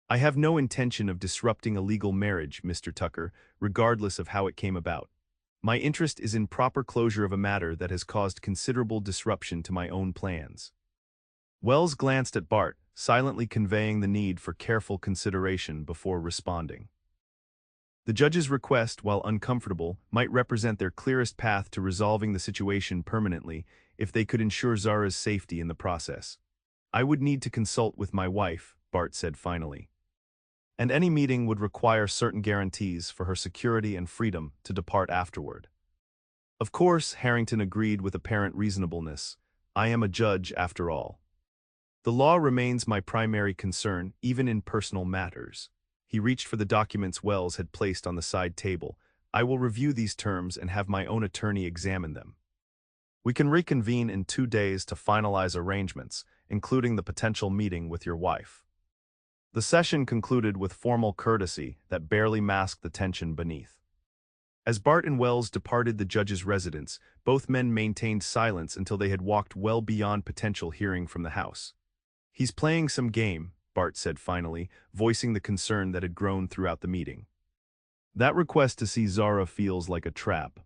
I have no intention of disrupting a legal marriage, Mr. Tucker, regardless of how it came about. My interest is in proper closure of a matter that has caused considerable disruption to my own plans. Wells glanced at Bart, silently conveying the need for careful consideration before responding. The judge's request, while uncomfortable, might represent their clearest path to resolving the situation permanently if they could ensure Zara's safety in the process. I would need to consult with my wife, Bart said finally. And any meeting would require certain guarantees for her security and freedom to depart afterward. Of course, Harrington agreed with apparent reasonableness. I am a judge, after all. The law remains my primary concern, even in personal matters. He reached for the documents Wells had placed on the side table. I will review these terms and have my own attorney examine them. We can reconvene in 2 days to finalize arrangements, including the potential meeting with your wife. The session concluded with formal courtesy that barely masked the tension beneath. As Bart and Wells departed the judge's residence, both men maintained silence until they had walked well beyond potential hearing from the house. He's playing some game, Bart said finally, voicing the concern that had grown throughout the meeting. That request to see Zara feels like a trap.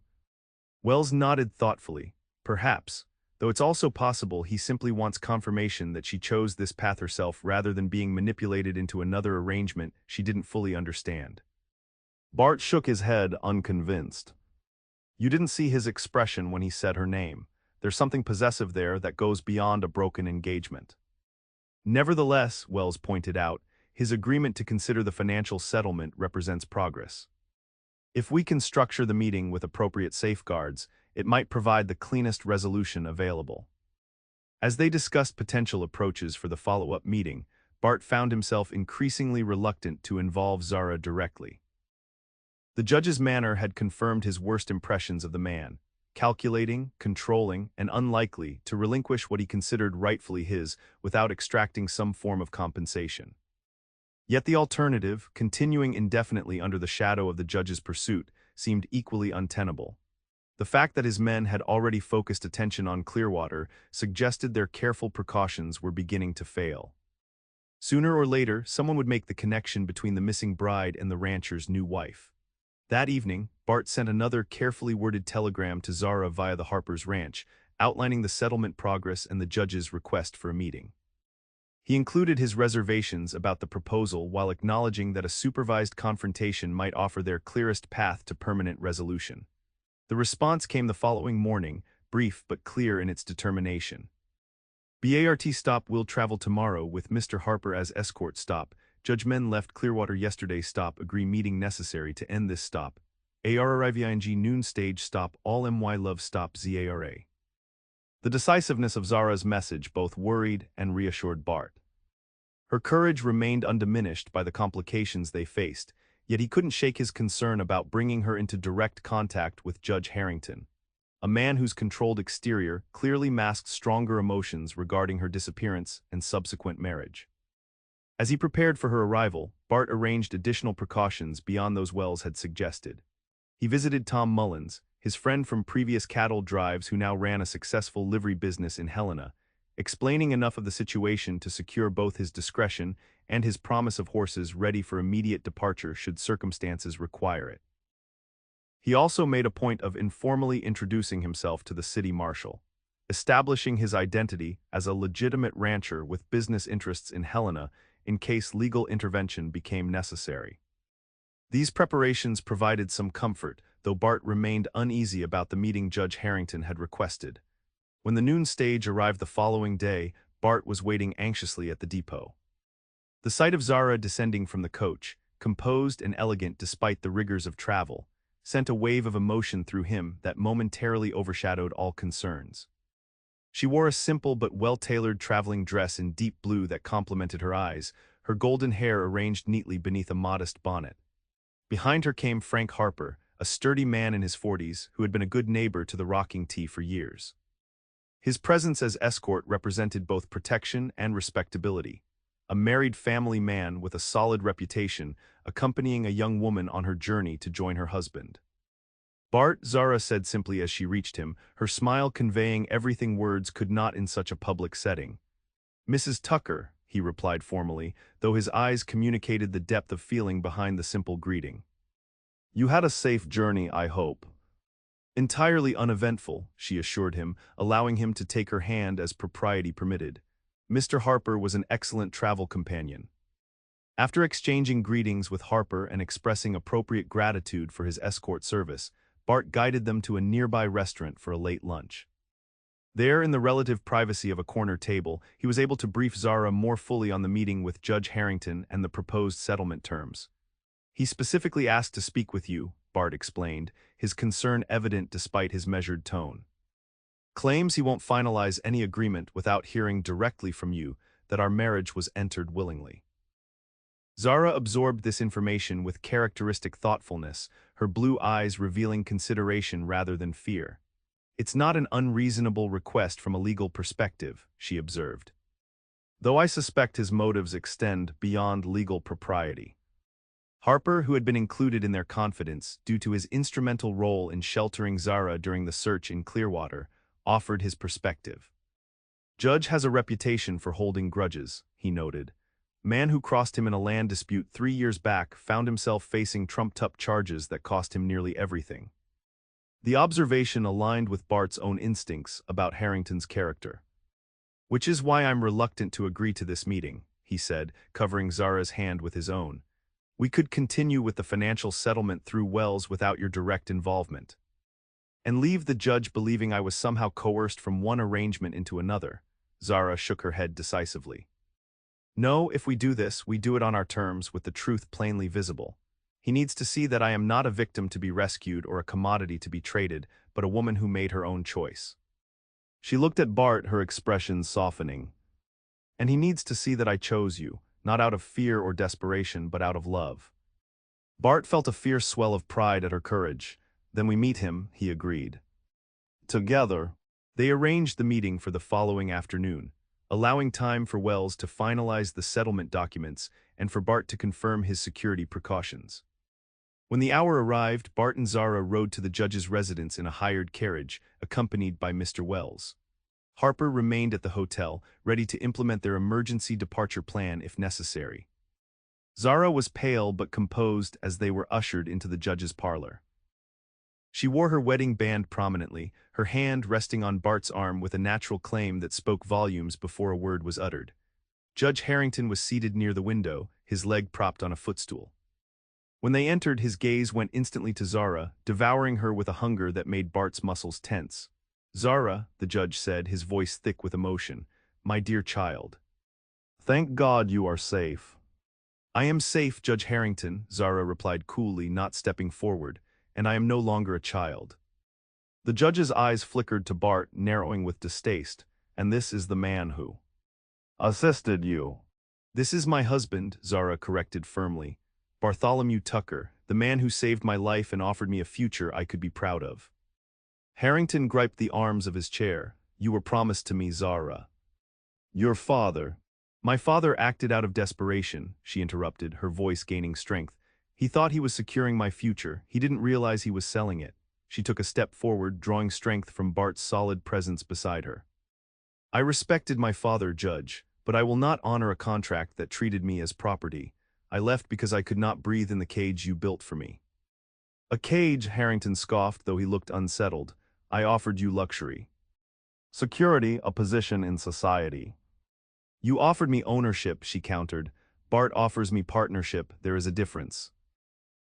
Wells nodded thoughtfully. Perhaps, though it's also possible he simply wants confirmation that she chose this path herself rather than being manipulated into another arrangement she didn't fully understand. Bart shook his head, unconvinced. You didn't see his expression when he said her name. There's something possessive there that goes beyond a broken engagement. Nevertheless, Wells pointed out, his agreement to consider the financial settlement represents progress. If we can structure the meeting with appropriate safeguards, it might provide the cleanest resolution available. As they discussed potential approaches for the follow-up meeting, Bart found himself increasingly reluctant to involve Zara directly. The judge's manner had confirmed his worst impressions of the man, calculating, controlling, and unlikely to relinquish what he considered rightfully his without extracting some form of compensation. Yet the alternative, continuing indefinitely under the shadow of the judge's pursuit, seemed equally untenable. The fact that his men had already focused attention on Clearwater suggested their careful precautions were beginning to fail. Sooner or later, someone would make the connection between the missing bride and the rancher's new wife. That evening, Bart sent another carefully worded telegram to Zara via the Harper's ranch, outlining the settlement progress and the judge's request for a meeting. He included his reservations about the proposal while acknowledging that a supervised confrontation might offer their clearest path to permanent resolution. The response came the following morning, brief but clear in its determination. BART stop will travel tomorrow with Mr. Harper as escort stop. Judge Men left Clearwater yesterday stop agree meeting necessary to end this stop. ARRIVING noon stage stop all MY love stop ZARA. The decisiveness of Zara's message both worried and reassured Bart. Her courage remained undiminished by the complications they faced, yet he couldn't shake his concern about bringing her into direct contact with Judge Harrington, a man whose controlled exterior clearly masked stronger emotions regarding her disappearance and subsequent marriage. As he prepared for her arrival, Bart arranged additional precautions beyond those Wells had suggested. He visited Tom Mullins, his friend from previous cattle drives who now ran a successful livery business in Helena, explaining enough of the situation to secure both his discretion and his promise of horses ready for immediate departure should circumstances require it. He also made a point of informally introducing himself to the city marshal, establishing his identity as a legitimate rancher with business interests in Helena in case legal intervention became necessary. These preparations provided some comfort, though Bart remained uneasy about the meeting Judge Harrington had requested. When the noon stage arrived the following day, Bart was waiting anxiously at the depot. The sight of Zara descending from the coach, composed and elegant despite the rigors of travel, sent a wave of emotion through him that momentarily overshadowed all concerns. She wore a simple but well-tailored traveling dress in deep blue that complemented her eyes, her golden hair arranged neatly beneath a modest bonnet. Behind her came Frank Harper, a sturdy man in his 40s who had been a good neighbor to the rocking T for years. His presence as escort represented both protection and respectability, a married family man with a solid reputation accompanying a young woman on her journey to join her husband. Bart, Zara said simply as she reached him, her smile conveying everything words could not in such a public setting. Mrs. Tucker, he replied formally, though his eyes communicated the depth of feeling behind the simple greeting. You had a safe journey, I hope. Entirely uneventful, she assured him, allowing him to take her hand as propriety permitted. Mr. Harper was an excellent travel companion. After exchanging greetings with Harper and expressing appropriate gratitude for his escort service, Bart guided them to a nearby restaurant for a late lunch. There, in the relative privacy of a corner table, he was able to brief Zara more fully on the meeting with Judge Harrington and the proposed settlement terms. He specifically asked to speak with you, Bart explained, his concern evident despite his measured tone. Claims he won't finalize any agreement without hearing directly from you that our marriage was entered willingly. Zara absorbed this information with characteristic thoughtfulness, her blue eyes revealing consideration rather than fear. It's not an unreasonable request from a legal perspective, she observed, though I suspect his motives extend beyond legal propriety. Harper, who had been included in their confidence due to his instrumental role in sheltering Zara during the search in Clearwater, offered his perspective. Judge has a reputation for holding grudges, he noted. Man who crossed him in a land dispute 3 years back found himself facing trumped-up charges that cost him nearly everything. The observation aligned with Bart's own instincts about Harrington's character. Which is why I'm reluctant to agree to this meeting, he said, covering Zara's hand with his own. We could continue with the financial settlement through Wells without your direct involvement. And leave the judge believing I was somehow coerced from one arrangement into another. Zara shook her head decisively. No, if we do this, we do it on our terms with the truth plainly visible. He needs to see that I am not a victim to be rescued or a commodity to be traded, but a woman who made her own choice. She looked at Bart, her expression softening. And he needs to see that I chose you, not out of fear or desperation, but out of love. Bart felt a fierce swell of pride at her courage. Then we meet him, he agreed. Together, they arranged the meeting for the following afternoon, allowing time for Wells to finalize the settlement documents and for Bart to confirm his security precautions. When the hour arrived, Bart and Zara rode to the judge's residence in a hired carriage, accompanied by Mr. Wells. Harper remained at the hotel, ready to implement their emergency departure plan if necessary. Zara was pale but composed as they were ushered into the judge's parlor. She wore her wedding band prominently, her hand resting on Bart's arm with a natural claim that spoke volumes before a word was uttered. Judge Harrington was seated near the window, his leg propped on a footstool. When they entered, his gaze went instantly to Zara, devouring her with a hunger that made Bart's muscles tense. "Zara," the judge said, his voice thick with emotion, "my dear child. Thank God you are safe." "I am safe, Judge Harrington," Zara replied coolly, not stepping forward, "and I am no longer a child." The judge's eyes flickered to Bart, narrowing with distaste. "And this is the man who assisted you." "This is my husband," Zara corrected firmly. "Bartholomew Tucker, the man who saved my life and offered me a future I could be proud of." Harrington griped the arms of his chair. "You were promised to me, Zara." "Your father—" "My father acted out of desperation," she interrupted, her voice gaining strength. "He thought he was securing my future. He didn't realize he was selling it." She took a step forward, drawing strength from Bart's solid presence beside her. "I respected my father, Judge, but I will not honor a contract that treated me as property. I left because I could not breathe in the cage you built for me." "A cage," Harrington scoffed, though he looked unsettled. "I offered you luxury. Security, a position in society." "You offered me ownership," she countered. "Bart offers me partnership. There is a difference."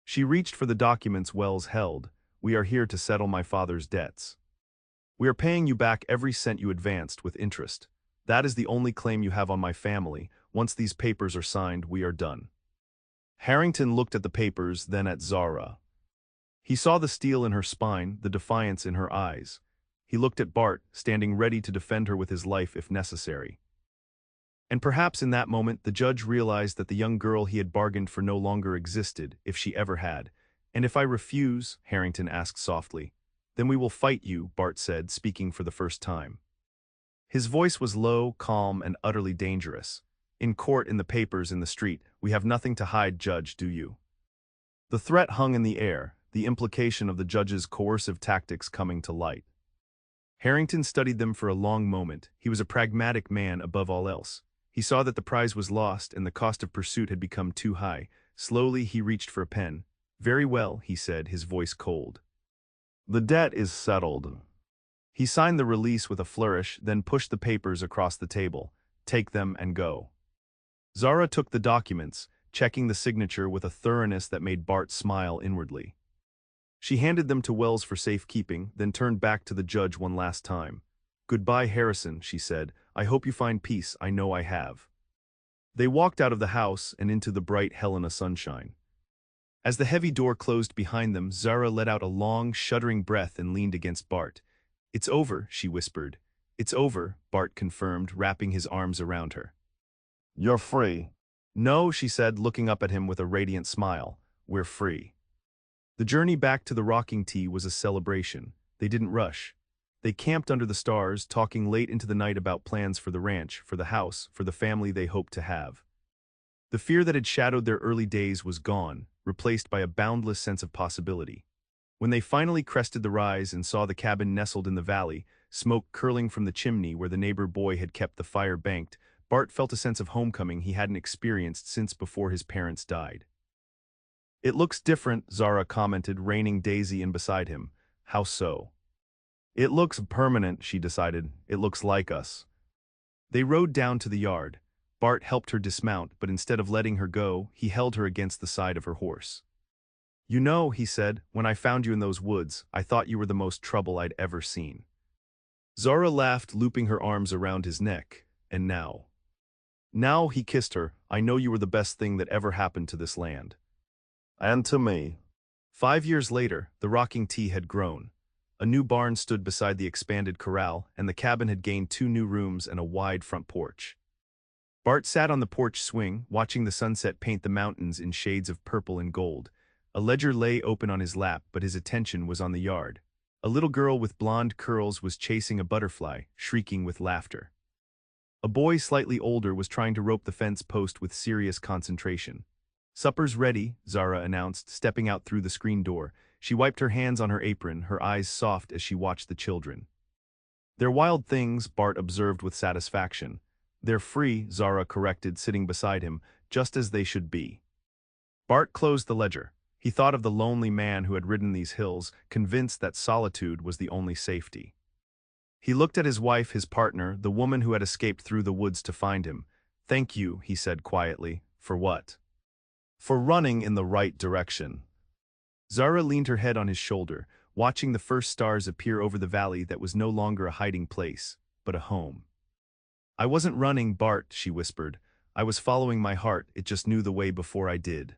She reached for the documents Wells held. "We are here to settle my father's debts. We are paying you back every cent you advanced with interest. That is the only claim you have on my family. Once these papers are signed, we are done." Harrington looked at the papers, then at Zara. He saw the steel in her spine, the defiance in her eyes. He looked at Bart, standing ready to defend her with his life if necessary. And perhaps in that moment the judge realized that the young girl he had bargained for no longer existed, if she ever had. "And if I refuse?" Harrington asked softly. "Then we will fight you," Bart said, speaking for the first time. His voice was low, calm, and utterly dangerous. "In court, in the papers, in the street, we have nothing to hide, Judge, do you?" The threat hung in the air, the implication of the judge's coercive tactics coming to light. Harrington studied them for a long moment. He was a pragmatic man above all else. He saw that the prize was lost and the cost of pursuit had become too high. Slowly he reached for a pen. "Very well," he said, his voice cold. "The debt is settled." He signed the release with a flourish, then pushed the papers across the table. "Take them and go." Zara took the documents, checking the signature with a thoroughness that made Bart smile inwardly. She handed them to Wells for safekeeping, then turned back to the judge one last time. "Goodbye, Harrison," she said. "I hope you find peace. I know I have." They walked out of the house and into the bright Helena sunshine. As the heavy door closed behind them, Zara let out a long, shuddering breath and leaned against Bart. "It's over," she whispered. "It's over," Bart confirmed, wrapping his arms around her. "You're free." "No," she said, looking up at him with a radiant smile. "We're free." The journey back to the rocking tee was a celebration. They didn't rush. They camped under the stars, talking late into the night about plans for the ranch, for the house, for the family they hoped to have. The fear that had shadowed their early days was gone, replaced by a boundless sense of possibility. When they finally crested the rise and saw the cabin nestled in the valley, smoke curling from the chimney where the neighbor boy had kept the fire banked, Bart felt a sense of homecoming he hadn't experienced since before his parents died. "It looks different," Zara commented, reining Daisy in beside him. "How so?" "It looks permanent," she decided. "It looks like us." They rode down to the yard. Bart helped her dismount, but instead of letting her go, he held her against the side of her horse. "You know," he said, "when I found you in those woods, I thought you were the most trouble I'd ever seen." Zara laughed, looping her arms around his neck. "And now?" "Now," he kissed her, "I know you were the best thing that ever happened to this land." "And to me." 5 years later, the rocking tee had grown. A new barn stood beside the expanded corral, and the cabin had gained 2 new rooms and a wide front porch. Bart sat on the porch swing, watching the sunset paint the mountains in shades of purple and gold. A ledger lay open on his lap, but his attention was on the yard. A little girl with blonde curls was chasing a butterfly, shrieking with laughter. A boy slightly older was trying to rope the fence post with serious concentration. "Supper's ready," Zara announced, stepping out through the screen door. She wiped her hands on her apron, her eyes soft as she watched the children. "They're wild things," Bart observed with satisfaction. "They're free," Zara corrected, sitting beside him, "just as they should be." Bart closed the ledger. He thought of the lonely man who had ridden these hills, convinced that solitude was the only safety. He looked at his wife, his partner, the woman who had escaped through the woods to find him. Thank you, he said quietly. For what? For running in the right direction. Zara leaned her head on his shoulder, watching the first stars appear over the valley that was no longer a hiding place, but a home. I wasn't running, Bart, she whispered. I was following my heart, it just knew the way before I did.